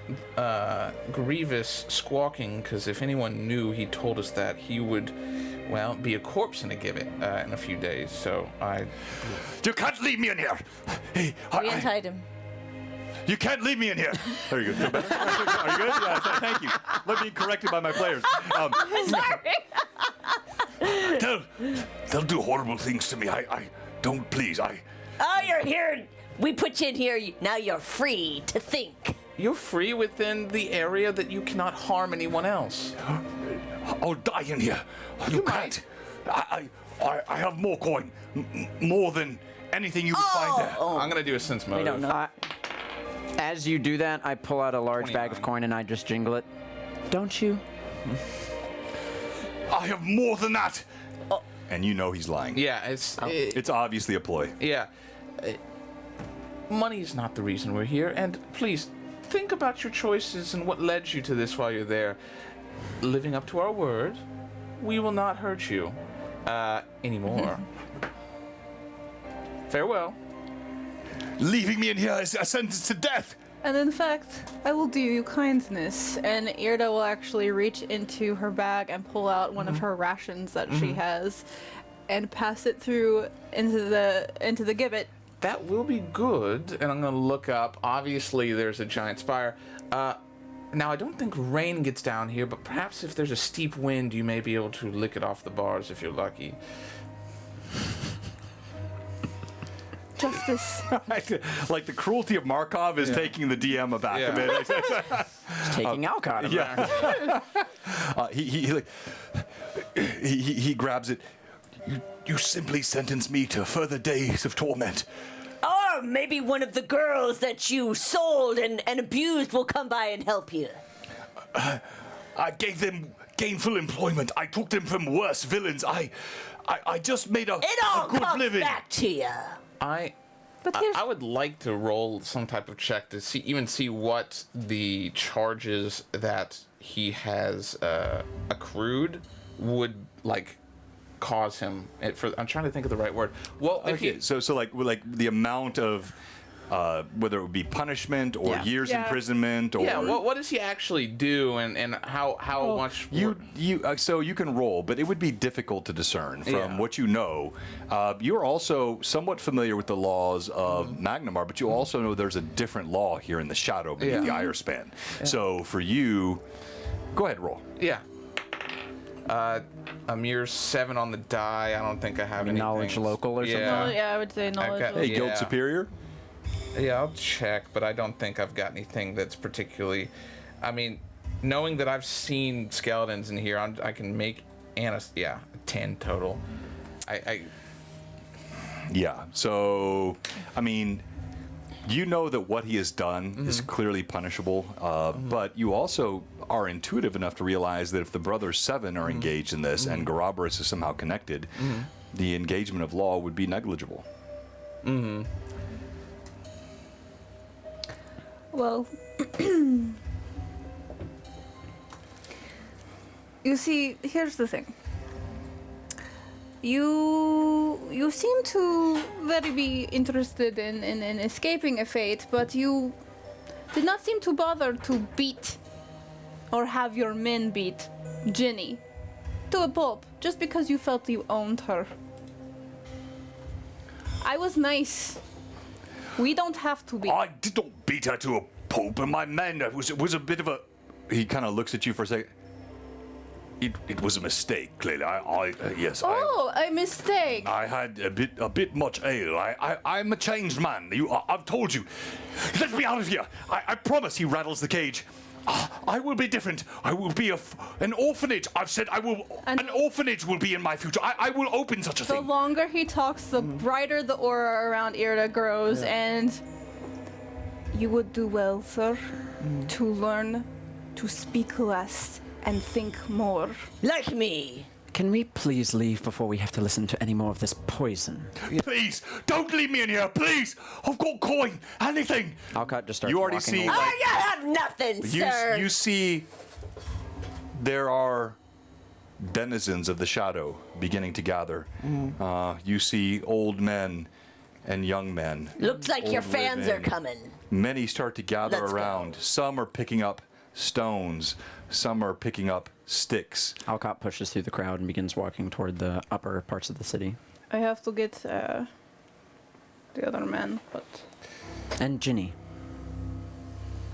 Grievous squawking, because if anyone knew he told us that, he would, well, be a corpse in a gibbet in a few days, so I... You can't leave me in here. Hey, We untied him. you can't leave me in here. There you go. Feel better? Are you good? Yeah, thank you. Let me corrected by my players. They'll do horrible things to me. I don't, please. Oh, you're here. We put you in here. Now you're free to think. You're free within the area that you cannot harm anyone else. I'll die in here. You can't. I have more coin, more than anything you would find there. I'm gonna do a sense motive. We don't know. As you do that, I pull out a large bag of 29. coin and I just jingle it. Don't you? I have more than that. And you know he's lying. Yeah, it's obviously a ploy. yeah. Money is not the reason we're here, and please think about your choices and what led you to this while you're there. Living up to our word, we will not hurt you anymore. Farewell. Leaving me in here is a sentence to death. And in fact, I will do you kindness. And Irda will actually reach into her bag and pull out one of her rations that she has, and pass it through into the gibbet. That will be good, and I'm gonna look up. Obviously, there's a giant spire. Now, I don't think rain gets down here, but perhaps if there's a steep wind, you may be able to lick it off the bars if you're lucky. Justice. Like the cruelty of Markov is taking the DM aback a bit. Taking Alcott. Yeah. He grabs it. You simply sentence me to further days of torment. Or maybe one of the girls that you sold and abused will come by and help you. I gave them gainful employment. I took them from worse villains. I just made a It all good comes living. back to you. I here's- would like to roll some type of check to see what the charges that he has accrued would cause him. I'm trying to think of the right word. Well, if Okay, so like the amount of whether it would be punishment or Yeah. years Yeah. imprisonment or Yeah, what does he actually do, and how much? so you can roll, but it would be difficult to discern from Yeah. what you know. You're also somewhat familiar with the laws of Magnamar, but you also know there's a different law here in the Shadow beneath the Iron Span. So for you, go ahead, roll. Yeah. A mere 7 on the die. I don't think I have any knowledge local or something? Oh, yeah, I would say knowledge. got- of- Hey, Guild Yeah. Superior. Yeah, I'll check, but I don't think I've got anything that's particularly. I mean, knowing that I've seen skeletons in here, I can make a 10 total. Yeah. So, I mean, you know that what he has done is clearly punishable, but you also are intuitive enough to realize that if the Brothers Seven are engaged in this and Garabras is somehow connected, the engagement of law would be negligible. Well, you see, here's the thing. You seem to very be interested in escaping a fate, but you did not seem to bother to beat or have your men beat Ginny to a pulp just because you felt you owned her. I was nice. We don't have to be. I did not beat her to a pulp, and my men, it was a bit of a... He kind of looks at you for a second. It was a mistake, clearly. Yes, Oh, a mistake. I had a bit much ale. I'm a changed man. I've told you. Let me out of here. I promise. He rattles the cage. I will be different. I will be an orphanage. I've said I will. An orphanage will be in my future. I will open such a The thing. longer he talks, the brighter the aura around Irda grows, and you would do well, sir, to learn to speak less and think more. Like me. Can we please leave before we have to listen to any more of this poison? Please, don't leave me in here. Please. I've got coin. Anything. Alcott just starts You already walking see, away. I have nothing, sir. you see there are denizens of the shadow beginning to gather. You see old men and young men. Looks like your old fans are women. coming. Many start to gather Let's go. around. Some are picking up stones. Some are picking up sticks. Alcott pushes through the crowd and begins walking toward the upper parts of the city. I have to get the other man, but And Ginny.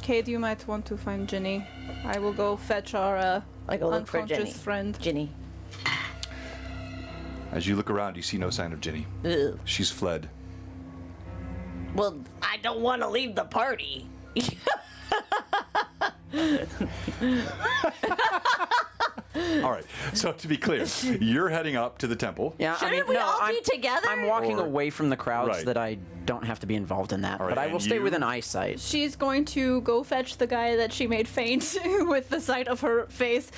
Kate, you might want to find Ginny. I will go fetch our I go look for unconscious Ginny. friend. Ginny. As you look around, you see no sign of Ginny. Ugh. She's fled. Well, I don't want to leave the party. All right. So to be clear, you're heading up to the temple. Yeah, Shouldn't we all be together? I'm walking Or- away from the crowds Right. so that I don't have to be involved in that. All right, But I will and stay you? within eyesight. She's going to go fetch the guy that she made faint with the sight of her face,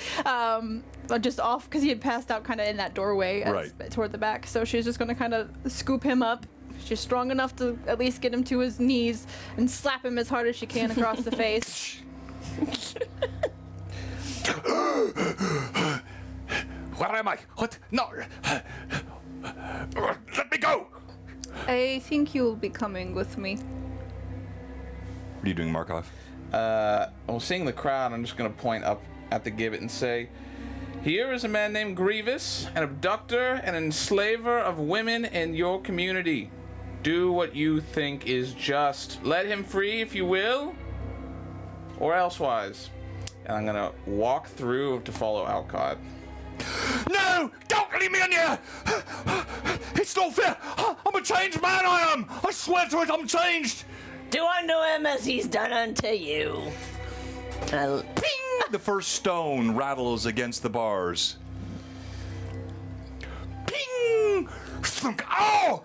just off because he had passed out kind of in that doorway Right. toward the back. So she's just going to kind of scoop him up. She's strong enough to at least get him to his knees and slap him as hard as she can across the face. Where am I? What? No. Let me go. I think you'll be coming with me. What are you doing, Markov? Well, seeing the crowd, I'm just gonna point up at the gibbet and say, "Here is a man named Grievous, an abductor and enslaver of women in your community. Do what you think is just. Let him free if you will, or elsewise." And I'm gonna walk through to follow Alcott. No! Don't leave me in here! It's not fair! I'm a changed man, I am! I swear to it, I'm changed! Do unto him as he's done unto you. And Ping! The first stone rattles against the bars. Ping! Thunk! Oh!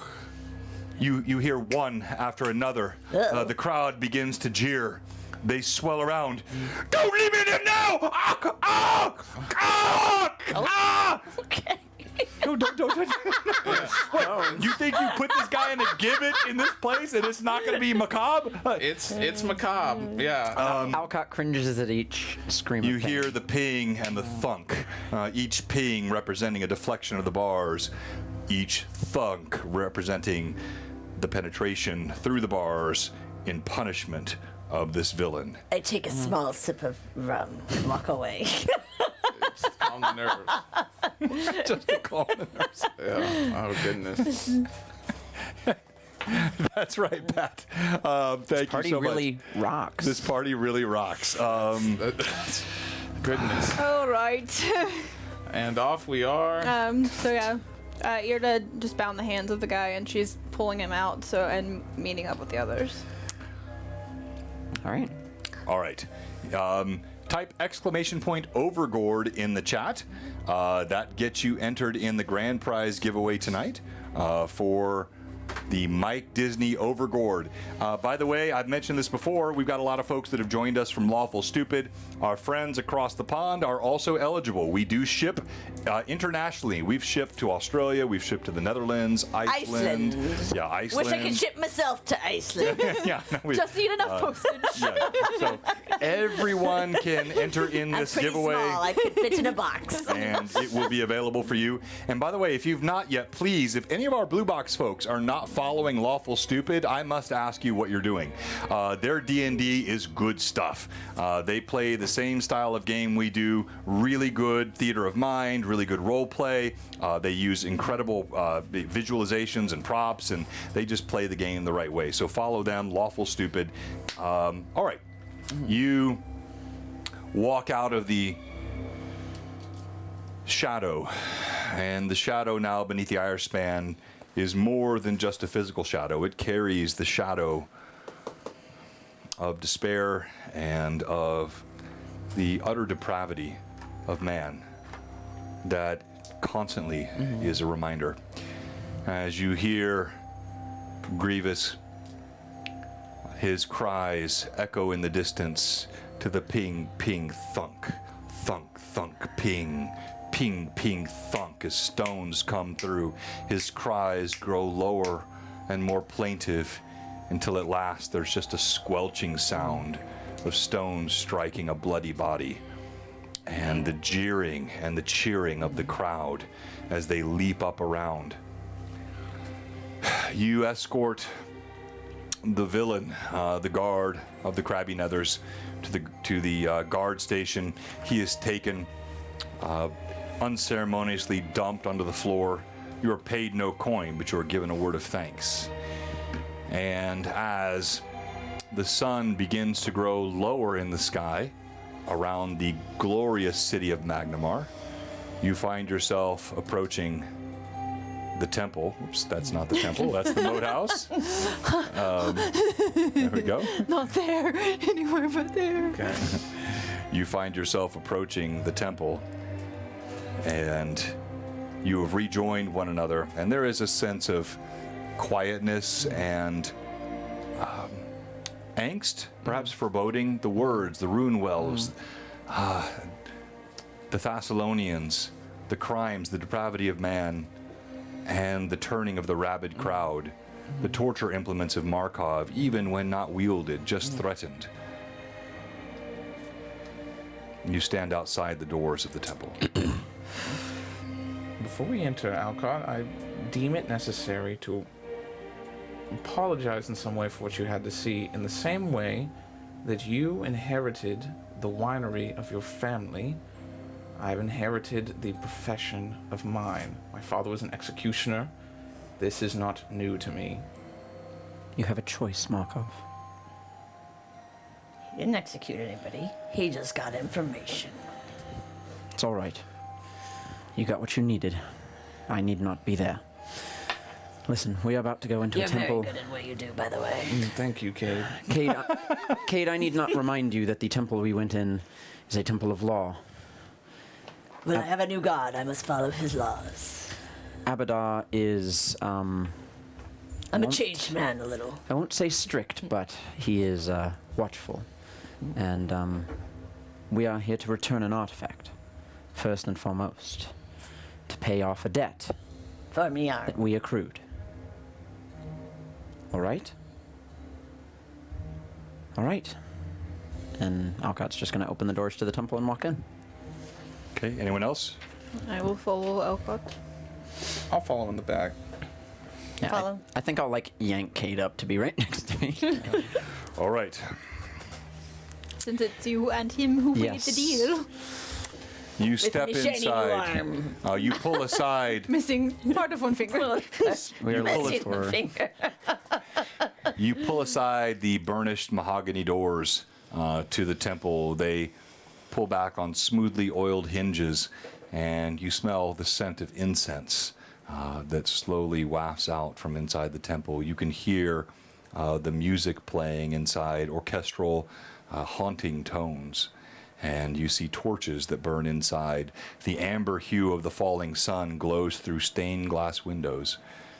You hear one after another. The crowd begins to jeer. They swell around. Don't leave me in here now! Ah! Ah! Ah! Ah! okay. No, don't. What? You think you put this guy in a gibbet in this place and it's not going to be macabre? It's macabre, yeah. Alcott cringes at each scream. You of pain. hear the ping and the thunk, each ping representing a deflection of the bars, each thunk representing the penetration through the bars in punishment of this villain. I take a small sip of rum and walk away. Just calm the nerves. Just to calm the nerves. Yeah. Oh goodness. That's right, Pat. Thank Party you so really much. rocks. This party really rocks. Goodness. All right. And off we are. So yeah, Irda just bound the hands of the guy, and she's pulling him out. So and meeting up with the others. All right. All right. Type !Overgourd in the chat. That gets you entered in the grand prize giveaway tonight for the Mike Disney Overgourd. By the way, I've mentioned this before. We've got a lot of folks that have joined us from Lawful Stupid. Our friends across the pond are also eligible. We do ship internationally. We've shipped to Australia. We've shipped to the Netherlands, Iceland. Yeah, Iceland. Wish I could ship myself to Iceland. Yeah, no, Just need enough postage. yeah. So everyone can enter in I'm this pretty giveaway. small. I could fit in a box. And it will be available for you. And by the way, if you've not yet, please, if any of our Blue Box folks are not following Lawful Stupid, I must ask you what you're doing. Their D&D is good stuff. They play the same style of game we do, really good theater of mind, really good role play. They use incredible visualizations and props, and they just play the game the right way. So follow them, Lawful Stupid. All right. You walk out of the shadow, and the shadow now beneath the iron span is more than just a physical shadow. It carries the shadow of despair and of the utter depravity of man that constantly is a reminder. As you hear Grievous, his cries echo in the distance to the ping, ping, thunk, thunk, thunk, ping, ping, ping, thunk as stones come through. His cries grow lower and more plaintive until at last there's just a squelching sound of stones striking a bloody body, and the jeering and the cheering of the crowd as they leap up around. You escort the villain, the guard of the Crabby Nethers, to the guard station. He is taken, unceremoniously dumped onto the floor. You are paid no coin, but you are given a word of thanks. And as the sun begins to grow lower in the sky around the glorious city of Magnamar, you find yourself approaching the temple. Oops, that's not the temple. That's the moat house. There we go. Not there, anywhere but there. Okay. You find yourself approaching the temple, and you have rejoined one another, and there is a sense of quietness and angst, perhaps foreboding. The words, the rune wells, the Thessalonians, the crimes, the depravity of man, and the turning of the rabid crowd, the torture implements of Markov, even when not wielded, just threatened. You stand outside the doors of the temple. Before we enter Alcott, I deem it necessary to apologize in some way for what you had to see, in the same way that you inherited the winery of your family. I've inherited the profession of mine. My father was an executioner. This is not new to me. You have a choice, Markov. He didn't execute anybody. He just got information. It's all right. You got what you needed. I need not be there. Listen, we are about to go into You're a temple. very good at what you do, by the way. Thank you, Cade. Cade, I need not remind you that the temple we went in is a temple of law. When I have a new god, I must follow his laws. Avodar is, I'm a changed man a little. I won't say strict, but he is watchful. And we are here to return an artifact, first and foremost, to pay off a debt For me, are. that we accrued. All right? All right. And Alcott's just going to open the doors to the temple and walk in. Okay, anyone else? I will follow Alcott. I'll follow in the back. can follow. I think I'll like yank Kate up to be right next to me. All right. Since it's you and him who made Yes. the deal. You step my shiny new inside. arm. You pull aside. Missing part of one finger. We are looking Missing for. finger. You pull aside the burnished mahogany doors to the temple. They pull back on smoothly oiled hinges, and you smell the scent of incense that slowly wafts out from inside the temple. You can hear the music playing inside, orchestral, haunting tones. And you see torches that burn inside. The amber hue of the falling sun glows through stained glass windows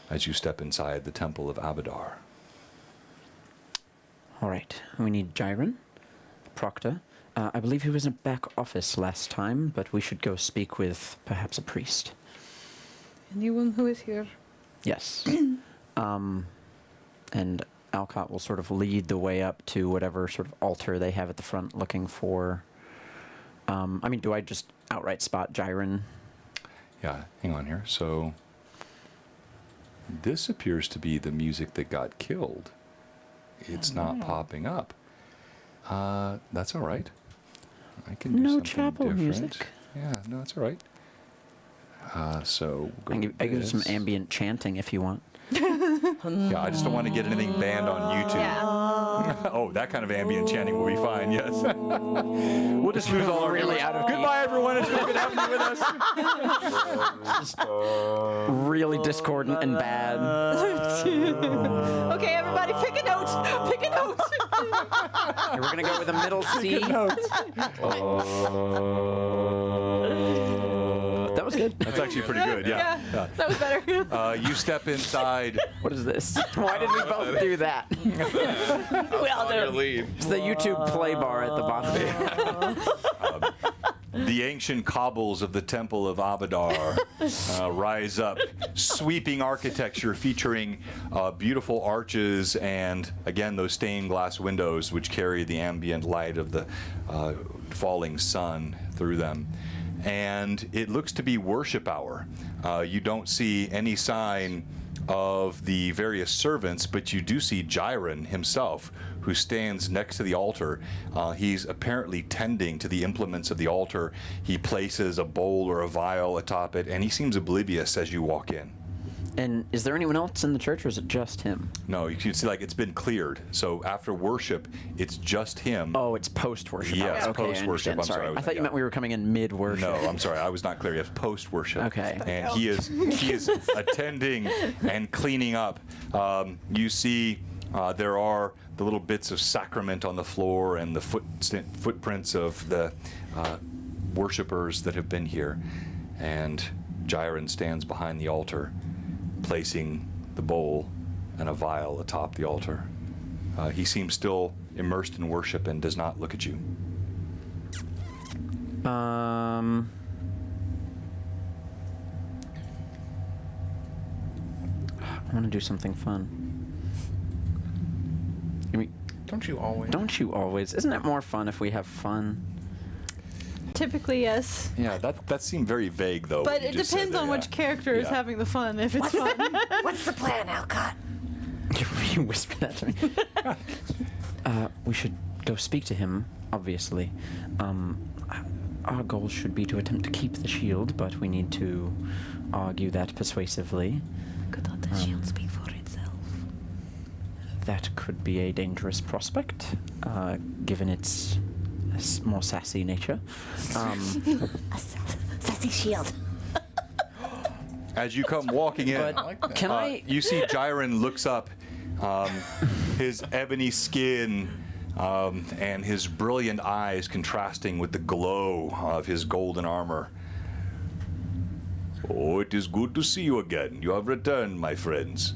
as you step inside the temple of Avodar. All right, we need Jiren, Proctor. I believe he was in back office last time, but we should go speak with perhaps a priest. Anyone who is here. Yes. And Alcott will sort of lead the way up to whatever sort of altar they have at the front, looking for. I mean, do I just outright spot Jiren? Yeah, hang on here. So this appears to be the music that got killed. It's not popping up. That's all right. I can do No something chapel different. music. Yeah, no, that's all right. So we'll I go can give some this. ambient chanting if you want. Yeah, I just don't want to get anything banned on YouTube. Oh, that kind of ambient chanting will be fine. Yes. We'll just lose all our Really viewers. out of key. Goodbye, everyone. It's been good having you with us. Really discordant and bad. Okay, everybody, pick a note. Pick a note. We're gonna go with a middle C. That was good. That's actually pretty good. Yeah. That was better. You step inside. What is this? Why did we both do that? Well, Your lead. It's the YouTube play bar at the bottom. The ancient cobbles of the Temple of Avodar rise up, sweeping architecture featuring beautiful arches and, again, those stained glass windows which carry the ambient light of the falling sun through them. And it looks to be worship hour. You don't see any sign of the various servants, but you do see Jiren himself, who stands next to the altar. He's apparently tending to the implements of the altar. He places a bowl or a vial atop it, and he seems oblivious as you walk in. And is there anyone else in the church, or is it just him? No, you can see like it's been cleared. So after worship, it's just him. Oh, it's post-worship. Yes, Okay, I post-worship. understand. I'm sorry, I was- I thought you meant we were coming in mid-worship. No, I'm sorry, I was not clear. It's post-worship. Okay. And he is attending and cleaning up. You see there are the little bits of sacrament on the floor and the footprints of the worshipers that have been here. And Jiren stands behind the altar, placing the bowl and a vial atop the altar. He seems still immersed in worship and does not look at you. I want to do something fun. I mean, Don't you always? don't you always? Isn't it more fun if we have fun? Typically, yes. Yeah, that seemed very vague, though. But what you it just said depends there, on yeah. which character is Yeah. having the fun, if it's fun. what's the plan, Alcott? You whisper that to me. We should go speak to him, obviously. Our goal should be to attempt to keep the shield, but we need to argue that persuasively. Could not the shield speak for itself? That could be a dangerous prospect, given its more sassy nature. A sassy shield. As you come walking in, But can I? you see Jiren looks up, his ebony skin and his brilliant eyes contrasting with the glow of his golden armor. Oh, it is good to see you again. You have returned, my friends.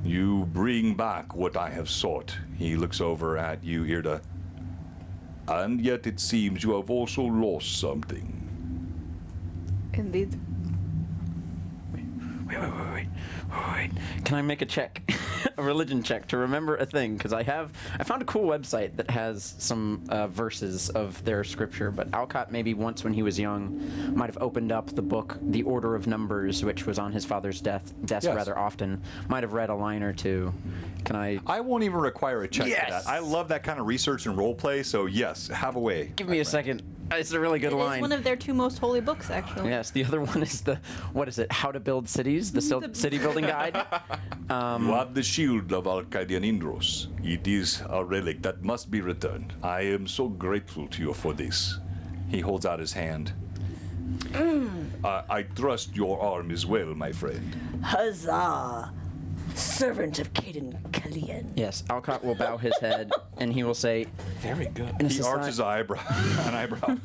You bring back what I have sought. He looks over at you, Irda. And yet it seems you have also lost something. Indeed. Wait. Can I make a check? a religion check to remember a thing, because I found a cool website that has some verses of their scripture, but Alcott maybe once when he was young might have opened up the book The Order of Numbers, which was on his father's desk Yes. rather often, might have read a line or two. Can I won't even require a check Yes! for that. I love that kind of research and role play, so yes, have a way. give me a second? It's a really good It line. is one of their two most holy books, actually. Yes, the other one is what is it? How to Build Cities, the city building guide. You have the shield of Arcadian Indros. It is a relic that must be returned. I am so grateful to you for this. He holds out his hand. I trust your arm as well, my friend. Huzzah! Servant of Caden Kallian. Yes, Alcott will bow his head and he will say, Very good. in a He society- arches an eyebrow.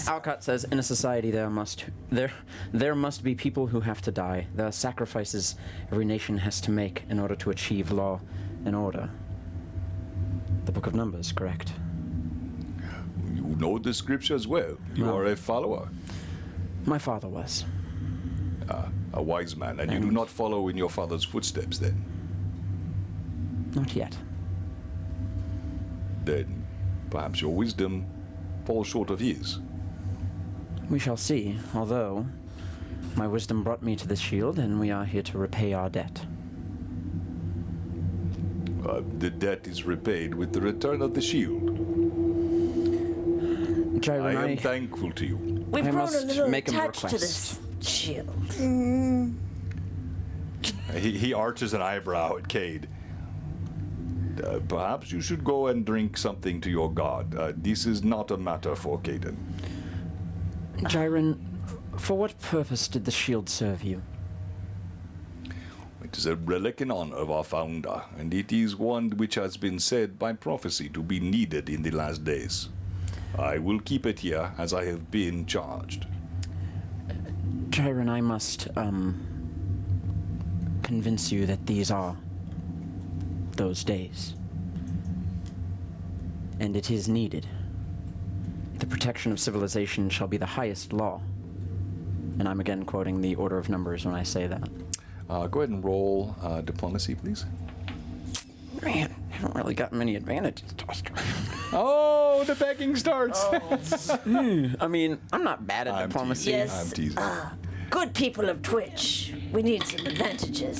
Alcott says, in a society there must be people who have to die. There are sacrifices every nation has to make in order to achieve law and order. The Book of Numbers, correct? You know the scriptures well. You No. are a follower, My father was. a wise man, and you do not follow in your father's footsteps then. Not yet. Then perhaps your wisdom falls short of his. We shall see, although my wisdom brought me to this shield and we are here to repay our debt. The debt is repaid with the return of the shield. Jairon, I am thankful to you. We've I grown a must little make a attached to request. this shield. He arches an eyebrow at Cade. Perhaps you should go and drink something to your god. This is not a matter for Caden. Jairon, for what purpose did the shield serve you? It is a relic in honor of our founder, and it is one which has been said by prophecy to be needed in the last days. I will keep it here as I have been charged. Jairon, I must, convince you that these are those days. And it is needed. The protection of civilization shall be the highest law. And I'm again quoting the Order of Numbers when I say that. Go ahead and roll diplomacy, please. Man, I haven't really got many advantages tossed around. Oh, the begging starts. I mean, I'm not bad at diplomacy. Yes. I'm teasing. Good people of Twitch, we need some advantages.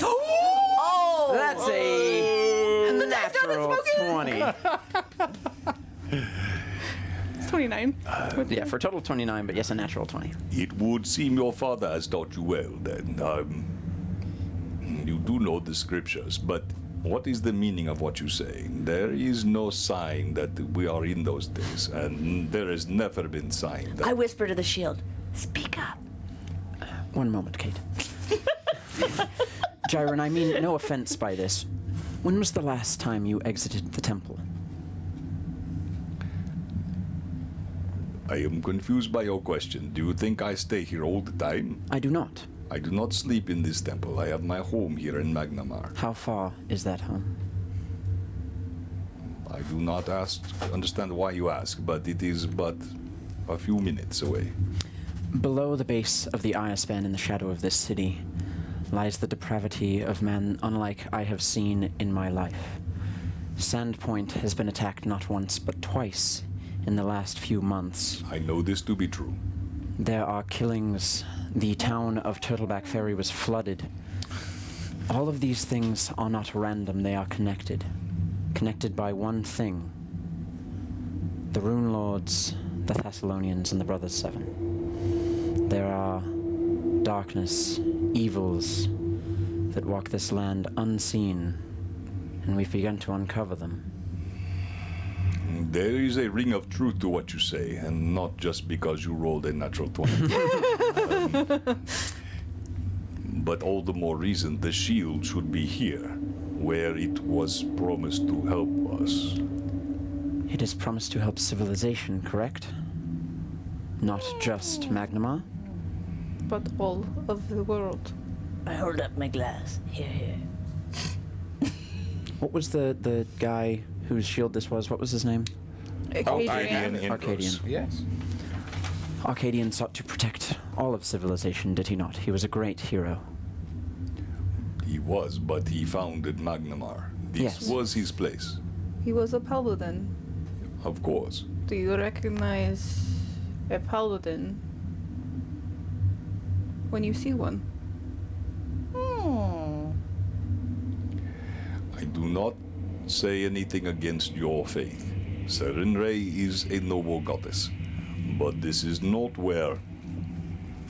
That's a natural 20. It's 29. Yeah, for a total of 29, but yes, a natural 20. It would seem your father has taught you well, then. You do know the scriptures, but what is the meaning of what you say? There is no sign that we are in those days, and there has never been sign that... I whisper to the shield, speak up. One moment, Kate. Jairon, I mean no offense by this. When was the last time you exited the temple? I am confused by your question. Do you think I stay here all the time? I do not. I do not sleep in this temple. I have my home here in Magnamar. How far is that home? I do not understand why you ask, but it is but a few minutes away. Below the base of the Aya span in the shadow of this city lies the depravity of man unlike I have seen in my life. Sandpoint has been attacked not once but twice in the last few months. I know this to be true. There are killings. The town of Turtleback Ferry was flooded. All of these things are not random, they are connected. Connected by one thing. The Runelords, the Thessalonians, and the Brothers Seven. There are darkness, evils that walk this land unseen, and we've begun to uncover them. There is a ring of truth to what you say, and not just because you rolled a natural 20. But all the more reason the shield should be here, where it was promised to help us. It is promised to help civilization, correct? Not just Magnamar? But all of the world. I hold up my glass. Here, here. What was the guy whose shield this was? What was his name? Arcadian. Indros. Arcadian. Yes. Arcadian sought to protect all of civilization, did he not? He was a great hero. He was, but he founded Magnamar. This Yes. was his place, He was a paladin. of course. Do you recognize a paladin when you see one? I do not say anything against your faith. Serenray is a noble goddess, but this is not where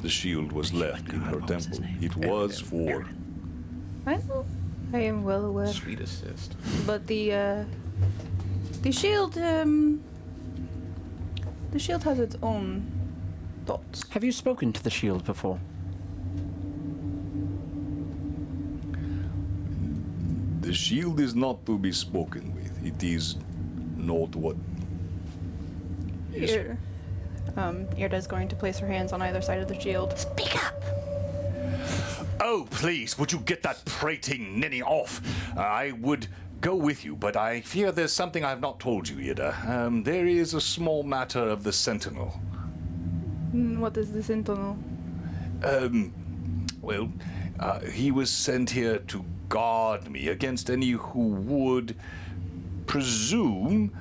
the shield was left in her temple. It was for... I know. I am well aware. Sweet assist. But the shield, the shield has its own thoughts. Have you spoken to the shield before? The shield is not to be spoken with. It is not what... Irda's going to place her hands on either side of the shield. Speak up. Oh, please, would you get that prating ninny off? I would go with you, but I fear there's something I've not told you, Ida. There is a small matter of the Sentinel. What is the Sentinel? Well, he was sent here to guard me against any who would presume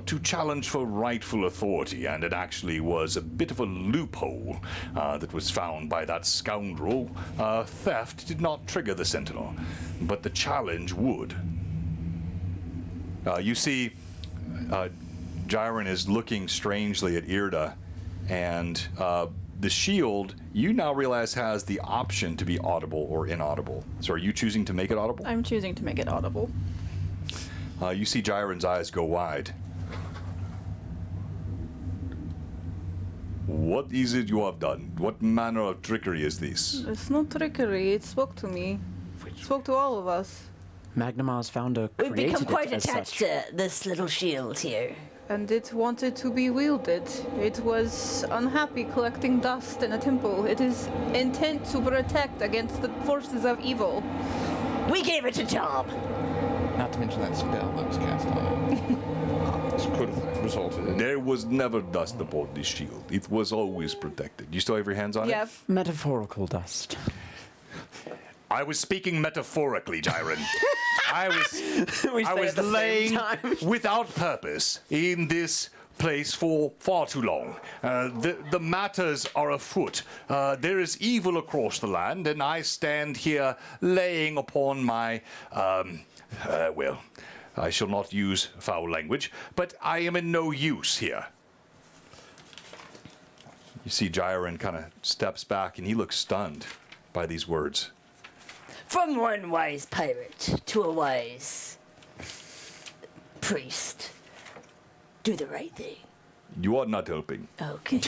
to challenge for rightful authority, and it actually was a bit of a loophole that was found by that scoundrel. Theft did not trigger the Sentinel, but the challenge would. You see, Gyron is looking strangely at Irda, and the shield, you now realize, has the option to be audible or inaudible. So are you choosing to make it audible? I'm choosing to make it audible. You see Gyron's eyes go wide. What is it you have done? What manner of trickery is this? It's not trickery. It spoke to me. It spoke to all of us. Magnamar's founder We've created become quite it as attached such. to this little shield here. And it wanted to be wielded. It was unhappy collecting dust in a temple. It is intent to protect against the forces of evil. We gave it a job. Not to mention that spell that was cast on it. This could have resulted in... There was never dust upon this shield. It was always protected. You still have your hands on Yeah. it? Metaphorical dust. I was speaking metaphorically, Gyron. I say was at the same laying time. without purpose in this place for far too long. The matters are afoot. There is evil across the land, and I stand here laying upon my, well, I shall not use foul language, but I am in no use here. You see Gyron kind of steps back, and he looks stunned by these words. From one wise pirate to a wise priest. Do the right thing. You are not helping. Okay.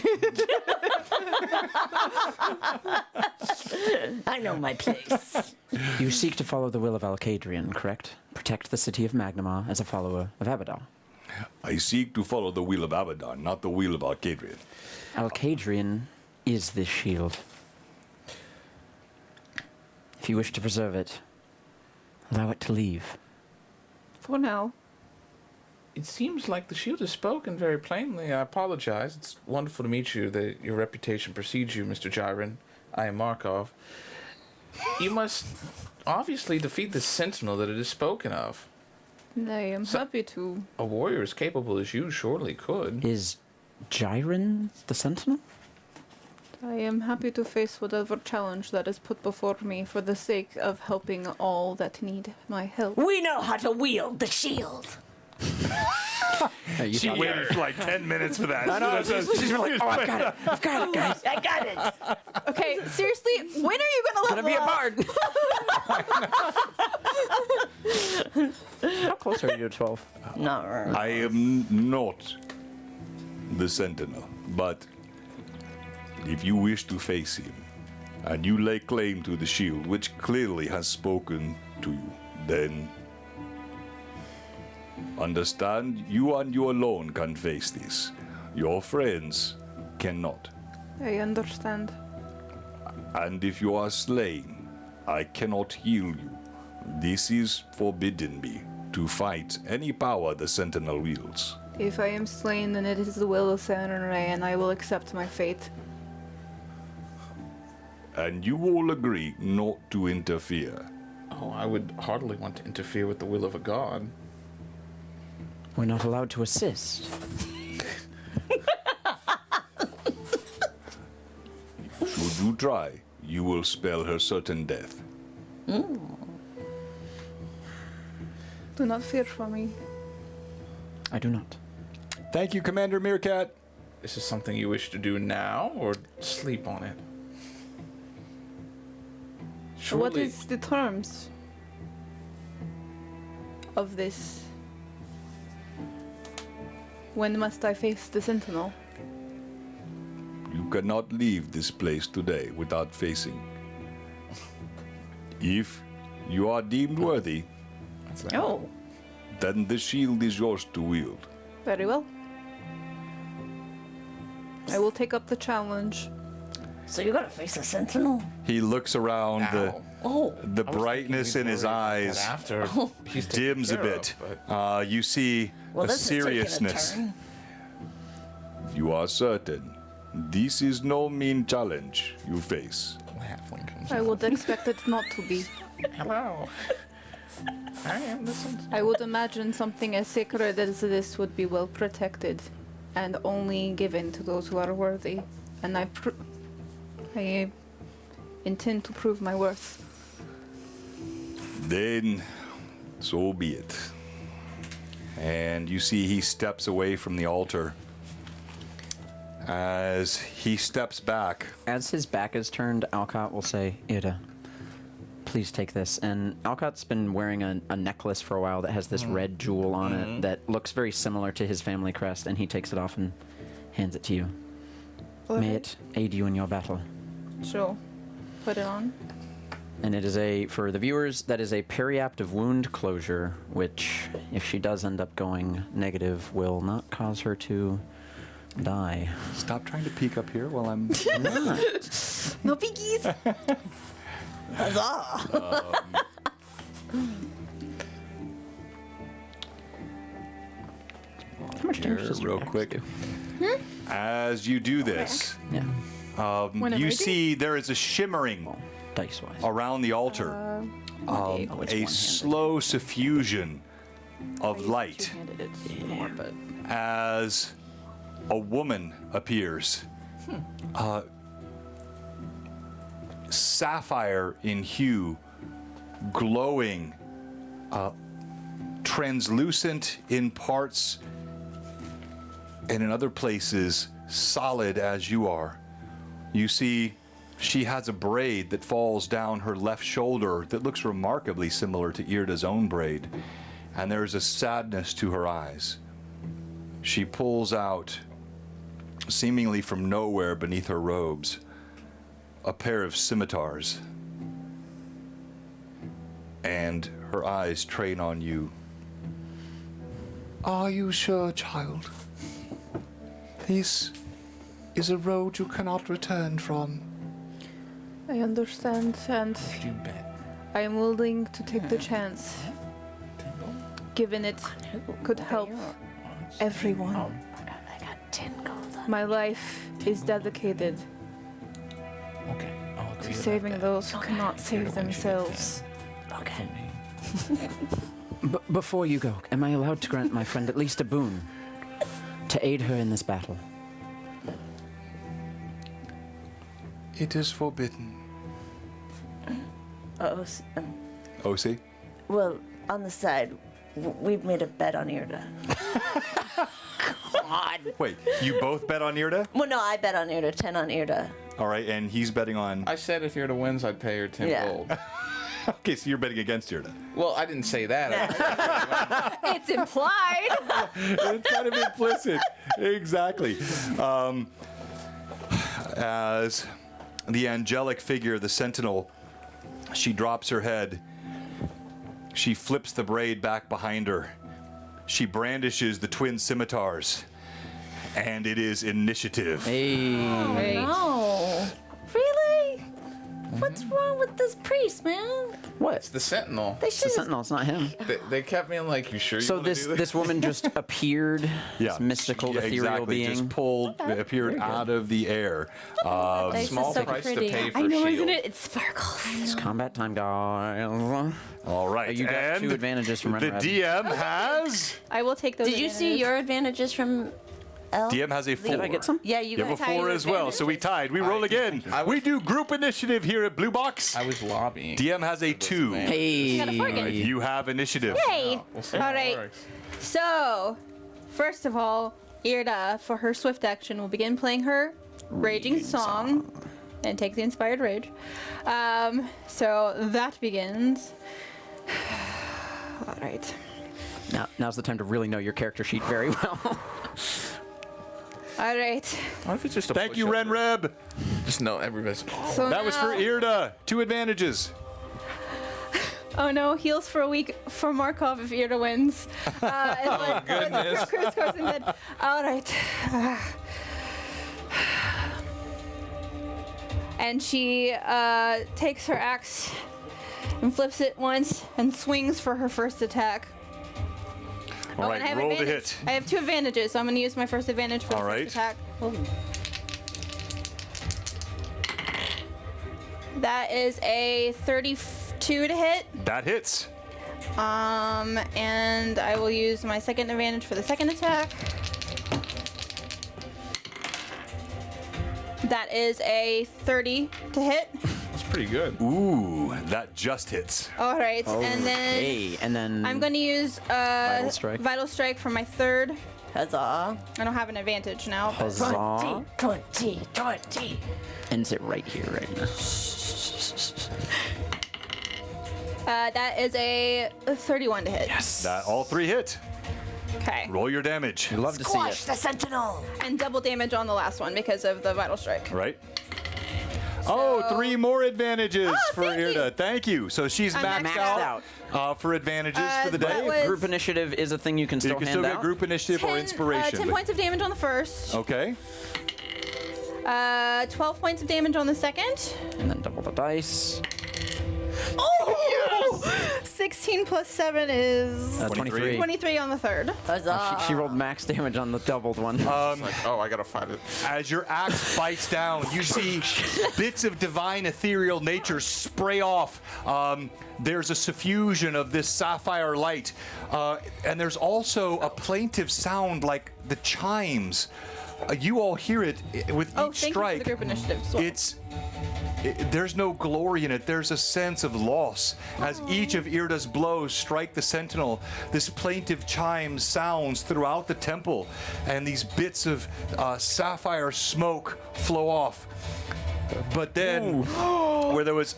I know my place. You seek to follow the will of Alcadrian, correct? Protect the city of Magnamar as a follower of Avodar. I seek to follow the will of Avodar, not the will of Alcadrian. Alcadrian is this shield. If you wish to preserve it, allow it to leave. For now. It seems like the shield has spoken very plainly. I apologize. It's wonderful to meet you. Your reputation precedes you, Mr. Gyron. I am Markov. You must obviously defeat the sentinel that it is spoken of. I am happy to. A warrior as capable as you surely could. Is Gyron the Sentinel? I am happy to face whatever challenge that is put before me for the sake of helping all that need my help. We know how to wield the shield. She waited for like 10 minutes for that. She's like, oh, I've got it. I've got it, guys. I got it. Okay, seriously, when are you gonna Gonna be a level bard. How close are you to 12? No. I am not the Sentinel, but if you wish to face him, and you lay claim to the shield, which clearly has spoken to you, then understand you and you alone can face this. Your friends cannot. I understand. And if you are slain, I cannot heal you. This is forbidden me to fight any power the Sentinel wields. If I am slain, then it is the will of Saturday, and I will accept my fate. And you all agree not to interfere. Oh, I would hardly want to interfere with the will of a god. We're not allowed to assist. Should you try, you will spell her certain death. Do not fear for me. I do not. Thank you, Commander Meerkat. Is this something you wish to do now, or sleep on it? What Surely- is the terms of this? When must I face the Sentinel? You cannot leave this place today without facing. If you are deemed worthy, Oh, then the shield is yours to wield. very well. I will take up the challenge. So you're gonna face a sentinel? He looks around, Ow. Oh, the brightness in his eyes After he's taken dims a care bit. of, but You see well, a this seriousness. is taking a turn. You are certain. This is no mean challenge you face. halfling comes I out. would expect it not to be. Hello. I am the Sentinel. I would imagine something as sacred as this would be well protected and only given to those who are worthy. And I intend to prove my worth. Then, so be it. And you see he steps away from the altar. As he steps back, As his back is turned, Alcott will say, Ida, please take this. And Alcott's been wearing a necklace for a while that has this red jewel on it that looks very similar to his family crest, and he takes it off and hands it to you. May it aid you in your battle. Sure. Put it on. And it is for the viewers, that is a periaptive wound closure, which, if she does end up going negative, will not cause her to die. stop trying to peek up here while I'm. No piggies. Huzzah! How much damage Here, does your real axe quick. do? As you do this, Yeah, Whenever I you do. see there is a shimmering well, dice-wise. around the altar, Oh, it's a one-handed. slow suffusion of light Two-handed, it's more, but as a woman appears. Sapphire in hue, glowing, translucent in parts, and in other places solid as you are. You see she has a braid that falls down her left shoulder that looks remarkably similar to Irda's own braid, and there's a sadness to her eyes. She pulls out, seemingly from nowhere beneath her robes, a pair of scimitars, and her eyes train on you. Are you sure, child? This is a road you cannot return from. I understand, and You bet. I am willing to take the chance, given it could help everyone. I got 10 gold on My life is dedicated Okay. I'll agree to with saving that. those who cannot save You're the one who should themselves. Okay. Before you go, am I allowed to grant my friend at least a boon to aid her in this battle? It is forbidden. Oh, Osi? well, on the side, we've made a bet on Irda. God. Wait, you both bet on Irda? Well, no, I bet on Irda, 10 on Irda. All right, and he's betting on. I said if Irda wins, I'd pay her 10 Yeah. gold. Okay, so you're betting against Irda. Well, I didn't say that. It's implied. It's kind of implicit. Exactly. As the angelic figure, the sentinel, she drops her head. She flips the braid back behind her. She brandishes the twin scimitars. And it is initiative. Hey. Great. Oh. Really? What's wrong with this priest, man? What? The Sentinel. They It's the should. Sentinel. It's not him. They kept me like, you sure you So wanna this do this woman just appeared. Yeah. This mystical, Yeah, ethereal exactly. being. Just appeared out of the air. This is Small so price pretty. to pay for I know, shield. isn't it? It sparkles. It's combat time, guys. All right. You got and 2 advantages from the Renred. DM has. I will take those. Did you see advantages. your advantages from L? DM has a 4. Did I get some? Yeah, you You have got a 4 as well, so we tied. We roll again. We do group initiative here at Blue Box. I was lobbying. DM has a 2. Got a 4 Hey. again. You have initiative. Yay! We'll see All how it right. works. So, first of all, Irda, for her swift action, will begin playing her Raging Song and take the Inspired Rage. So that begins. All right. Now's the time to really know your character sheet very well. All right. What if it's just a Thank you, push-up? Renreb. Just know everybody's. So That was for now- Irda. 2 advantages. Oh no, heals for a week for Markov if Irda wins. Oh goodness. Chris Carson said, all right. And she takes her axe and flips it once and swings for her first attack. All and I right, have roll the advantage. hit. I have 2 advantages, so I'm going to use my first advantage for All the right. first attack. That is a 32 to hit. That hits. And I will use my second advantage for the second attack. That is a 30 to hit. That's pretty good. Ooh, that just hits. All right, and then Hey, and then I'm going to use Vital Strike. for my third. Huzzah. I don't have an advantage now. But Huzzah. 20. Ends it right here, right now. that is a 31 to hit. Yes. That all 3 hit. Okay. Roll your damage. We love to see Squash it. the sentinel. And double damage on the last one because of the vital strike. Right. Oh, 3 more advantages for thank you. Irda. Thank you. So she's I'm maxed maxed out for advantages for the that day. was- Group initiative is a thing you can still You can hand still get out. group initiative or inspiration. 10 but- points of damage on the first. Okay. 12 points of damage on the second. And then double the dice. Oh! 16 plus 7 is 23. 23 on the third. Huzzah. She rolled max damage on the doubled one. Like, oh, I gotta fight it. As your axe bites down, you see bits of divine ethereal nature spray off. There's a suffusion of this sapphire light. And there's also a plaintive sound like the chimes. You all hear it with Oh, each thank you for strike. the group initiative as well. There's no glory in it. There's a sense of loss. As each of Irda's blows strike the sentinel, this plaintive chime sounds throughout the temple, and these bits of sapphire smoke flow off. But then, where there was,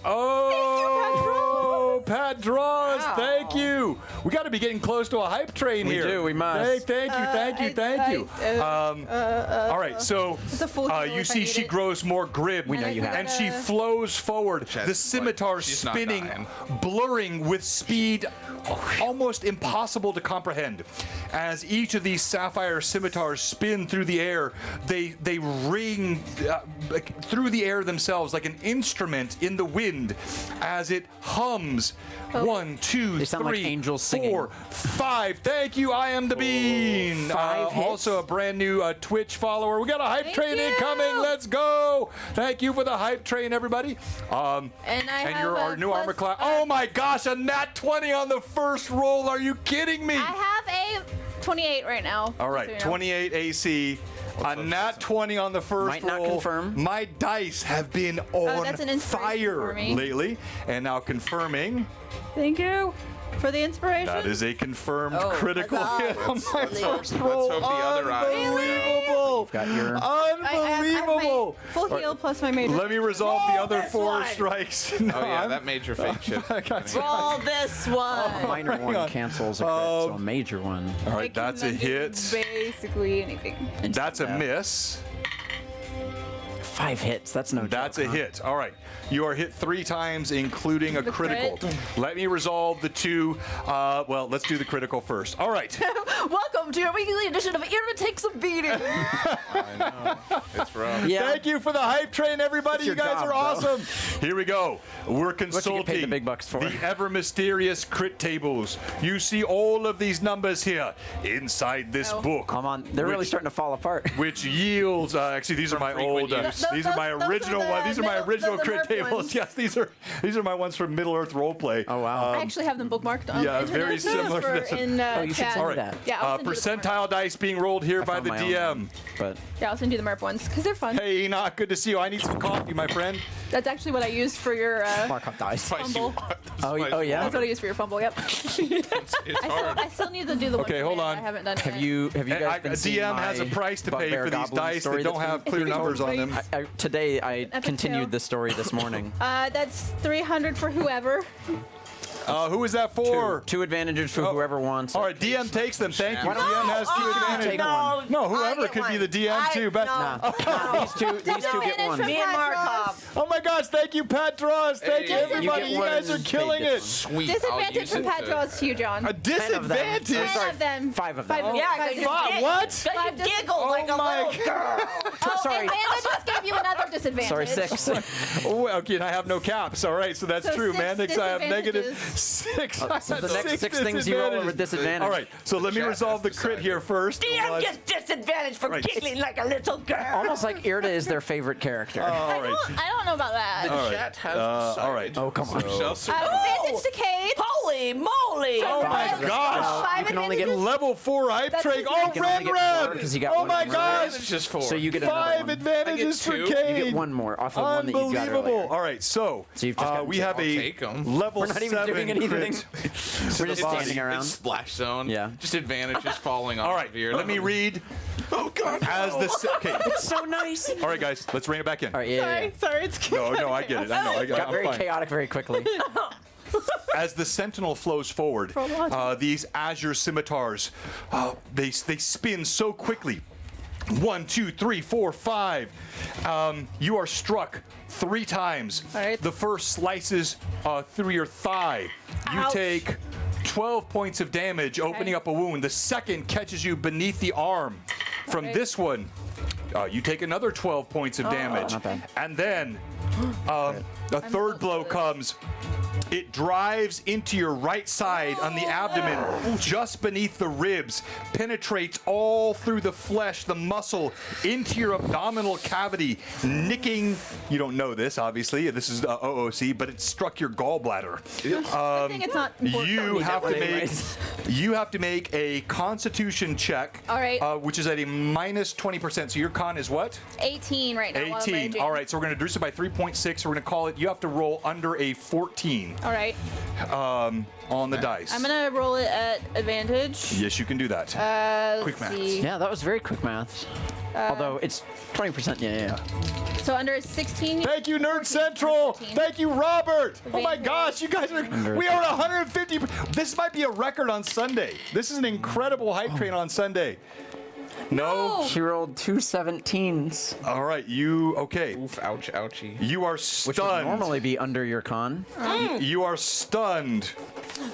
Pat draws. Thank you. We got to be getting close to a hype train We here. do, we must. Thank you. All right, so It's a full heal you if I see need she it. grows more grim. We know you have. And she flows forward, the scimitar she's not spinning, dying. blurring with speed almost impossible to comprehend. As each of these sapphire scimitars spin through the air, they ring through the air themselves like an instrument in the wind as it hums. 1, 2, They sound like 3, angels singing. 4, 5. Thank you, I am the Bean. 5 hits? Also a brand new Twitch follower. We got a hype Thank train you. incoming. Let's go. Thank you for the hype train, everybody. And I have you're a our new plus- armor class. Oh my gosh, a nat 20 on the first roll. Are you kidding me? I have a 28 right now. All right, just so you know. 28 AC. A nat 20 on the first Might not roll. confirm. My dice have been on that's an inspiration fire for me. lately. And now confirming. Thank you for the inspiration. That is a confirmed Oh, critical huzzah. hit on my Let's first hope- roll. let's hope the other eye- Unbelievable. Got your- I have Unbelievable. my full heal plus my major. Let me resolve the other this 4 one. strikes. Oh yeah, that made your fake shit. Roll this one. minor one cancels a crit, so a major one. All I right, that's a can do hit. Basically anything. That's a miss. 5 hits. That's no That's joke, a huh? hit. All right. You are hit 3 times, including a The critical. crit. Let me resolve the 2. Well, let's do the critical first. All right. Welcome to your weekly edition of Irma Takes a Beating. I know. It's rough. Yeah. Thank you for the hype train, everybody. It's You your guys job, are awesome. Here we go. We're consulting you get paid the big bucks for. the ever mysterious crit tables. You see all of these numbers here inside this book. Come on, they're really Which- starting to fall apart. Which yields, actually, these are my frequent old, use. these are my Those are original the ones. These are my middle- original the crit Nerf tables. ones. Yes, these are my ones from Middle Earth Roleplay. Oh, wow. I actually have them bookmarked on yeah, the very internet similar to for this one. in Oh, you should chat. send me All right. that. Yeah, I'll send you the Percentile dice being rolled here by found the my own DM. one, but Yeah, I'll send you the MERP ones because they're fun. Hey, Enoch, good to see you. I need some coffee, my friend. That's actually what I used for your Markov dice. fumble. Oh, yeah. That's what I used for your fumble. Yep. It's hard. I still need to do the one. Okay, for hold man. on. I haven't done it Have yet. you guys A been seeing DM has a my price to pay Bugbear for these Goblin dice story that don't that's have been- clear numbers on them. Today I epic continued tale. this story this morning. That's 300 for whoever. Who is that for? Two advantages for whoever wants. All right, DM takes them. Thank you. Why don't- DM has 2 advantages. take one. No, whoever could be the DM too. But These two get Disadvantage one. from Me and Pat Markov. Ross. oh my gosh, thank you, Pat Draws. Thank you, Hey. everybody. You You get guys one, are killing Paige it. gets Sweet. I'll Disadvantage use from it Pat to- draws to you, John. A disadvantage. 10 of them. 5 of them. Five of Yeah, Five because of them. you What? Because you giggle like a my little girl. Oh, Sorry. and Manda just gave you another disadvantage. Sorry, 6. Oh, okay, and I have no caps. All right, so that's So true. 6 Mandix, I have negative disadvantages. 6. I So had the next 6 6 things you roll are with disadvantage. All right, so let me chat resolve the has crit decided. here first. DM gets disadvantage for Right. giggling like a little girl. Almost like Irda is their favorite character. All right. I don't know about that. The All right. chat has all right. Oh, come on. Shall survive. Advantage to Cade. Holy moly! Oh my Five. gosh. Five You can only get advantages. Level 4 hype That's train. his Oh, next You can only Red get Red. four 'cause you got Oh one my more. gosh. It's just 4. So you get another 5 one. advantages for 2. Cade. You get one more off of one that you got Unbelievable. earlier. All right, so, So you've just gotten we two. have I'll a take 'em. level We're not even 7 doing anything. crit. We're just body. standing around. It's splash zone. Yeah. Just advantages falling off All right, of here. let me read. Oh God. As the okay. So nice. All right, guys, let's rein it back in. All right, yeah. Sorry, it's No, I get it. I know. I got Got very fine. chaotic very quickly. As the sentinel flows forward, these azure scimitars, they spin so quickly. 1, 2, 3, 4, 5. You are struck 3 times. All right. The first slices through your thigh. You Ouch. take 12 points of damage, opening up a wound. The second catches you beneath the arm. From Okay. this one, you take another 12 points of damage. Not bad. And then a third blow comes. It drives into your right side on the abdomen, just beneath the ribs, penetrates all through the flesh, the muscle, into your abdominal cavity, nicking. You don't know this, obviously. This is OOC, but it struck your gallbladder. I think it's not important. You have to make anyways. you have to make a Constitution check, All right. which is at a minus 20%. So your con is what? 18 right now. while I'm 18. raging. All right, so we're going to reduce it by 3.6. We're going to call it, you have to roll under a 14 All right. on the dice. I'm gonna roll it at advantage. Yes, you can do that. Quick Let's math. see. Yeah, that was very quick math. Although it's 20%. Yeah. So under 16. Thank you, Nerd 14, Central. 14. Thank you, Robert. Oh my Advantage. gosh, you guys are. We are at 150. This might be a record on Sunday. This is an incredible hype train on Sunday. No? She rolled 2 17s, All right, you. Okay. Oof, ouch, ouchie. You are which would stunned. normally be under your con. You are stunned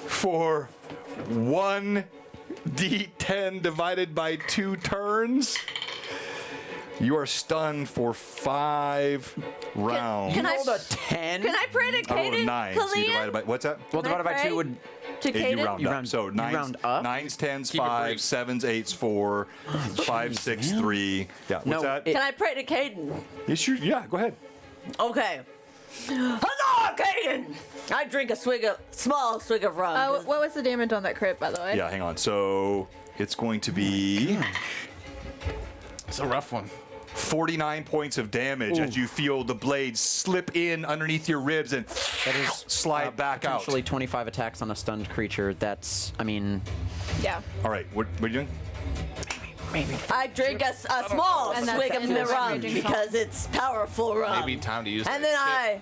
for 1d10 divided by 2 turns. You are stunned for 5 rounds. Can I Rolled a 10. can I pray to I rolled a Caden? 9. So you divided by what's that? Well, Can I divided by pray? 2 would. To Yeah, you Caden? round You up. round- So you nines, round up? 9s, 10s, Keep it 5, brief. 7s, 8s, 4, 5, 6, 3. Yeah, what's No, that? it- Can I pray to Caden? Yes, yeah, go ahead. Okay. Huzzah, Caden! I drink a small swig of rum. What was the damage on that crit, by the way? Yeah, hang on. So it's going to be It's a rough one. 49 points of damage as you feel the blades slip in underneath your ribs and That is slide back out. potentially 25 attacks on a stunned creature. That's, I mean, Yeah. All right, what are you doing? I drink a small And that's swig the of end of the rum raging because it's powerful rum. Maybe time to use And that then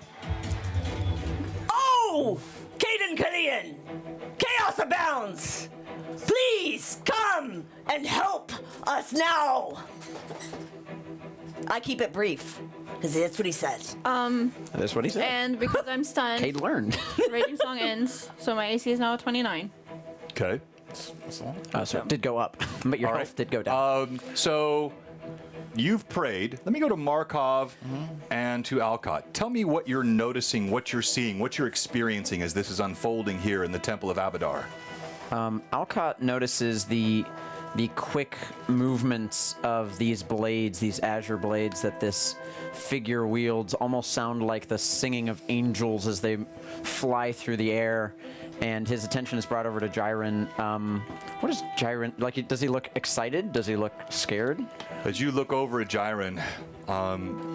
Oh! Caden Killian! Chaos abounds! Please come and help us now! I keep it brief, because that's what he says. That's what he said. And because I'm stunned, Cade learned. Raging Song ends, so my AC is now 29. Okay. So it did go up, but your All health right. did go down. So you've prayed. Let me go to Markov and to Alcott. Tell me what you're noticing, what you're seeing, what you're experiencing as this is unfolding here in the Temple of Avodar. Alcott notices the quick movements of these blades, these azure blades that this figure wields, almost sound like the singing of angels as they fly through the air. And his attention is brought over to Jiren. What is Jiren like? Does he look excited? Does he look scared? As you look over at Jiren,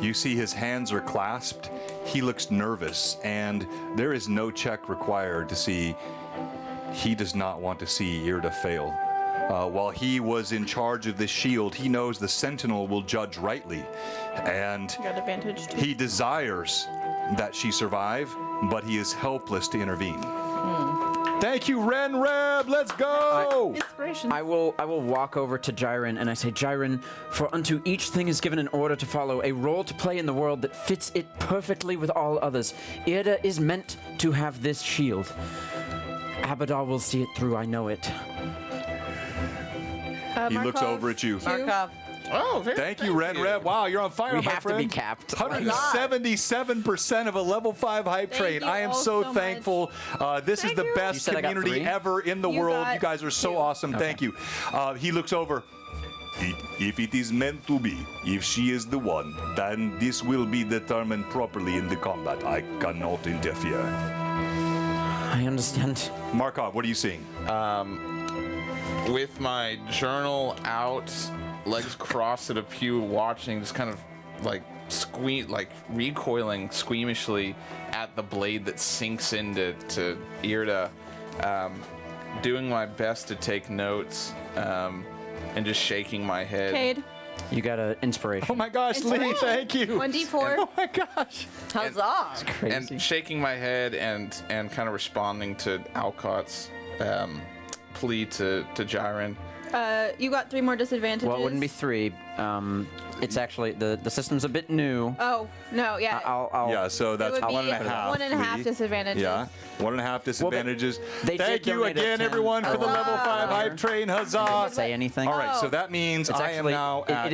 you see his hands are clasped. He looks nervous, and there is no check required to see. He does not want to see Irda fail. While he was in charge of this shield, he knows the Sentinel will judge rightly, and You got advantage too. he desires that she survive, but he is helpless to intervene. Thank you, Ren Reb. Let's go. Inspiration. I will walk over to Jiren and I say, Jiren, for unto each thing is given an order to follow, a role to play in the world that fits it perfectly with all others. Irda is meant to have this shield. Avodar will see it through, I know it. He looks Markov, over at you. Markov. Oh, very Thank you, Ren Reb. Wow, you're on fire, We my have to friend. be capped. 177% of a level 5 hype Thank train. you I am all so so much. thankful. This is Thank the you. You best said I got community 3? ever in the You world. got You guys are so 2. awesome. Thank you. He looks over. If it is meant to be, if she is the one, then this will be determined properly in the combat. I cannot interfere. I understand. Markov, what are you seeing? with my journal out, legs crossed at a pew, watching, just kind of like recoiling squeamishly at the blade that sinks into Irda, doing my best to take notes, and just shaking my head. Cade, You got an inspiration. Oh my gosh, Lee, thank you. 1d4. Oh my gosh. Huzzah! Crazy. And shaking my head and kind of responding to Alcott's plea to Jiren. You got 3 more disadvantages. Well, it wouldn't be 3. It's actually the system's a bit new. Oh, no, yeah. I'll Yeah, so it that's would be 1.5. 1.5 Lee. disadvantages. Yeah, 1.5 disadvantages. they did Thank you donate a again, 10. everyone, for the level 5 hype train. Huzzah! say anything. All right, so Oh. that means It's I am actually now at... it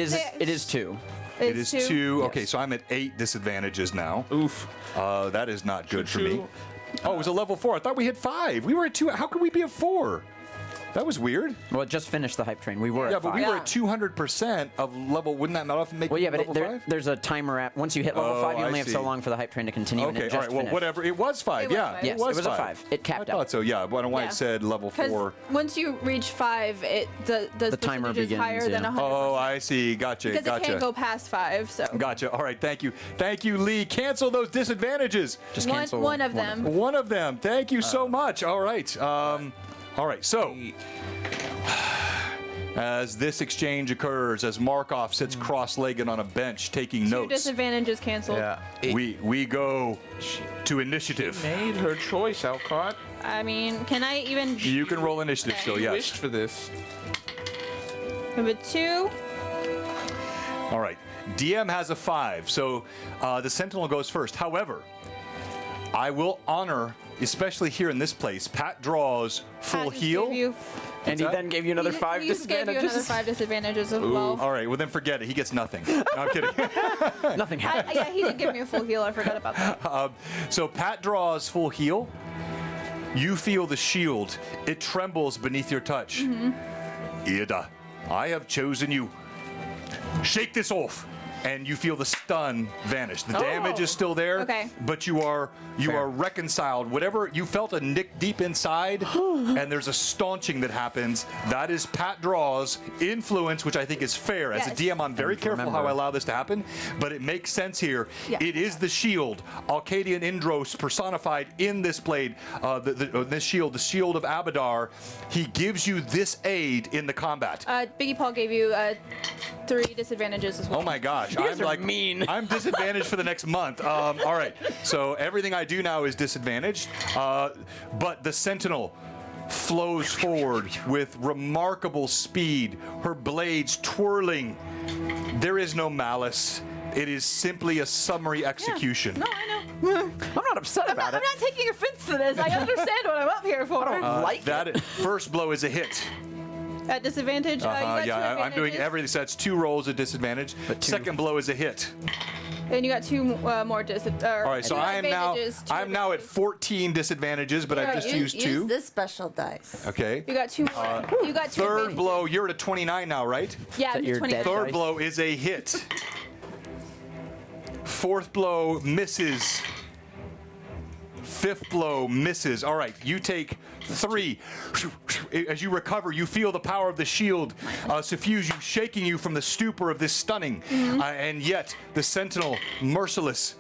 is 2. It is 2. Okay, Yes. so I'm at 8 disadvantages now. Oof. That is not good for me. Choo-choo. Oh, it was a level 4. I thought we hit 5. We were at 2. How could we be at 4? That was weird. Well, it just finished the hype train. We were Yeah, at but 5. we were at 200% of level. Wouldn't that not often make Well, yeah, but level 5? there's a timer at once you hit level Oh, 5, you I only have so see. long for the hype train to continue. and Okay, it all just right. Well, finished. whatever. It was 5. It was Yeah, 5. Yes, it was a 5. It I capped thought out. so. Yeah, but why Yeah. it said level 4. Because once you reach 5, the timer percentage is begins, higher than yeah. 100%. Oh, I see. Gotcha. Because it Gotcha. can't go past 5, so. Gotcha. All right. Thank you, Lee. Cancel those disadvantages. Just One, cancel one of them. One of them. Thank you so much. All right. All right. So, as this exchange occurs, as Markov sits cross-legged on a bench taking 2 notes, disadvantages canceled. Yeah. we go to initiative. Made her choice, Alcott. I mean, can I even... You can roll initiative still. You Yes. wished for this. Have a 2. All right. DM has a 5, so the Sentinel goes first. However, I will honor, especially here in this place, Pat draws full Pat just heal. gave you- And he that? then gave you another 5 he just gave you another disadvantages. 5 disadvantages as well. All right, well then forget it. He gets nothing. No, I'm kidding. Nothing happened. Yeah, he did give me a full heal. I forgot about that. So Pat draws full heal. You feel the shield. It trembles beneath your touch. Ida, I have chosen you. Shake this off. And you feel the stun vanish. The damage is still there, Okay. but you are reconciled. Whatever you felt a nick deep inside, and there's a staunching that happens. That is Pat Draw's influence, which I think is fair. As a Yes. DM, I'm very And careful how remember- I allow this to happen, but it makes sense here. Yeah. It is the shield, Alcadian Indros personified in this blade, this shield, the shield of Avodar. He gives you this aid in the combat. Biggie Paul gave you 3 disadvantages as well. Oh my gosh, guys I'm are like mean. I'm disadvantaged for the next month. All right, so everything I do now is disadvantaged, but the Sentinel flows forward with remarkable speed, her blades twirling. There is no malice. It is simply a summary execution. No, I know. I'm not upset about I'm it. not taking offense to this. I understand what I'm up here for. That first blow is a hit. At disadvantage, you got two Yeah, I'm doing advantages. everything. So that's 2 rolls at disadvantage. Second blow is a hit. And you got 2 more disadvantages. All right, so I'm now at 14 disadvantages, but I've just used 2. Use this special dice. Okay. You got 2 more. You got 2 Third advantages. blow, you're at a 29 now, right? Yeah, that your 29. dead Third dice? blow is a hit. Fourth blow misses. Fifth blow misses. All right, you take 3. As you recover, you feel the power of the shield suffuse you, shaking you from the stupor of this stunning. And yet, the sentinel, merciless.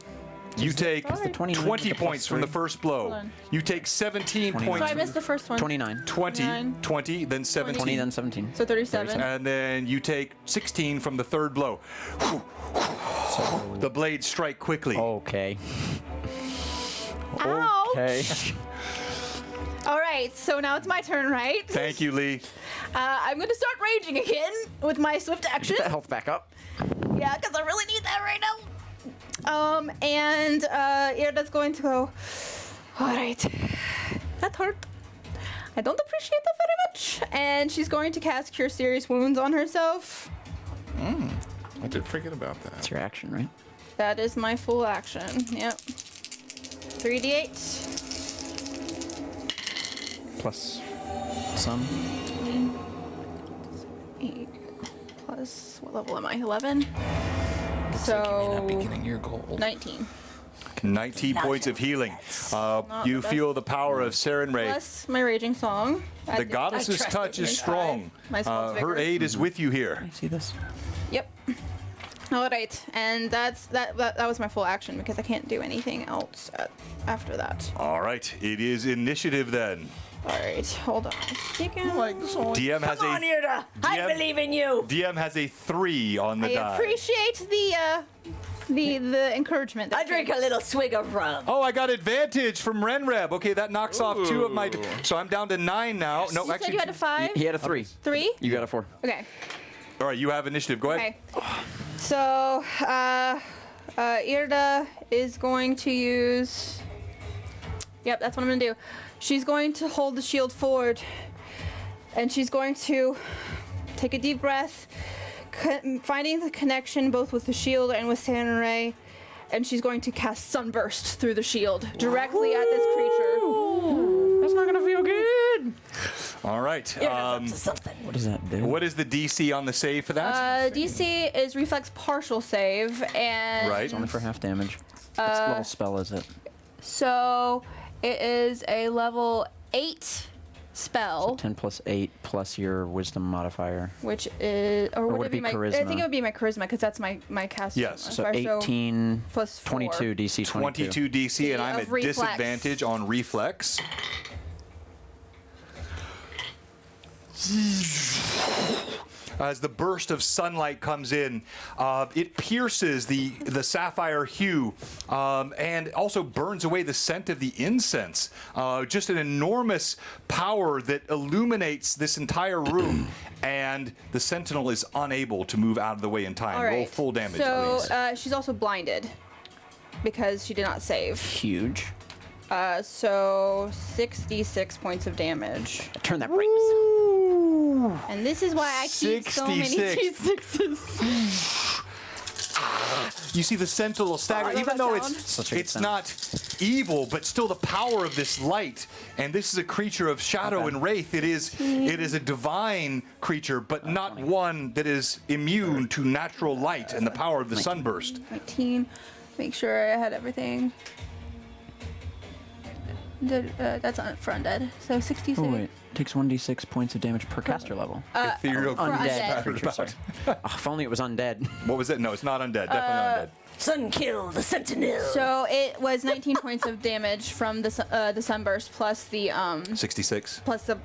You take the 29 20 the plus points from the 3? first blow. on. You take 17 So points. I missed the first one. 29. 20, 9. 20, then 17. 20, then 17. So 37. And then you take 16 from the third blow. The blades strike quickly. Okay. Ouch. Okay. All right, so now it's my turn, right? Thank you, Lee. I'm going to start raging again with my swift action. Get that health back up. Yeah, because I really need that right now. Irda's going to go, all right, that hurt. I don't appreciate that very much. And she's going to cast Cure Serious Wounds on herself. I did forget about that. That's your action, right? That is my full action. Yep. 3d8. Plus some. 8 plus, what level am I? 11? Not be So, getting your gold. 19. 19 points of healing. You the feel the power of Saren Ray. Plus my raging song. The goddess's trust touch it. is strong. My spell's Her vigor. aid is with you here. See this? Yep. All right, and that was my full action because I can't do anything else after that. All right, it is initiative then. All right, hold on a second. DM has Come on, a Irda. I DM believe in you. DM has a 3 on the I die. appreciate the encouragement. I drink a little swig of rum. Oh, I got advantage from Renreb. Okay, that knocks off 2 of my. So I'm down to 9 now. No, You actually. said you had a 5, He had a 3. 3. You got a 4. Okay. All right, you have initiative. Go ahead. Okay. So, Irda is going to use. Yep, that's what I'm gonna do. She's going to hold the shield forward, and she's going to take a deep breath, finding the connection both with the shield and with Samurai, and she's going to cast Sunburst through the shield directly at this creature. That's not gonna feel good. All right. Irda's up to something. What does that do? What is the DC on the save for that? DC is reflex partial save, and Right. Only for half damage. What level spell is it? so it is a level 8 spell. 10 plus 8 plus your wisdom modifier. Which is, or would would it it be be my? I charisma? think it would be my charisma because that's my cast. Yes. So modifier, 18 plus 4. 22 DC 22. 22 DC, and I'm of at reflex. disadvantage on reflex. As the burst of sunlight comes in, it pierces the sapphire hue and also burns away the scent of the incense. Just an enormous power that illuminates this entire room, and the sentinel is unable to move out of the way in time. All right. Roll full damage, So please. she's also blinded because she did not save. Huge. So 66 points of damage. Turn that right. And this is why I keep so many 66. T6s. You see the sentinel stagger, I love even that though sound. Such a good it's sound. not evil, but still the power of this light. And this is a creature of shadow and wraith. It is a divine creature, but not one that is immune to natural light and the power of the sunburst. 19. Make sure I had everything. That's for undead. So 66. Oh wait, takes 1d6 points of damage per caster level. Ethereal for undead. creature, sorry. Oh, if only it was undead. What was it? No, it's not undead. Definitely undead. Sun kill the sentinel. So it was 19 points of damage from the sunburst plus the 66. plus the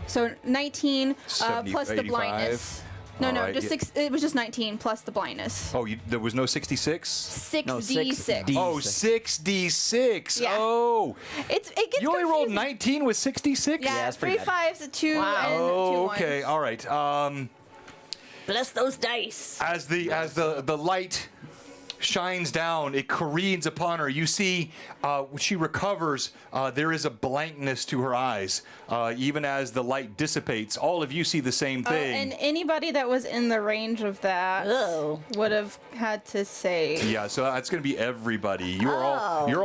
So 19 plus the 85. blindness. No, All no, right, just yeah. 6. It was just 19 plus the blindness. Oh, there was no 66? 6d6. No, 6d6. Oh, 6d6. Yeah. Oh. It gets You only rolled confusing. 19 with 66? Yeah, that's 3 pretty bad. 5s, 2 Wow. and 2 Oh, 1s. okay. All right. Bless those dice. As the light shines down. It careens upon her. You see, she recovers. There is a blankness to her eyes, even as the light dissipates. All of you see the same thing. And anybody that was in the range of that would have had to save. Yeah, so that's going to be everybody. You're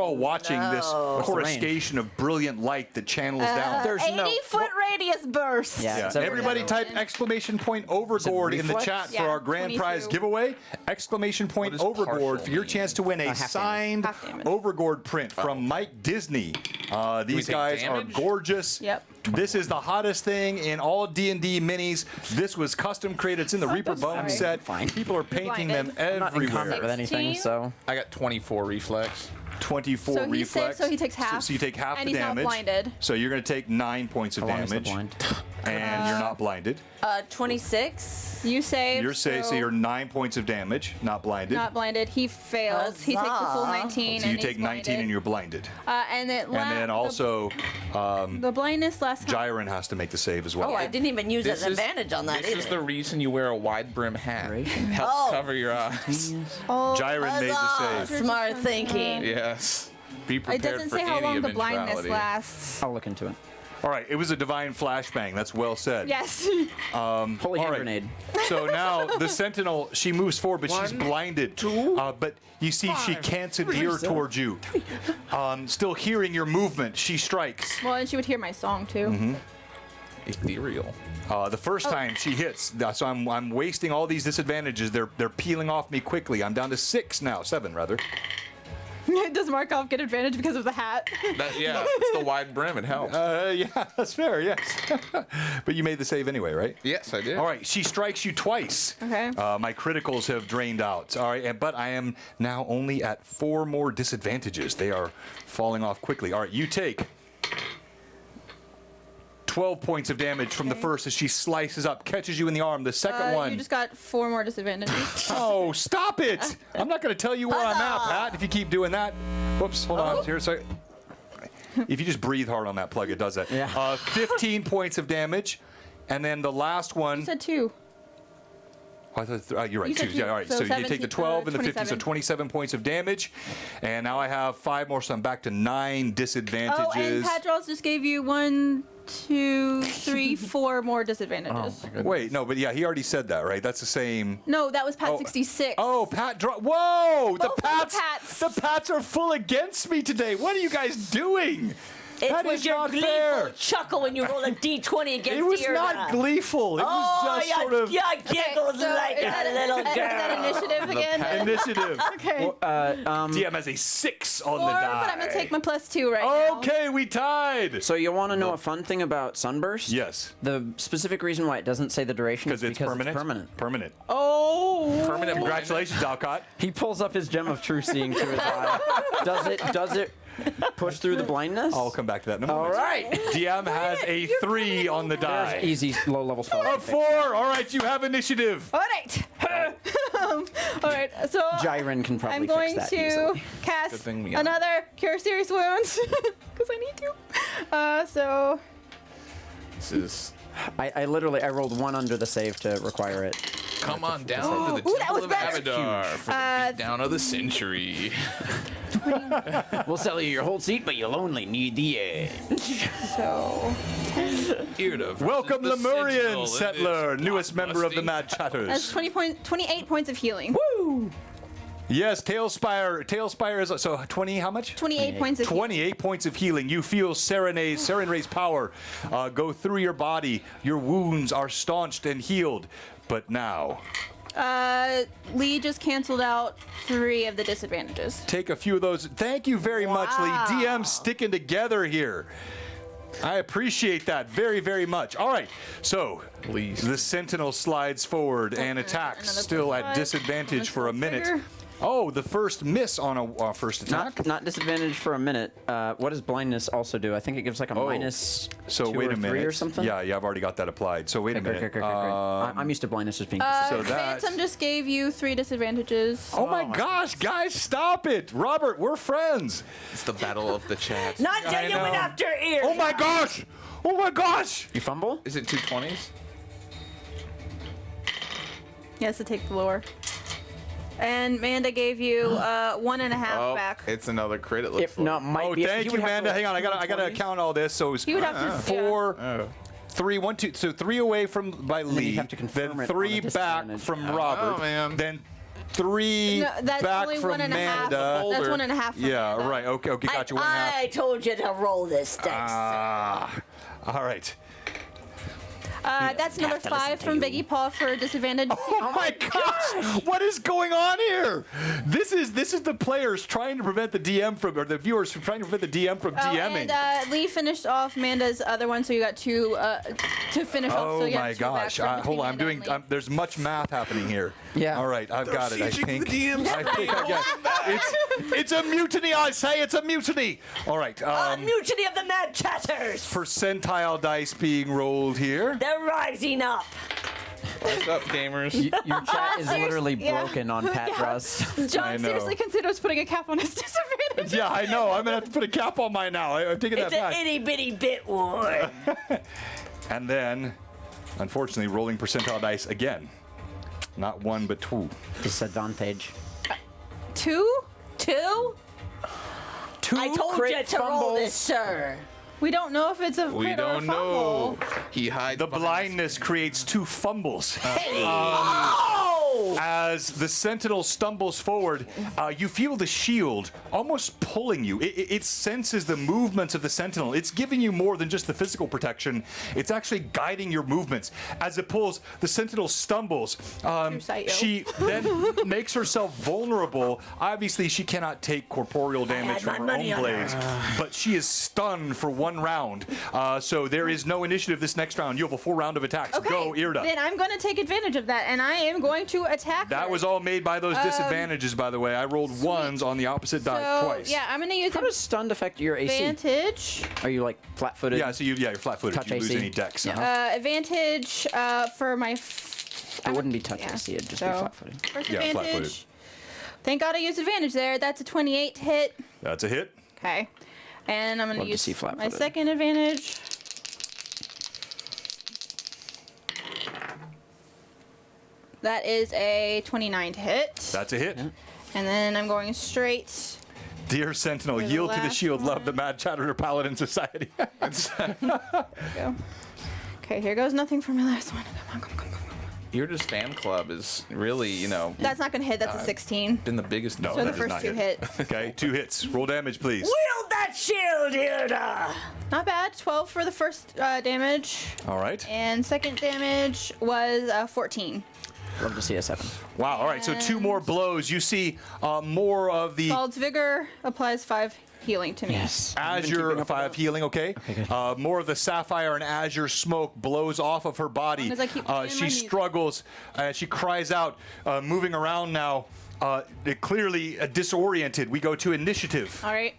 all watching this coruscation of brilliant light that channels down. There's 80-foot radius burst. Yeah. Everybody type exclamation point overboard in the reflex? chat Yeah, for our grand 22. prize giveaway. Exclamation point What does overboard partial for your mean? chance to win a half signed Half damage. overboard print from Mike Disney. These take guys damage? are gorgeous. Yep. This is the hottest thing in all D&D minis. This was custom created. It's in the Reaper Bone sorry. set. People are painting them Blinded. I'm not in combat everywhere. with anything, 16? so I got 24 reflex. 24 So he reflex. saves, so he takes half. So you take half and the he's damage. not blinded. So you're going to take 9 points of how long is the damage. blind? And you're not blinded. 26. You save. You're safe, so you're 9 points of damage, not blinded. not blinded. He fails. He takes the full Huzzah. 19. So you and take he's 19 blinded. and you're blinded. And then, And then also, the blindness lasts. Gyron has to make the save as well. Oh, I didn't even use This an is- advantage on that This either. is the reason you wear a wide brim hat. Duration? Helps Oh. cover your eyes. Gyron made the Huzzah! save. Smart thinking. Yes. Be It prepared doesn't for say how any long the blindness eventuality. lasts. I'll look into it. All right, it was a divine flashbang. That's well said. Yes. Holy All hand right. grenade. So now the Sentinel, she moves forward, but she's blinded. But you see, she can't adhere towards you. Still hearing your movement, she strikes. Well, and she would hear my song too. Ethereal. The first time she hits, so I'm wasting all these disadvantages. They're peeling off me quickly. I'm down to 6 now, 7 rather. Does Markov get advantage because of the hat? Yeah, it's the wide brim. It helps. Yeah, that's fair. Yes, but you made the save anyway, right? Yes, I did. All right, she strikes you twice. Okay. My criticals have drained out. All right, but I am now only at 4 more disadvantages. They are falling off quickly. All right, you take 12 points of damage from the first as she slices up, catches you in the arm. The second one. You just got 4 more disadvantages. Oh, stop it! I'm not going to tell you where I'm at, Pat, if you keep doing that. Whoops, hold on. Here, so if you just breathe hard on that plug, it does that. Yeah. 15 points of damage. And then the last one. You said 2. Oh, I thought, you're right, You said 2. Yeah, all right. So, you take 17, the 12 and the 15, so 27. 27 points of damage. And now I have 5 more, so I'm back to 9 disadvantages. Oh, and Padros just gave you 1, 2, 3, 4 more disadvantages. Wait, no, but yeah, he already said that, right? That's the same. No, that was Pat Oh. 66. Oh, Pat, whoa! Both of the Pats. The Pats are full against me today. What are you guys doing? It That was is your not gleeful fair. chuckle when you roll a d20 against It was Irna. not gleeful. It Oh, was just yeah, sort of yeah, giggles so like is a that, little is that girl. initiative again? initiative. Okay. DM has a 6 on 4, the die. but I'm going to take my +2 right now. Okay, we tied. So you want to know a fun thing about Sunburst? Yes, The specific reason why it doesn't say the duration is because it's permanent. Permanent. Oh. Permanent Congratulations, Dalcott. He pulls up his gem of true seeing to his eye. Does it push through the blindness? I'll come back to that in a moment. All right. DM has a 3 on the die. There's easy low level spell. A 4. All right, you have initiative. All right. All right. So Gyron can probably I'm going fix that to easily. cast Good thing we got- another Cure Serious Wounds because I need to. So This is. I literally rolled 1 under the save to require it. Come on down to the Ooh, that Temple was of better. Avodar for the beatdown of the century. We'll sell you your whole seat, but you'll only need the edge. so Irda versus Welcome, the Sentinel Lemurian in settler, this newest member of the blockbusting Mad that's Chatters. 28 points of healing. Yes, Tailspire is so 20. How much? 28 points of healing. 28 points of healing. You feel Serenade's power go through your body. Your wounds are staunched and healed. But now, Lee just canceled out 3 of the disadvantages. take a few of those. Thank you very much, Lee. DM sticking together here. I appreciate that very, very much. All right, so Please. the Sentinel slides forward and attacks, another still at +5. disadvantage for a minute. Trigger. Oh, the first miss on a first attack. Not disadvantage for a minute. What does blindness also do? I think it gives like a minus So 2 wait or a 3 minute. or something. Yeah, I've already got that applied. So wait a minute. Great. I'm used to blindness as being. So that- Phantom just gave you 3 disadvantages. Oh my gosh, guys, stop it. Robert, we're friends. It's the battle of the chat. Not till you went after ear. Oh my gosh. Oh my gosh. You fumble? Is it 220s? He has to take the lower. And Amanda gave you 1.5 back. It's another crit. It looks It, no, might Oh, be. thank he you, would have Amanda. to- Hang on, I gotta count all this. So it's He would have to 4, 3, 1, 2. So 3 away from by then Lee. you'd have to confirm Then it 3 on a back disadvantage. from Robert. Oh, man. Then 3 No, that's back only from 1.5. Amanda. That's 1.5. from Yeah, Amanda. right. Okay, got you. 1.5. I told you to roll this dice. All right. That's number 5 from Biggie Paw for disadvantage. Oh my gosh! What is going on here? This is the players trying to prevent the DM from, or the viewers from trying to prevent the DM from DMing. And Lee finished off Amanda's other one, so you got 2 to finish off. Oh So you my have 2 back gosh! from Hold on, between Amanda and Lee. there's much math happening here. Yeah. All right, I've got it. I think. DMs. I think I get it. It's a mutiny. I say it's a mutiny. All right. Mutiny of the Mad Chatters. Percentile dice being rolled here. They're rising up. What's up, gamers? Your chat is literally yeah. broken on Pat Yeah. Rust. I John know. seriously considers putting a cap on his disadvantage. Yeah, I know. I'm gonna have to put a cap on mine now. I'm taking It's that an back. itty bitty bit war. And then, unfortunately, rolling percentile dice again. Not 1, but 2. Disadvantage. 2? 2 I told crit you to roll fumbles. this, sir. We don't know if it's a We crit or a don't know. fumble. He hides The behind blindness creates 2 fumbles. Oh! As the sentinel stumbles forward, you feel the shield almost pulling you. It senses the movements of the sentinel. It's giving you more than just the physical protection. It's actually guiding your movements. As it pulls, the sentinel stumbles. sight, yo. She then makes herself vulnerable. Obviously, she cannot take corporeal damage had my from her money own on blades, but she is stunned for 1 round. So there is no initiative this next round. You have a full round of attacks. Okay, Go, Irda. then I'm going to take advantage of that, and I am going to attack That her. was all made by those disadvantages, by the way. I rolled 1s on the opposite die So, twice. yeah, I'm going to use How does stunned affect your AC? advantage. Are you like flat-footed? Yeah, so you're flat-footed. Touch You lose AC. any decks. Yeah. Advantage for my... It wouldn't be touch yeah. AC. It'd just So, be flat-footed. First Yeah, advantage. flat-footed. Thank God I used advantage there. That's a 28 hit. That's a hit. Okay. And I'm going Love to to see use my flat-footed. second advantage. That is a 29 to hit. That's a hit. And then I'm going straight. Dear Sentinel, For the yield to the last shield, love one. the Mad Chatterer Paladin Society. Go. Okay, here goes nothing for my last one. Come on. Irda's fan club is really, That's not going to hit. That's a 16. been the biggest. No, So that the is first not 2 hit. Okay, 2 hits. Roll damage, please. Wield that shield, Irda! Not bad. 12 for the first damage. All right. And second damage was 14. Love to see a 7. Wow. All right. So 2 more blows. You see more of the Scald's Vigor applies 5 healing to me. Yes. Azure 5 healing, okay? More of the sapphire and azure smoke blows off of her body. As I keep playing She my music. struggles. She cries out, moving around now. Clearly disoriented. We go to initiative. All right.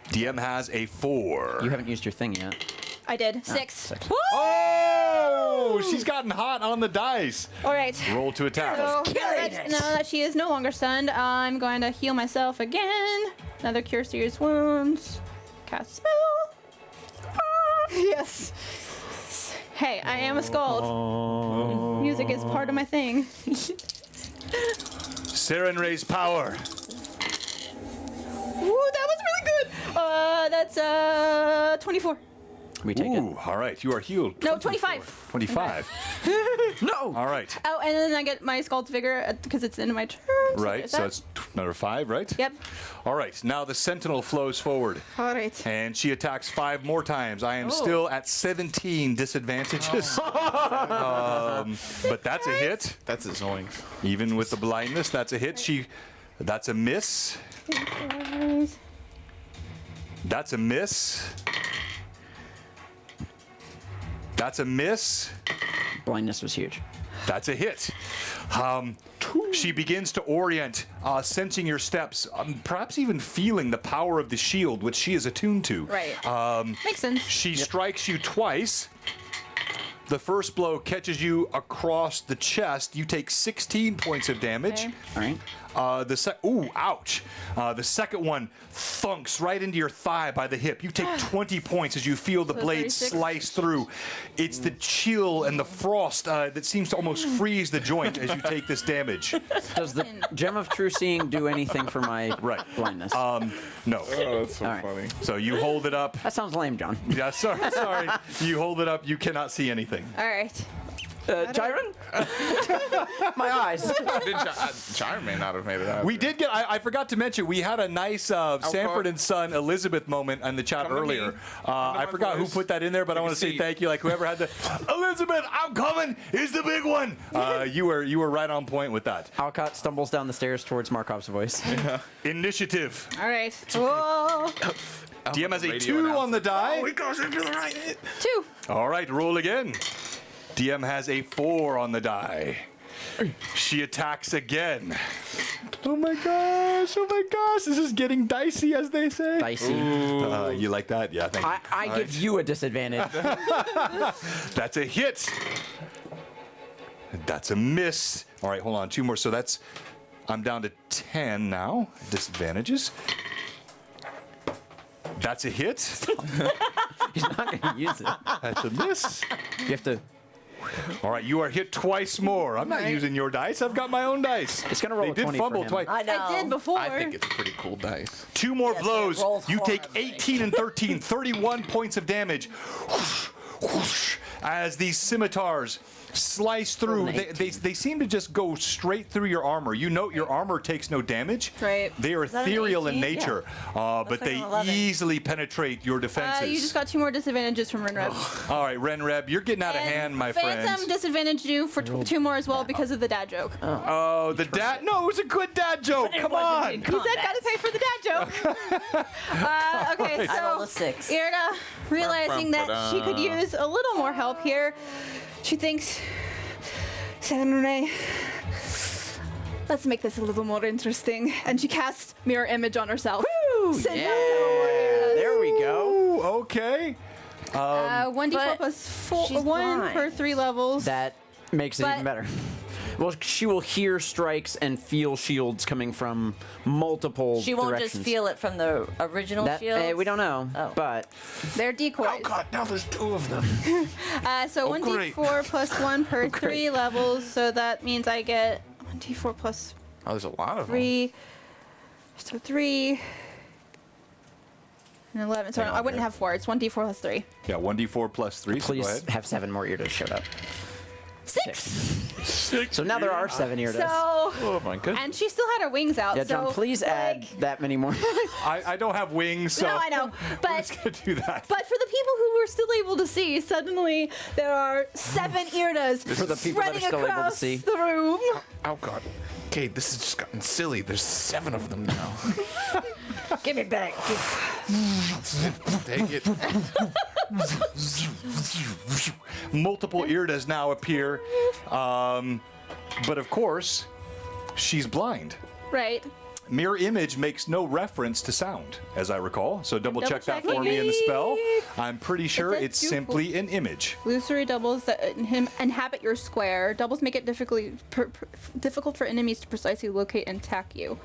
DM has a 4. You haven't used your thing yet. I did. 6. 6. Oh! She's gotten hot on the dice. All right. Roll to attack. So, killing it. now that she is no longer stunned, I'm going to heal myself again. Another Cure Serious Wounds. Cast spell. Ah, yes. Hey, I am a Scald. Music is part of my thing. Serenray's power. Ooh, that was really good. That's 24. We take it. Ooh, all right. You are healed. No, 25. 25. No! All right. Oh, and then I get my Scald's Vigor because it's the end of my turn. Right. there's So that. it's number 5, right? Yep. All right. Now the Sentinel flows forward. All right. And she attacks 5 more times. I am Oh. still at 17 disadvantages. But that's a hit. That's a zoink. Even with the blindness, that's a hit. That's a miss. That's a miss. That's a miss. Blindness was huge. That's a hit. She begins to orient, sensing your steps, perhaps even feeling the power of the shield, which she is attuned to. Right. Makes sense. She strikes you twice. The first blow catches you across the chest. You take 16 points of damage. Okay. All right. Ooh, ouch. The second one thunks right into your thigh by the hip. You take 20 points as you feel the So blade 36. slice through. It's the chill and the frost that seems to almost freeze the joint as you take this damage. Does the Gem of True Seeing do anything for my blindness? No. Oh, that's so All right. funny. So you hold it up. That sounds lame, John. Yeah, sorry. You hold it up. You cannot see anything. All right. Tyron? My eyes. Chime may not have made it out. We did get. I forgot to mention. We had a nice Sanford and Son Elizabeth moment in the chat Come to earlier. me. I my forgot who voice. put that in there, but I want to say see. thank you. Like whoever had the Elizabeth, I'm coming. Is the big one. You were right on point with that. Alcott stumbles down the stairs towards Markov's voice. Initiative. All right. Whoa. DM has a Radio 2 on the die. Oh, he goes into the right hit. 2. All right, roll again. DM has a 4 on the die. She attacks again. Oh my gosh, this is getting dicey, as they say. Dicey. You like that? Yeah, thank you. I give you a disadvantage. That's a hit. That's a miss. All right, hold on, 2 more. So I'm down to 10 now. Disadvantages. That's a hit. He's not going to use it. That's a miss. You have to. All right, you are hit twice more. I'm not using your dice. I've got my own dice. It's gonna roll They a did 20 fumble for him. twice. I know. I did before. I think it's a pretty cool dice. 2 more Yes, blows. it rolls You take horribly. 18 and 13, 31 points of damage. Whoosh, whoosh, as these scimitars slice through. They seem to just go straight through your armor. You note your armor takes no damage. Right. They are that an ethereal in 18? nature, but like they an 11. easily penetrate your defenses. You just got 2 more disadvantages from Runreb. All right, Renreb, you're getting out of hand, my Phantom friends. disadvantaged you for 2 more as well because of the dad joke. Oh, the dad. No, it was a good dad joke. Come on. He said, "Gotta pay for the dad joke." Okay, I rolled so a 6. Irda, realizing that she could use a little more help here, she thinks, "Seven Renee, let's make this a little more interesting." And she casts mirror image on herself. Woo! Sends Yeah. out several There we go. Ooh, okay. 1d4 but plus 4, she's 1 blind. per 3 levels. That makes it But- even better. Well, she will hear strikes and feel shields coming from multiple She won't directions. just feel it from the original that. shield. We don't know, Oh. but They're decoys. Oh god, now there's 2 of them. So Oh, great. 1d4 plus 1 per great. 3 levels. So that means I get 1d4 plus Oh, there's a lot of 3. So 3 and 11. So Hang on I wouldn't here. have 4. It's 1d4 plus 3. Yeah, 1d4 plus 3. So go please ahead. have 7 more ears showed up. 6. So now there are 7 ears. So, Oh my goodness. and she still had her wings out. Yeah, John, so, please add that many more. I don't have wings, so No, I know. I'm But just gonna do that. But for the people who were still able to see, suddenly there are 7 Irdas For the people that are spreading still able to across see. the room. Oh god. Okay, this has just gotten silly. There's 7 of them now. Give me back. Take it. Multiple Irdas now appear, but of course, she's blind. Right. Mirror image makes no reference to sound, as I recall. So double check that Double for check. me in the spell. I'm pretty sure says it's you- simply an image. Illusory doubles that inhabit your square. Doubles make it difficult for enemies to precisely locate and attack you.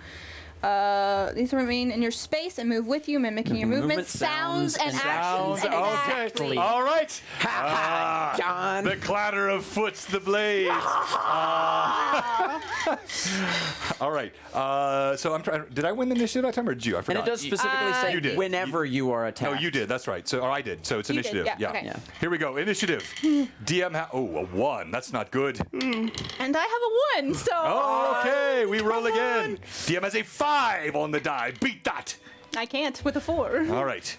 These remain in your space and move with you, mimicking your movement, sounds, and actions. Exactly. Okay. All right. John. The clatter of foots, the blade. All right. So I'm trying. Did I win the initiative that time, or did you? I And forgot. it does specifically say You did. whenever you are attacked. No, you did. That's right. So, or I did. So it's You did, initiative. yeah, okay. Yeah. Here we go. Initiative. DM. A 1. That's not good. And I have a 1, so Oh, okay. We roll again. DM has a 5 on the die. Beat that. I can't with a 4. All right.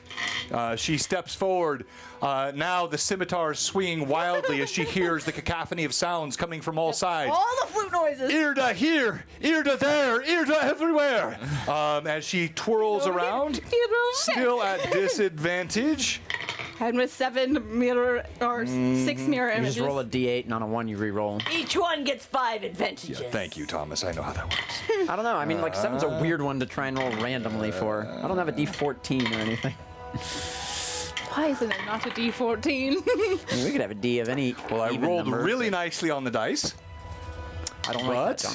She steps forward. Now the scimitar is swinging wildly as she hears the cacophony of sounds coming from all sides. All the flute noises. Irda here, Irda there, Irda everywhere. As she twirls around, still at disadvantage. And with 7 mirror or 6 mirror You images. just roll a d8, and on a 1 you re-roll. Each one gets 5 advantages. Yeah, thank you, Thomas. I know how that works. I don't know. I mean, like 7's a weird one to try and roll randomly for. I don't have a d14 or anything. Why isn't it not a D14? I mean, we could have a D of any. Well, I even rolled number, really but nicely on the dice. I don't like that. But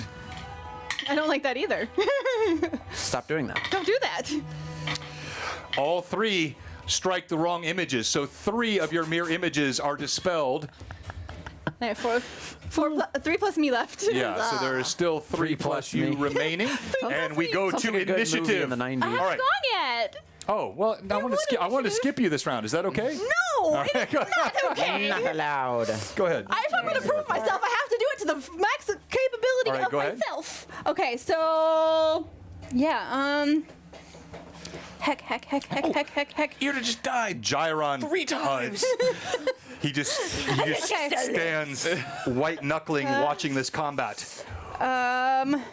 John. I don't like that either. Stop doing that. Don't do that. all 3 strike the wrong images. So 3 of your mirror images are dispelled. I have 3 plus me left. Yeah, so there is still 3 plus you me. remaining. And we go Sounds to like a good movie initiative. in the 90s. I haven't All right. gone yet. Oh, well, I wanted to skip you this round. Is that okay? No, it's not okay. Not allowed. Go ahead. If I'm going to prove myself, I have to do it to the max capability All right, of go ahead. myself. Okay, so yeah, heck. You'd have just died. Gyron 3 times. He just Okay. stands white knuckling watching this combat.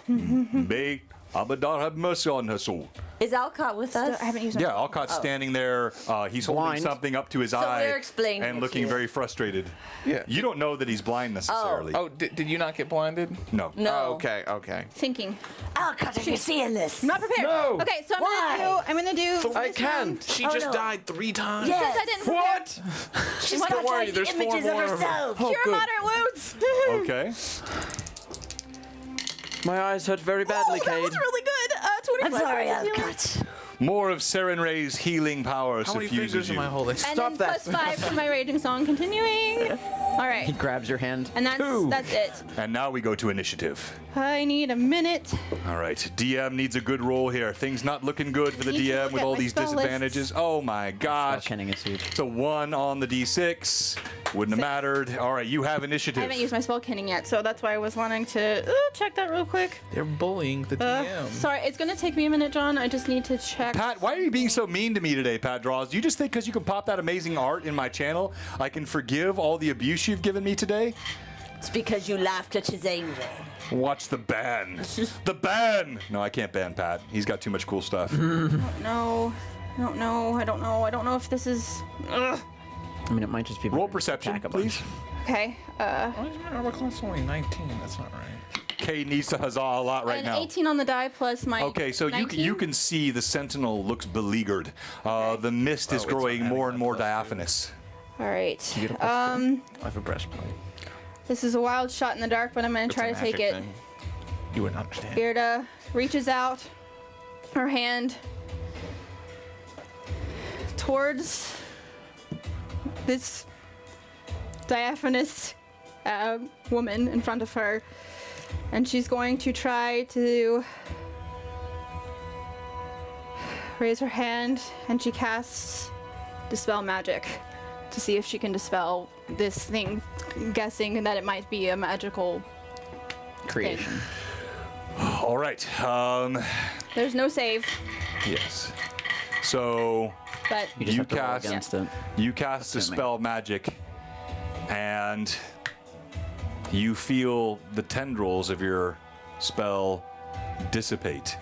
May Avodar have mercy on her soul. Is Alcott with us? I haven't used my Yeah, Alcott's standing there. He's holding Blind. something up to his eye we're explaining and it looking to you. very frustrated. Yeah. You don't know that he's blind necessarily. Oh, did you not get blinded? No. No. Oh, okay. thinking. Alcott, are you seeing this? I'm not prepared. No. Okay, so Why? I'm gonna do. I this can't. round. She Oh, just no. died 3 times. Yes. Since I didn't prepare. What? She's Don't got worry, tiny there's 4 images of more of them. herself. Oh, Cure good. moderate wounds. Okay. My eyes hurt very badly, Oh, that was Cade. really good. 25 I'm sorry, points of healing. Alcott. More of Seren Ray's healing power How many suffuses fingers you. am I holding? And Stop then that. plus 5 for my raging song continuing. All He right, grabs your hand. and that's it. And now we go to initiative. I need a minute. All right. DM needs a good roll here. Things not looking good for the Need to DM look with at all my these spell disadvantages. Oh my gosh. Kenning is huge. It's a 1 on the D6. Wouldn't have mattered. All right, you have initiative. I haven't used my spell canning yet, so that's why I was wanting to check that real quick. They're bullying the DM. Sorry, it's gonna take me a minute, John. I just need to check. Pat, why are you being so mean to me today, Pat Draws? Do you just think because you can pop that amazing art in my channel, I can forgive all the abuse you've given me today? It's because you laughed at his angel. Watch the ban. The ban! No, I can't ban Pat. He's got too much cool stuff. No, I don't know. I don't know if this is. Ugh. I mean, it might just be. Roll perception, Attack a bunch. please. Okay. Why is my armor class only 19? That's not right. Kay needs to huzzah a lot right An now. 18 on the die plus my. Okay, so 19? you can see the sentinel looks beleaguered. The mist is it's not growing adding more that and more plus 2. diaphanous. All right. You get a plus I have a breastplate. This is a wild shot in the dark, but I'm gonna It's try a to take magic it. thing. You wouldn't understand. Irda reaches out her hand towards this diaphanous woman in front of her, and she's going to try to raise her hand, and she casts Dispel Magic to see if she can dispel this thing, guessing that it might be a magical Creation. All right. There's no save, Yes. So but You just You have to roll cast- against it. you cast Assuming. Dispel Magic, and you feel the tendrils of your spell dissipate.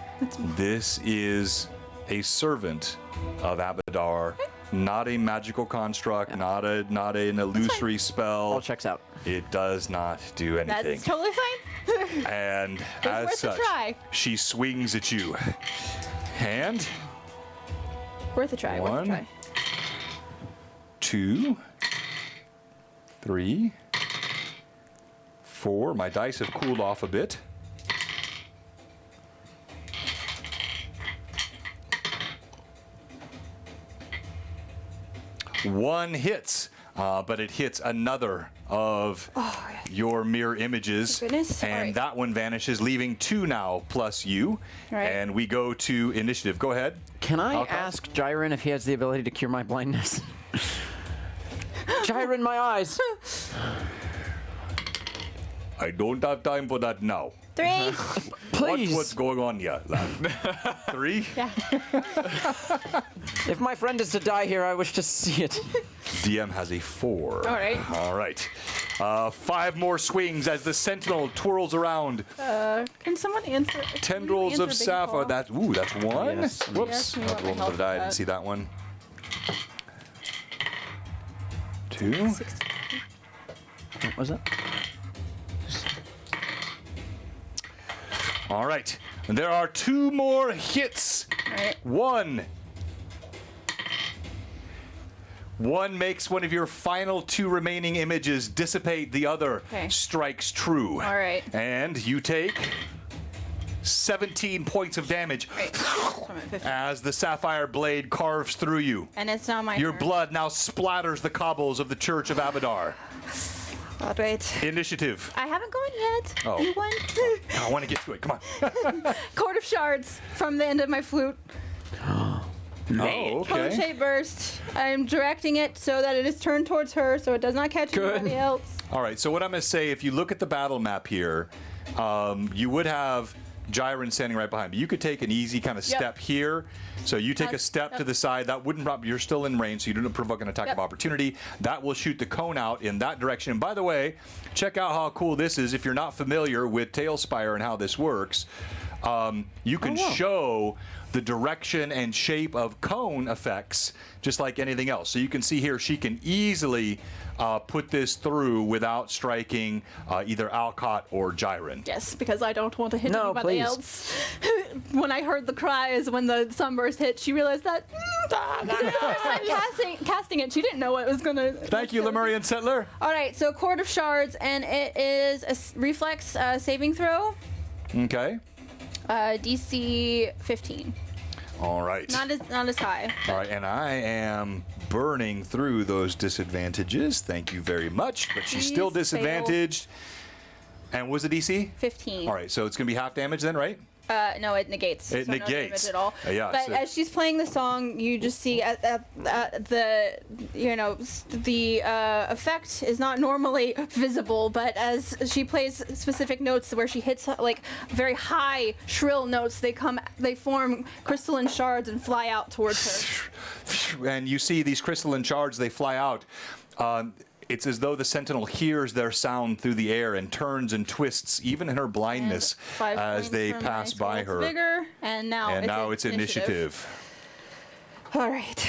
This is a servant of Avodar, not a magical construct, not an illusory All spell. checks out. It does not do anything. that's totally fine. And worth as a such, try. she swings at you. And Worth a try. Worth One. a try. 2, 3, 4. My dice have cooled off a bit. One hits, but it hits another of your mirror images. Goodness. And Alright. that one vanishes, leaving 2 now plus you. Right. And we go to initiative. Go ahead. Can I Alcott? ask Gyron if he has the ability to cure my blindness? Gyron, my eyes. I don't have time for that now. 3. Please. What's going on here, lad? 3? Yeah. If my friend is to die here, I wish to see it. DM has a 4. All right. All right. 5 more swings as the sentinel twirls around. Can someone answer? Tendrils of sapphire. That's 1. Yes. Whoops. Yes, we I'll want my roll help another die. I with didn't that. see that one. 2. What was it? All right. And there are 2 more hits. All right. One makes one of your final 2 remaining images dissipate. The other strikes true. All right. And you take 17 points of damage as the sapphire blade carves through you. And it's not my Your turn. blood now splatters the cobbles of the Church of Avodar. All right. Initiative. I haven't gone yet. Oh. You won. I want to get to it. Come on. Court of Shards from the end of my flute. Oh, okay. Cone-shaped burst. I'm directing it so that it is turned towards her, so it does not catch anybody else. All right, so what I'm going to say, if you look at the battle map here, you would have Gyron standing right behind me. You could take an easy kind of step here. So you take a step to the side. That wouldn't probably, you're still in range, so you don't provoke an attack of opportunity. That will shoot the cone out in that direction. And by the way, check out how cool this is. If you're not familiar with Tailspire and how this works, you can show the direction and shape of cone effects just like anything else. So you can see here she can easily put this through without striking either Alcott or Gyron. Yes, because I don't want to hit No, anybody please. else. When I heard the cries when the sunburst hit, she realized that casting it, she didn't know what was going to... Thank you, Lemurian Settler. All right, so Court of Shards, and it is a reflex saving throw. Okay. DC 15. All right. Not as high. All right, and I am burning through those disadvantages. Thank you very much. But she's still Please fail. disadvantaged. And was the DC? 15. All right, so it's going to be half damage then, right? No, it negates. It so no negates. damage at all. Yeah, But so- as she's playing the song, you just see the effect is not normally visible, but as she plays specific notes where she hits like very high shrill notes, they form crystalline shards and fly out towards her. And you see these crystalline shards, they fly out. It's as though the sentinel hears their sound through the air and turns and twists, even in her blindness, And 5 as points they from pass my by sword's her. Vigor, and now it's initiative. All right.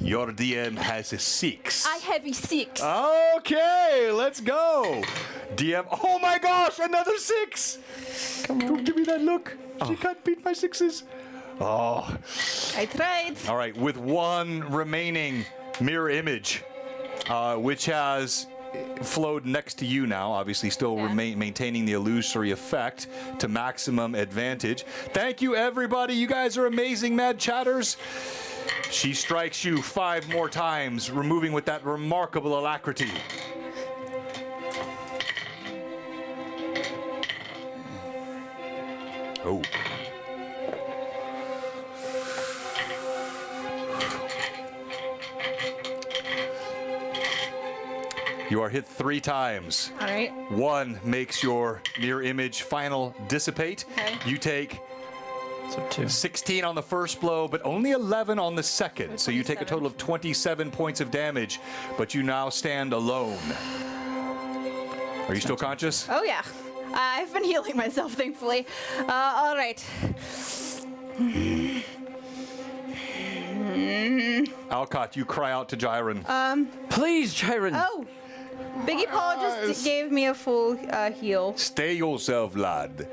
Your DM has a 6. I have a 6. Okay, let's go. DM. Oh my gosh, another 6. Come on. Don't give me that look. She can't beat my 6s. Oh. I tried. All right, with one remaining mirror image, which has flowed next to you now, obviously still maintaining the illusory effect to maximum advantage. Thank you, everybody. You guys are amazing, Mad Chatters. She strikes you 5 more times, removing with that remarkable alacrity. Oh. You are hit 3 times. All right. 1 makes your mirror image final dissipate. Okay. You take So 2. 16 on the first blow, but only 11 on the second. So you take a total of 27 points of damage, but you now stand alone. Are you still conscious? Oh yeah. I've been healing myself, thankfully. All right. Alcott, you cry out to Gyron. Please, Gyron. Oh, Biggie Paul just gave me a full heal. Stay yourself, lad.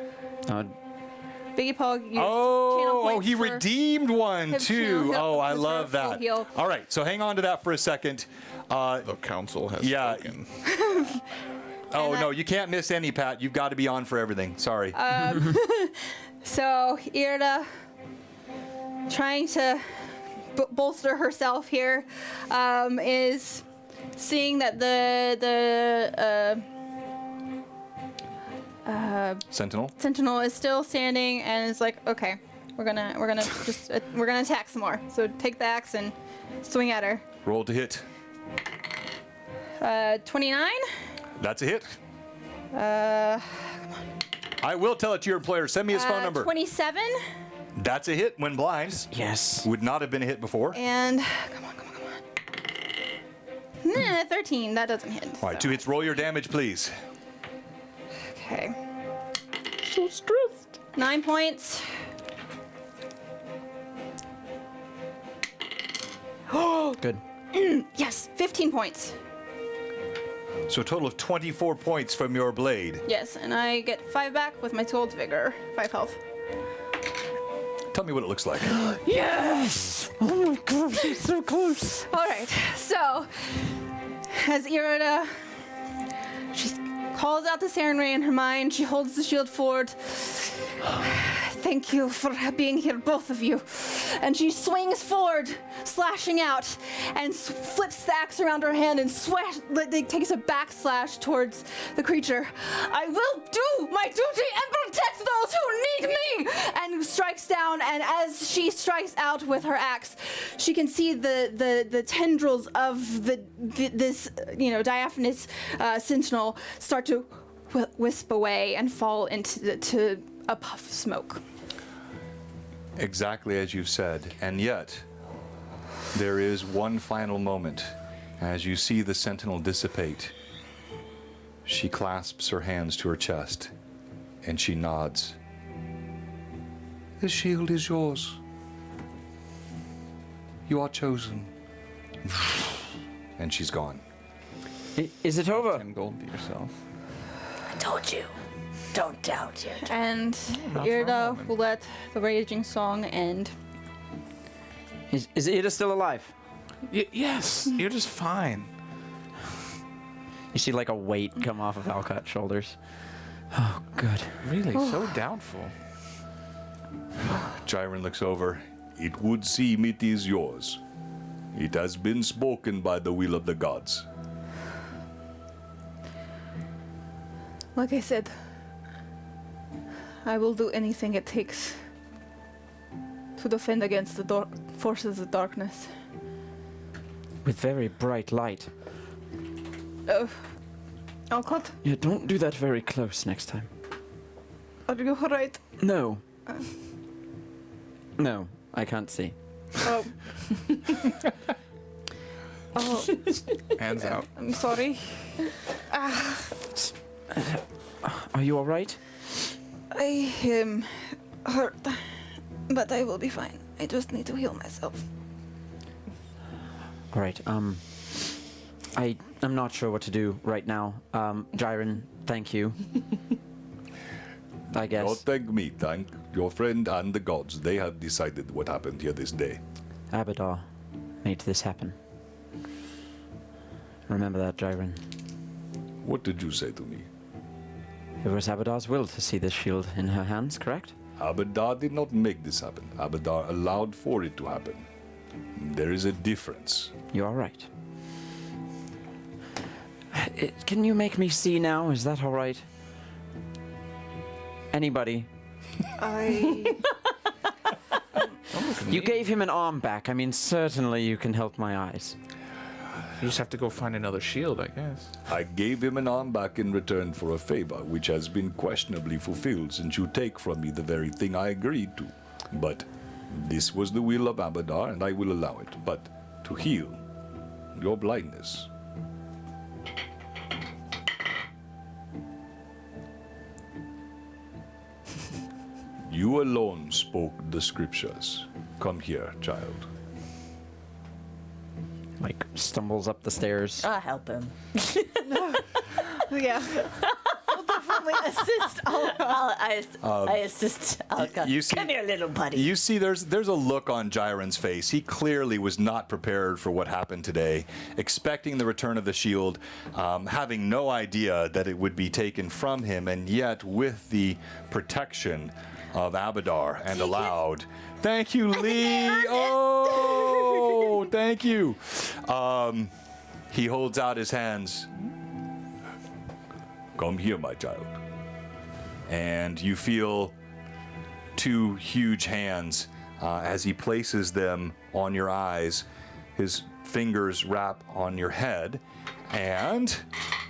Biggie Paul used channel Oh, points he for redeemed one his too. channel. Oh, I Just for a love full that. heal. All right, so hang on to that for a second. The council has spoken. Oh, no, you can't miss any, Pat. You've got to be on for everything. Sorry. So Irda, trying to bolster herself here, is seeing that the Sentinel is still standing and is like, okay, we're gonna attack some more. So take the axe and swing at her. Roll to hit. 29. That's a hit. I will tell it to your employer. Send me his phone number. 27. That's a hit when blind. Yes. Would not have been a hit before. And come on. 13. That doesn't hit. All right, 2 hits. Roll your damage, please. Okay. So stressed. 9 points. Good. Yes, 15 points. So a total of 24 points from your blade. Yes, and I get 5 back with my Cold Vigor. 5 health. Tell me what it looks like. Yes! Oh my gosh, it's so close. All right, so as Irida, she calls out the Saren Ray in her mind. She holds the shield forward. Thank you for being here, both of you. And she swings forward, slashing out, and flips the axe around her hand and takes a backslash towards the creature. I will do my duty and protect those who need me! And strikes down, and as she strikes out with her axe, she can see the tendrils of this diaphanous sentinel start to wisp away and fall into a puff of smoke. Exactly as you've said, and yet there is one final moment. As you see the sentinel dissipate, she clasps her hands to her chest and she nods. The shield is yours. You are chosen. And she's gone. Is it over? 10 gold for yourself. I told you. Don't doubt it. And Irida will let the raging song end. Is Ida still alive? Yes, you're just fine. You see like a weight come off of Alcott's shoulders. Oh, good. Really, so doubtful. Jiren looks over. It would seem it is yours. It has been spoken by the will of the gods. Like I said, I will do anything it takes to defend against the forces of darkness. With very bright light. Oh, Alcott, Yeah, don't do that very close next time. are you alright? No. No, I can't see. Oh. Oh, Hands out. I'm sorry. Are you all right? I am hurt, but I will be fine. I just need to heal myself. All right. I'm not sure what to do right now. Jiren, thank you. I guess. Don't thank me. Thank your friend and the gods. They have decided what happened here this day. Avodar made this happen. Remember that, Jiren. What did you say to me? It was Abodar's will to see this shield in her hands, correct? Avodar did not make this happen. Avodar allowed for it to happen. There is a difference. You are right. Can you make me see now? Is that all right? Anybody? You gave him an arm back. I mean, certainly you can help my eyes. You just have to go find another shield, I guess. I gave him an arm back in return for a favor, which has been questionably fulfilled since you take from me the very thing I agreed to. But this was the will of Avodar, and I will allow it. But to heal your blindness. You alone spoke the scriptures. Come here, child. Like, stumbles up the stairs. I'll help him. Yeah. I'll definitely assist I assist Alcott. you see- Come here, little buddy. You see, there's a look on Jiren's face. He clearly was not prepared for what happened today, expecting the return of the shield, having no idea that it would be taken from him, and yet with the protection of Avodar and allowed. Thank you, Lee. Oh, thank you. He holds out his hands. Come here, my child. And you feel two huge hands as he places them on your eyes. His fingers wrap on your head. And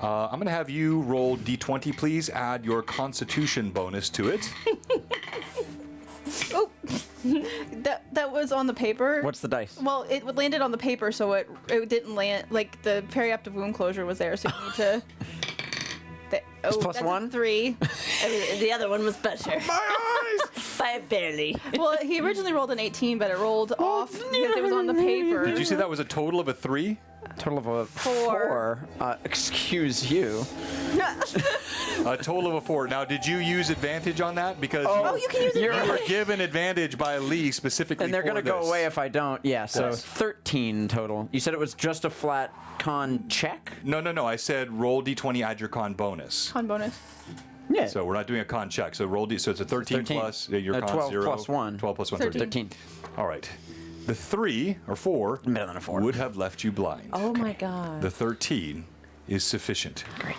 I'm going to have you roll D20, please. Add your Constitution bonus to it. Oh, that was on the paper. What's the dice? Well, it landed on the paper, so it didn't land. Like the periaptive wound closure was there, so you need to. It's plus that's a one? 3. I mean, the other one was better. My eyes! By barely. Well, he originally rolled an 18, but it rolled off because it was on the paper. Did you say that was a total of a 3? Total of a Four. 4. Excuse you. A total of a 4. Now, did you use advantage on that? Because You can use you it. were given advantage by Lee specifically And they're for going to go this. away if I don't. Yeah, so Yes. 13 total. You said it was just a flat con check? No. I said roll d20, add your con bonus. Con bonus. Yeah. So we're not doing a con check. So roll d. So it's a 13 plus your con 12 0. plus 1. 12 plus 1. 13. All right. The 3 or 4 Better than a 4. would have left you blind. Oh my god. The 13 is sufficient. Great.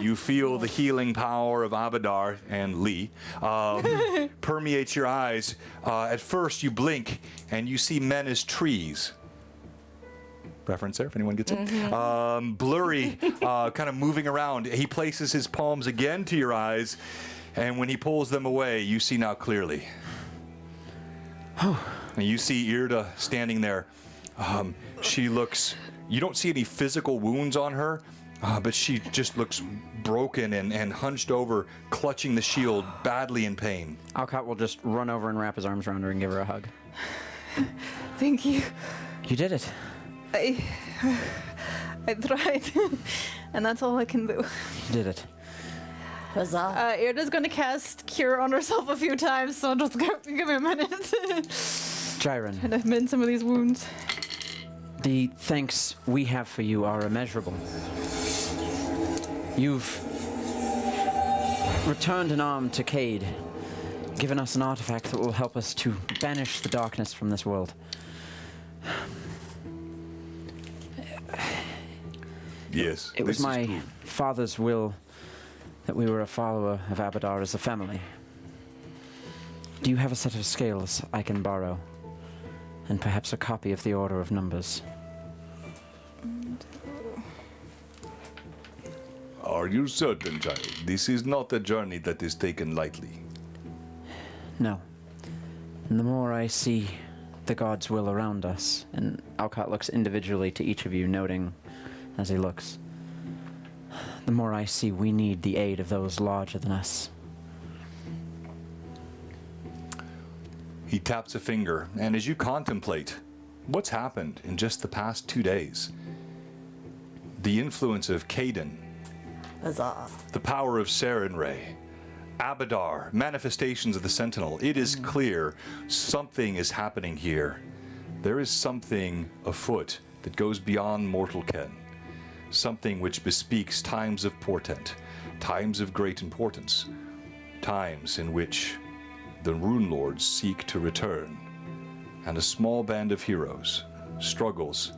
You feel the healing power of Avodar and Lee permeate your eyes. At first, you blink and you see men as trees. Reference there, if anyone gets it. Blurry, kind of moving around. He places his palms again to your eyes, and when he pulls them away, you see now clearly. And you see Irda standing there. She looks. You don't see any physical wounds on her, but she just looks broken and hunched over, clutching the shield, badly in pain. Alcott will just run over and wrap his arms around her and give her a hug. Thank you. You did it. I tried, and that's all I can do. You did it. Huzzah. Irda's gonna cast Cure on herself a few times, so just give me a minute. Jiren, And I've mended some of these wounds. the thanks we have for you are immeasurable. You've returned an arm to Cade, given us an artifact that will help us to banish the darkness from this world. Yes. It was this is my true. father's will that we were a follower of Avodar as a family. Do you have a set of scales I can borrow? And perhaps a copy of the Order of Numbers? Are you certain, child? This is not a journey that is taken lightly. No. And the more I see the God's will around us, and Alcott looks individually to each of you, noting as he looks, the more I see we need the aid of those larger than us. He taps a finger, and as you contemplate what's happened in just the past 2 days, the influence of Caden, Huzzah. the power of Sarenrae, Avodar, manifestations of the Sentinel, it is clear something is happening here. There is something afoot that goes beyond mortal ken. Something which bespeaks times of portent, times of great importance, times in which the Runelords seek to return, and a small band of heroes struggles,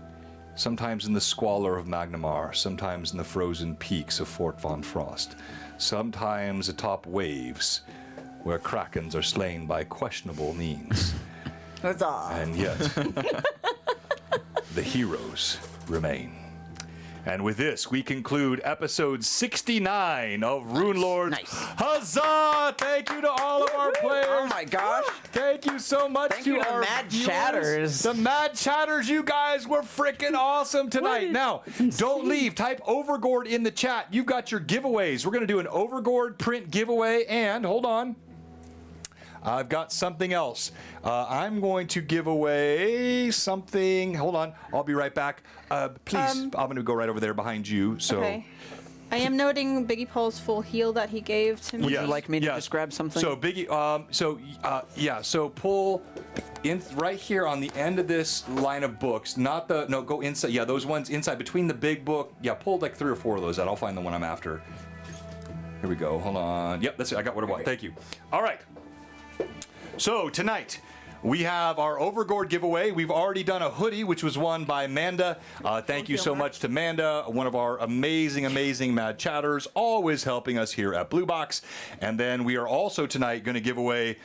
sometimes in the squalor of Magnamar, sometimes in the frozen peaks of Fort Von Frost, sometimes atop waves where krakens are slain by questionable means. Huzzah. And yet, the heroes remain. And with this, we conclude episode 69 of Runelords. Nice. Huzzah! Thank you to all of our players. Oh my gosh! Thank you so much Thank to you to our Mad viewers. Chatters. The Mad Chatters, you guys were freaking awesome tonight. Now, don't leave. Type Overgord in the chat. You've got your giveaways. We're going to do an Overgord print giveaway, and hold on. I've got something else. I'm going to give away something. Hold on. I'll be right back. Please, I'm going to go right over there behind you. So. Okay. I am noting Biggie Paul's full heal that he gave to me. Would you like me to just grab something? So Biggie, so pull in right here on the end of this line of books, not the, no, go inside. Yeah, those ones inside between the big book. Yeah, pull like 3 or 4 of those out. I'll find the one I'm after. Here we go. Hold on. Yep, that's it. I got what I want. Thank you. All right. So tonight, we have our Overgord giveaway. We've already done a hoodie, which was won by Manda. Thank you so much to Manda, one of our amazing, amazing Mad Chatters, always helping us here at Blue Box. And then we are also tonight going to give away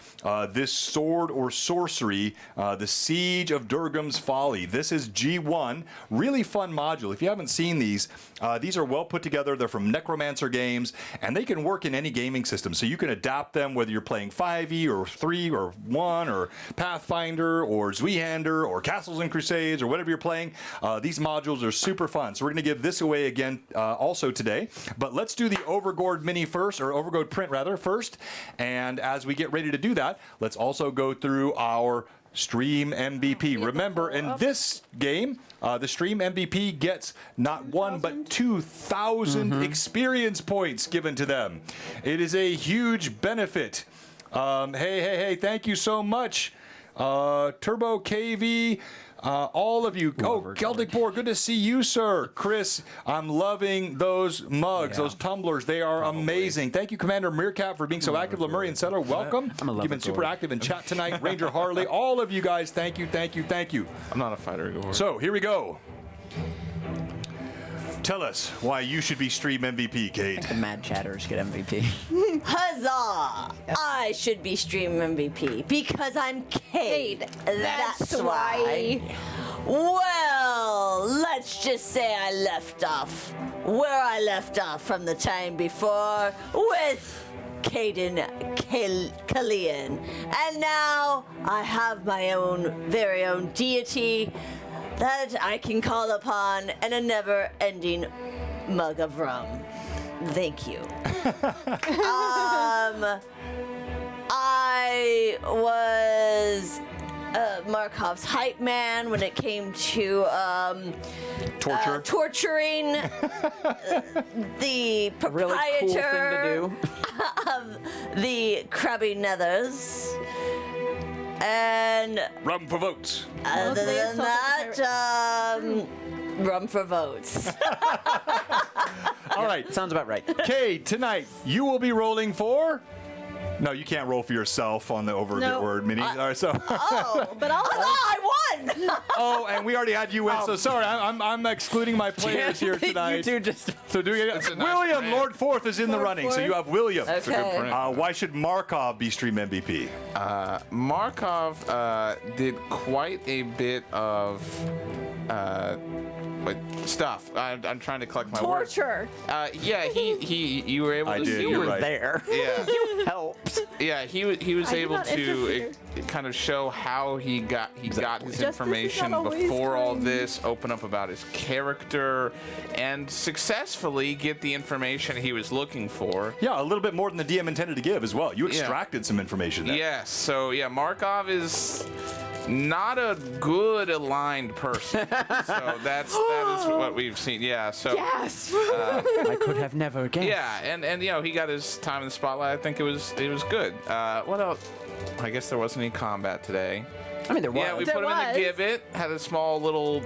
this sword or sorcery, the Siege of Durgam's Folly. This is G1, really fun module. If you haven't seen these are well put together. They're from Necromancer Games, and they can work in any gaming system. So you can adapt them whether you're playing 5e or 3 or 1 or Pathfinder or Zweihander or Castles and Crusades or whatever you're playing, these modules are super fun. So we're going to give this away again also today. But let's do the Overgored Mini first, or Overgored Print rather, first. And as we get ready to do that, let's also go through our Stream MVP. Remember, in this game, the Stream MVP gets not 1 but 2,000 experience points given to them. It is a huge benefit. Hey, thank you so much. Turbo KV, all of you. Celtic Boar, good to see you, sir. Chris, I'm loving those mugs, those tumblers. They are amazing. Thank you, Commander Meerkat, for being so active. Lemurian Settler, welcome. You've been super active in chat tonight. Ranger Harley, all of you guys, thank you. I'm not a fighter. So, here we go. Tell us why you should be Stream MVP, Kate. The Mad Chatters get MVP. Huzzah! I should be Stream MVP because I'm Cade. That's why. Well, let's just say I left off where I left off from the time before with Caden Killian. And now I have my very own deity that I can call upon and a never-ending mug of rum. Thank you. I was Markov's hype man when it came to torturing the proprietor Really cool thing to do. of the Krabby Nethers. And Rum for votes. other than that, rum for votes. All right. Sounds about right. Kate, tonight you will be rolling for. No, you can't roll for yourself on the Overgored Mini. All right, so. But I'll I won! Oh, and we already had you win. So sorry, I'm excluding my players here tonight. You two just. So do we a nice William print. Lord Forth is in the running. So you have William. That's a good print. Why should Markov be Stream MVP? Markov did quite a bit of stuff. I'm trying to collect my words. torture. You were able I to did, see you're where right. There. Yeah. You helped. Yeah, he was I did able not to interfere. kind of show how he got his Justice is not information always before all kind. this, open up about his character, and successfully get the information he was looking for. Yeah, a little bit more than the DM intended to give as well. You extracted some information there. Yes, so yeah, Markov is not a good aligned person. So that is what we've seen. Yeah, so Yes. I could have never guessed. yeah, and you know, he got his time in the spotlight. I think it was good. What else? I guess there wasn't any combat today. I mean, there was. Yeah, we There put him in was. the gibbet, had a small little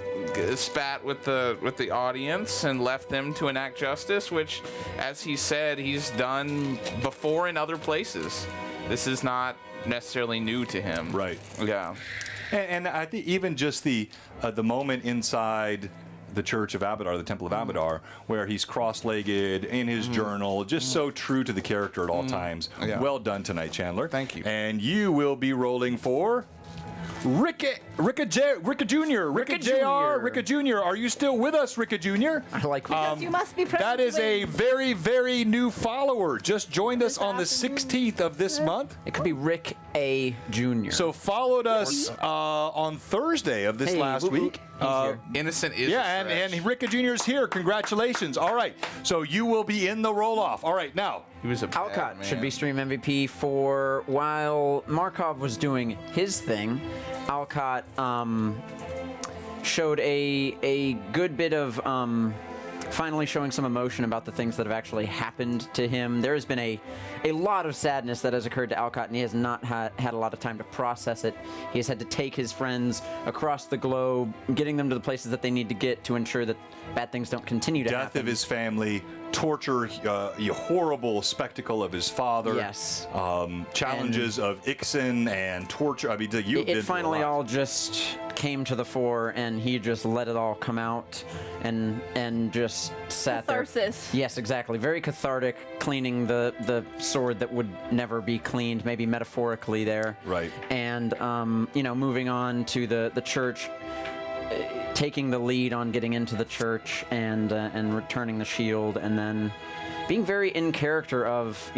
spat with the audience, and left them to enact justice, which, as he said, he's done before in other places. This is not necessarily new to him. Right. Yeah. And I think even just the moment inside the Church of Avodar, the Temple of Avodar, where he's cross-legged in his journal, just so true to the character at all times. Yeah. Well done tonight, Chandler. Thank you. And you will be rolling for Ricka Jr. Are you still with us, Ricka Jr.? I like Because you must be present That is to a win. very, very new follower. Just joined us on the afternoon. 16th of this month. It could be Rick A. Jr. So followed us on Thursday of this Hey, last whoop, whoop. week. He's here. Innocent is Yeah, and Ricka Jr. is here. Congratulations. All right. So you will be in the roll-off. All right, now. he was a bad Alcott man. should be Stream MVP for while Markov was doing his thing. Alcott showed a good bit of finally showing some emotion about the things that have actually happened to him. There has been a lot of sadness that has occurred to Alcott, and he has not had a lot of time to process it. He has had to take his friends across the globe, getting them to the places that they need to get to ensure that bad things don't continue to Death happen. of his family, torture, horrible spectacle of his father. Yes. Challenges of Ixen and torture. I mean, you It finally all just came to the fore, and he just let it all come out and just sat Catharsis. there. Yes, exactly. Very cathartic, cleaning the sword that would never be cleaned, maybe metaphorically there. Right. And moving on to the church, taking the lead on getting into the church and returning the shield, and then being very in character of,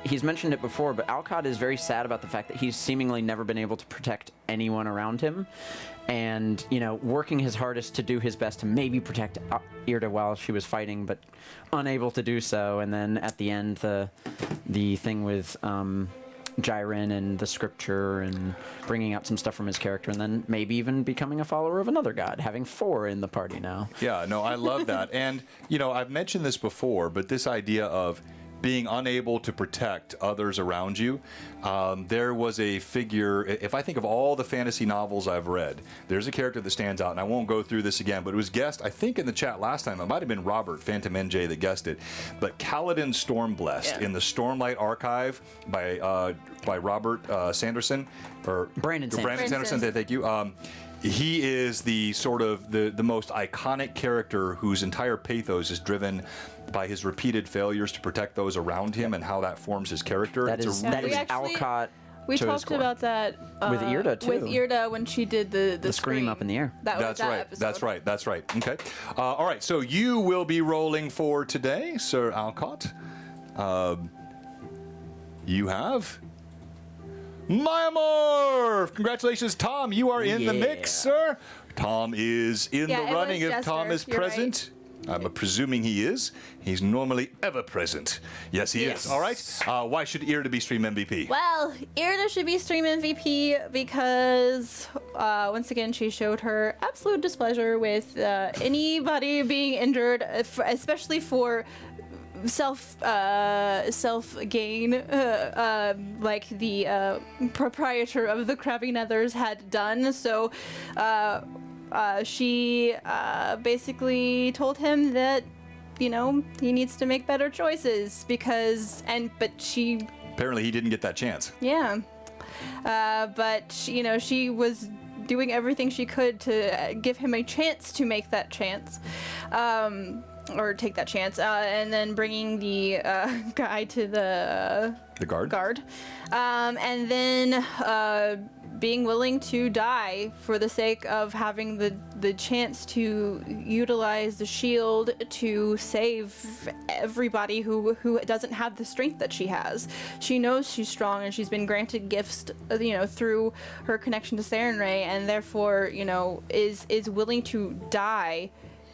he's mentioned it before, but Alcott is very sad about the fact that he's seemingly never been able to protect anyone around him. And, working his hardest to do his best to maybe protect Irda while she was fighting, but unable to do so. And then at the end, the thing with Jiren and the scripture and bringing out some stuff from his character, and then maybe even becoming a follower of another god, having 4 in the party now. Yeah, no, I love that. And, I've mentioned this before, but this idea of being unable to protect others around you. There was a figure, if I think of all the fantasy novels I've read, there's a character that stands out, and I won't go through this again, but it was guessed, I think in the chat last time, it might have been Robert, Phantom NJ, that guessed it, but Kaladin Stormblessed in the Stormlight Archive by Robert Sanderson, or Brandon Sanderson, thank you. He is the sort of the most iconic character whose entire pathos is driven by his repeated failures to protect those around him and how that forms his character. That is Alcott. We talked about that with Irda too. With Irda when she did the scream up in the air. That's right. That's right. Okay. All right. So you will be rolling for today, Sir Alcott. You have Myamorph! Congratulations, Tom. You are in the mix, sir. Tom is in the running if Tom is present. Right. I'm presuming he is. He's normally ever present. Yes, he is. All right. Why should Irda be Stream MVP? Well, Irda should be Stream MVP because, once again, she showed her absolute displeasure with anybody being injured, especially for self gain, like the proprietor of the Krabby Nethers had done. So she basically told him that he needs to make better choices but she apparently he didn't get that chance. Yeah, but she was doing everything she could to give him a chance to make that chance. Or take that chance, and then bringing the guy to the guard, and then being willing to die for the sake of having the chance to utilize the shield to save everybody who doesn't have the strength that she has. She knows she's strong, and she's been granted gifts, through her connection to Sarenrae, and therefore, is willing to die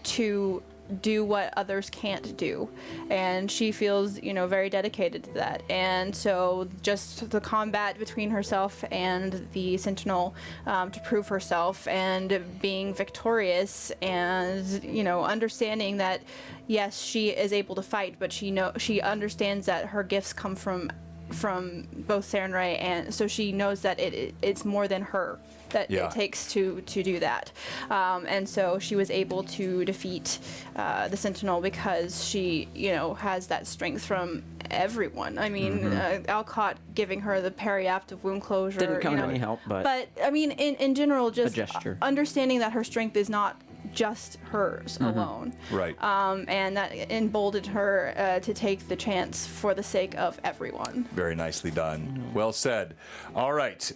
to do what others can't do, and she feels very dedicated to that. And so just the combat between herself and the Sentinel to prove herself and being victorious, and understanding that yes, she is able to fight, but she understands that her gifts come from both Sarenrae, and so she knows that it's more than her that it takes to do that. And so she was able to defeat the Sentinel because she, has that strength from everyone. I mean, Alcott giving her the periapt of wound closure didn't come to any help, but I mean, in general, just a gesture. Understanding that her strength is not just hers alone. Right. And that emboldened her to take the chance for the sake of everyone. Very nicely done. Well said. All right.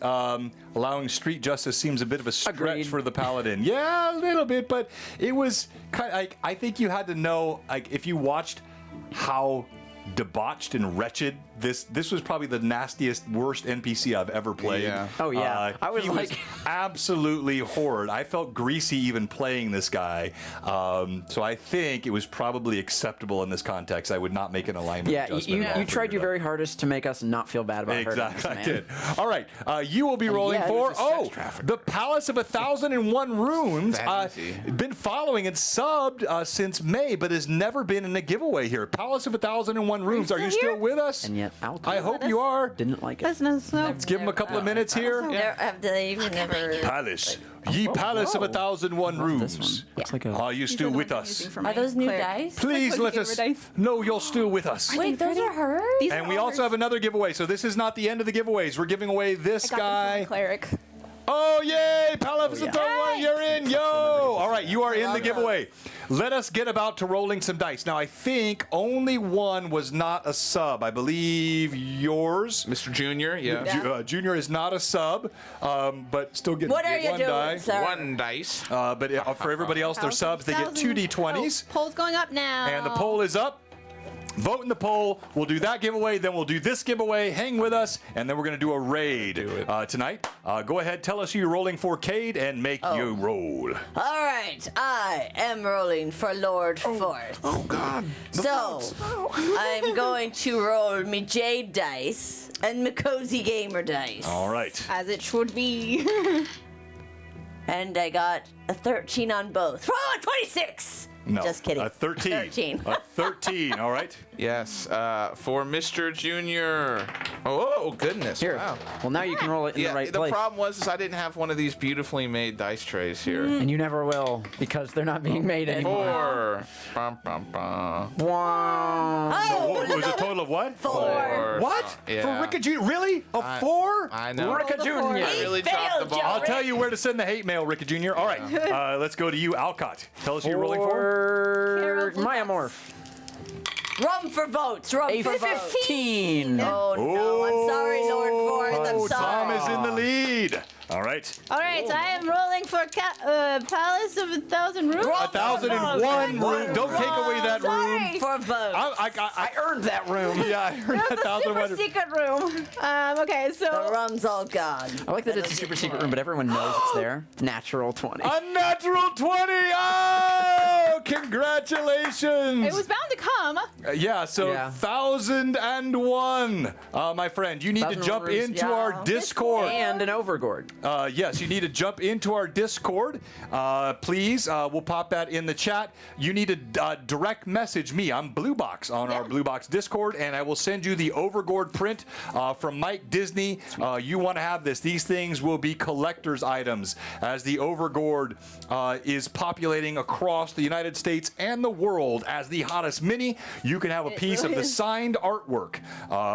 Allowing street justice seems a bit of a stretch for the paladin. Yeah, a little bit, but it was kind of I think you had to know, if you watched how debauched and wretched this was probably the nastiest, worst NPC I've ever played. Yeah. Oh yeah, he was absolutely horrid. I felt greasy even playing this guy. So I think it was probably acceptable in this context. I would not make an alignment. Yeah, you tried your very hardest to make us not feel bad about hurting us, man. I did. All right, you will be rolling for the Palace of 1,001 Rooms. Been following and subbed since May, but has never been in a giveaway here. Palace of 1,001 Rooms. Are you still with us? And yet, I hope you are. Didn't like it. Let's give him a couple of minutes here. Have they even never... Palace. Ye Palace of 1,001 Rooms. Are you still with us? Are those new dice? Please let us know you're still with us. Wait, those are hers? And we also have another giveaway. So this is not the end of the giveaways. We're giving away this guy. Cleric. Oh, yay! Palace of 1,001, you're in, yo! All right, you are in the giveaway. Let us get about to rolling some dice. Now, I think only one was not a sub. I believe yours. Mr. Junior, yeah. Junior is not a sub, but still getting what are you one doing, die. Sir? One dice. But for everybody else, they're subs. They get 2 D20s. Oh, poll's going up now. And the poll is up. Vote in the poll. We'll do that giveaway, then we'll do this giveaway. Hang with us, and then we're going to do a raid tonight. Go ahead, tell us who you're rolling for, Cade, and make you roll. All right, I am rolling for Lord Forth. Oh God. So, I'm going to roll me Jade dice and me Cozy Gamer dice. All right. As it should be. And I got a 13 on both. Oh, 26! No, Just kidding. A 13. 13. A 13, all right. Yes, for Mr. Junior. Oh, goodness. Here. Wow. Well, now you can roll it in Yeah, the right the place. problem was I didn't have one of these beautifully made dice trays here. And you never will, because they're not being made anymore. 4. Bum, bum, bum. Wow. Oh, What was a total of what? 4. What? Yeah. For Ricka Jr.? Really? A 4? I know. Ricka Jr. I really dropped the ball. I'll tell you where to send the hate mail, Ricka Jr. All right, let's go to you, Alcott. Tell us who you're rolling for. Maya Morph. Rum for votes. Rum A for votes. 15. Oh, no. I'm sorry, Lord Forth. I'm Oh, Tom sorry. is in the lead. All right. All right, I am rolling for Palace of 1,000 Rooms. 1,001 room. Don't take away that room. Sorry for votes. I earned that room. yeah, I heard It's a super 1,001. secret room. Okay, The so rum's all gone. I like that it's a super secret room, but everyone knows it's there. Natural 20. A natural 20. Oh, congratulations. it was bound to come. Yeah, so Yeah. 1,001. My friend, you need to 1,001 jump rooms. into Yeah. our Discord. And an Overgord. Yes, you need to jump into our Discord. Please, we'll pop that in the chat. You need to direct message me. I'm BlueBox on our BlueBox Discord, and I will send you the Overgord print from Mike Disney. You want to have this. These things will be collector's items as the Overgord is populating across the United States and the world as the hottest mini. You can have a piece of the signed artwork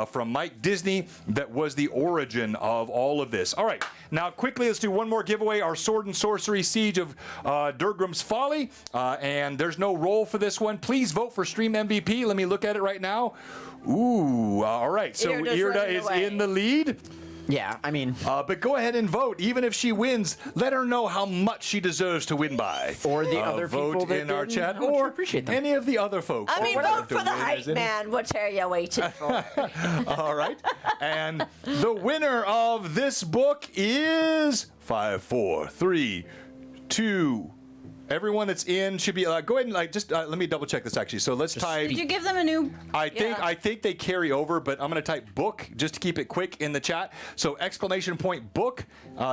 from Mike Disney that was the origin of all of this. All right, now quickly, let's do one more giveaway. Our Sword and Sorcery Siege of Durgrim's Folly. And there's no roll for this one. Please vote for Stream MVP. Let me look at it right now. Ooh, all right. So Irda's Irda running is away. in the lead. Yeah, I mean, But go ahead and vote. Even if she wins, let her know how much she deserves to win by. or the other vote people that in our didn't, chat, how much you or appreciate them. any of the other folks. I mean, that vote have to for the win hype as any- man. What are you waiting for? All right. And the winner of this book is 5, 4, 3, 2. Everyone that's in should be. Go ahead and just let me double check this actually. So let's type. Did you give them a new? I think they carry over, but I'm going to type book just to keep it quick in the chat. So exclamation point book,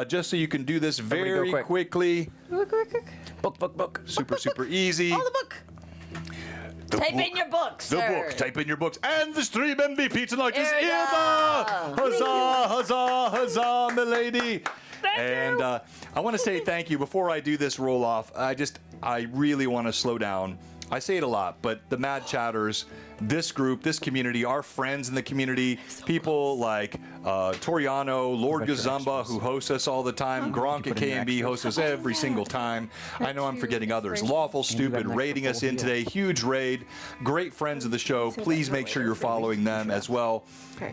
just so you can do this Everybody go very quick. quickly. Book. Super easy. Oh, the book. The Type book. in your book, The sir. book. Type in your books. And the stream MVP tonight is Irda. Irda! Huzzah, huzzah, huzzah, milady. And I want to say thank you. Before I do this roll off, I really want to slow down. I say it a lot, but the Mad Chatters, this group, this community, our friends in the community, people like Toriano, Lord Gazumba, who hosts us all the time, Gronk at KMB hosts us every single time. I know I'm forgetting others. Lawful Stupid raiding us in today. Huge raid. Great friends of the show. Please make sure you're following them as well.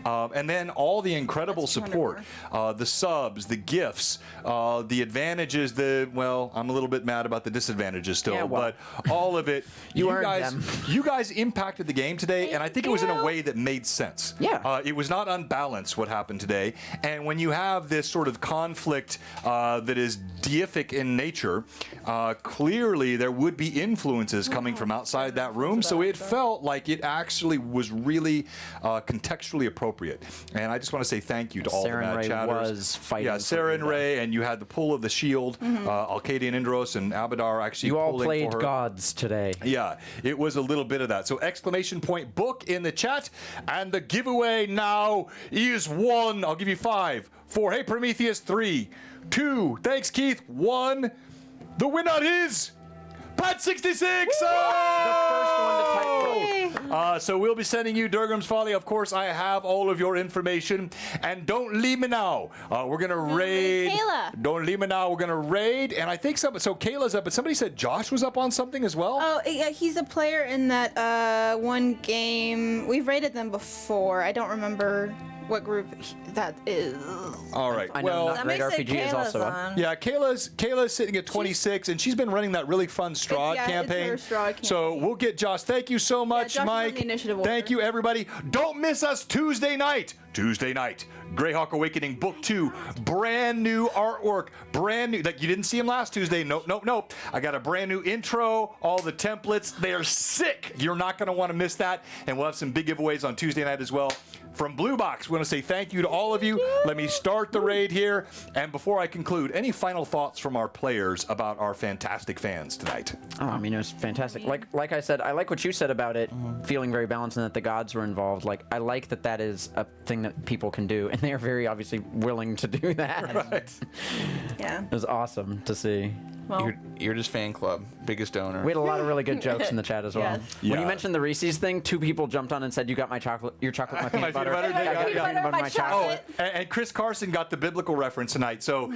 And then all the incredible support, the subs, the gifts, the advantages, I'm a little bit mad about the disadvantages still, Yeah, well, but all of it, you earned them. you guys impacted the game today, and I think it was in a way that made sense. Yeah. It was not unbalanced what happened today, and when you have this sort of conflict that is deific in nature, clearly there would be influences coming from outside that room, so it felt like it actually was really contextually appropriate. And I just want to say thank you to all the Sarah and Mad Ray Chatters. was fighting Yeah, for Sarah and Irda. Ray, and you had the pull of the shield. Alcadian Indros and Avodar actually You all pulling played for her. gods today. Yeah, it was a little bit of that. So exclamation point book in the chat. And the giveaway now is 1. I'll give you 5. 4. Hey, Prometheus. 3. 2. Thanks, Keith. 1. The winner is Pat 66. So we'll be sending you Durgrim's Folly. Of course, I have all of your information. And don't leave me now. We're going to raid. Kayla. Don't leave me now. We're going to raid. And I think so Kayla's up, but somebody said Josh was up on something as well. Oh, yeah, he's a player in that one game. We've rated them before. I don't remember what group that is. All right. I know Well, not Somebody Great said RPG is Kayla's also up. on. yeah, Kayla's sitting at 26, and she's been running that really fun Strahd It's campaign. her Strahd So campaign. we'll get Josh. Thank you so much, Josh is on Mike. the initiative Thank order. you, everybody. Don't miss us Tuesday night. Greyhawk Awakening Book 2, brand new artwork, brand new. Like you didn't see him last Tuesday. Nope. I got a brand new intro, all the templates. They are sick. You're not going to want to miss that. And we'll have some big giveaways on Tuesday night as well. From Blue Box, we want to say thank you to all of you. Let me start the raid here. And before I conclude, any final thoughts from our players about our fantastic fans tonight? Oh, I mean, it was fantastic. Like I said, I like what you said about it feeling very balanced and that the gods were involved. Like, I like that is a thing that people can do, and they are very obviously willing to do that. Right. Yeah. It was awesome to see. Well, You're just fan club, biggest donor. We had a lot of really good jokes in the chat as well. Yes. When Yeah. you mentioned the Reese's thing, 2 people jumped on and said, "You got my chocolate, your chocolate, my peanut butter." peanut butter, I got yeah, your yeah. peanut butter, my chocolate. And Chris Carson got the biblical reference tonight. So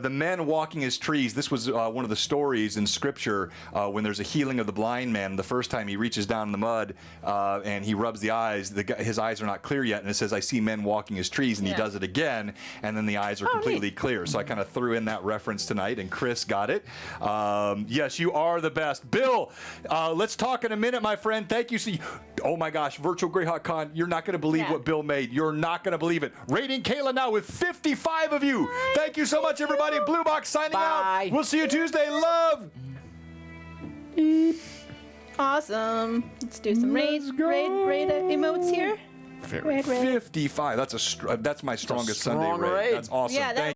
the men walking as trees, this was one of the stories in Scripture when there's a healing of the blind man. The first time he reaches down in the mud and he rubs the eyes, his eyes are not clear yet. And it says, "I see men walking as trees," and he does it again. And then the eyes are completely clear. So I kind of threw in that reference tonight, and Chris got it. Yes, you are the best. Bill, let's talk in a minute, my friend. Thank you. See, oh my gosh, Virtual Greyhawk Con, you're not going to believe what Bill made. You're not going to believe it. Rating Kayla now with 55 of you. Thank you so much, everybody. Blue Box signing Bye. out. We'll see you Tuesday. Love. awesome. Let's do some raid emotes here. Raid. 55. That's my strongest Sunday strong raid. raid. That's awesome. Yeah, that Thank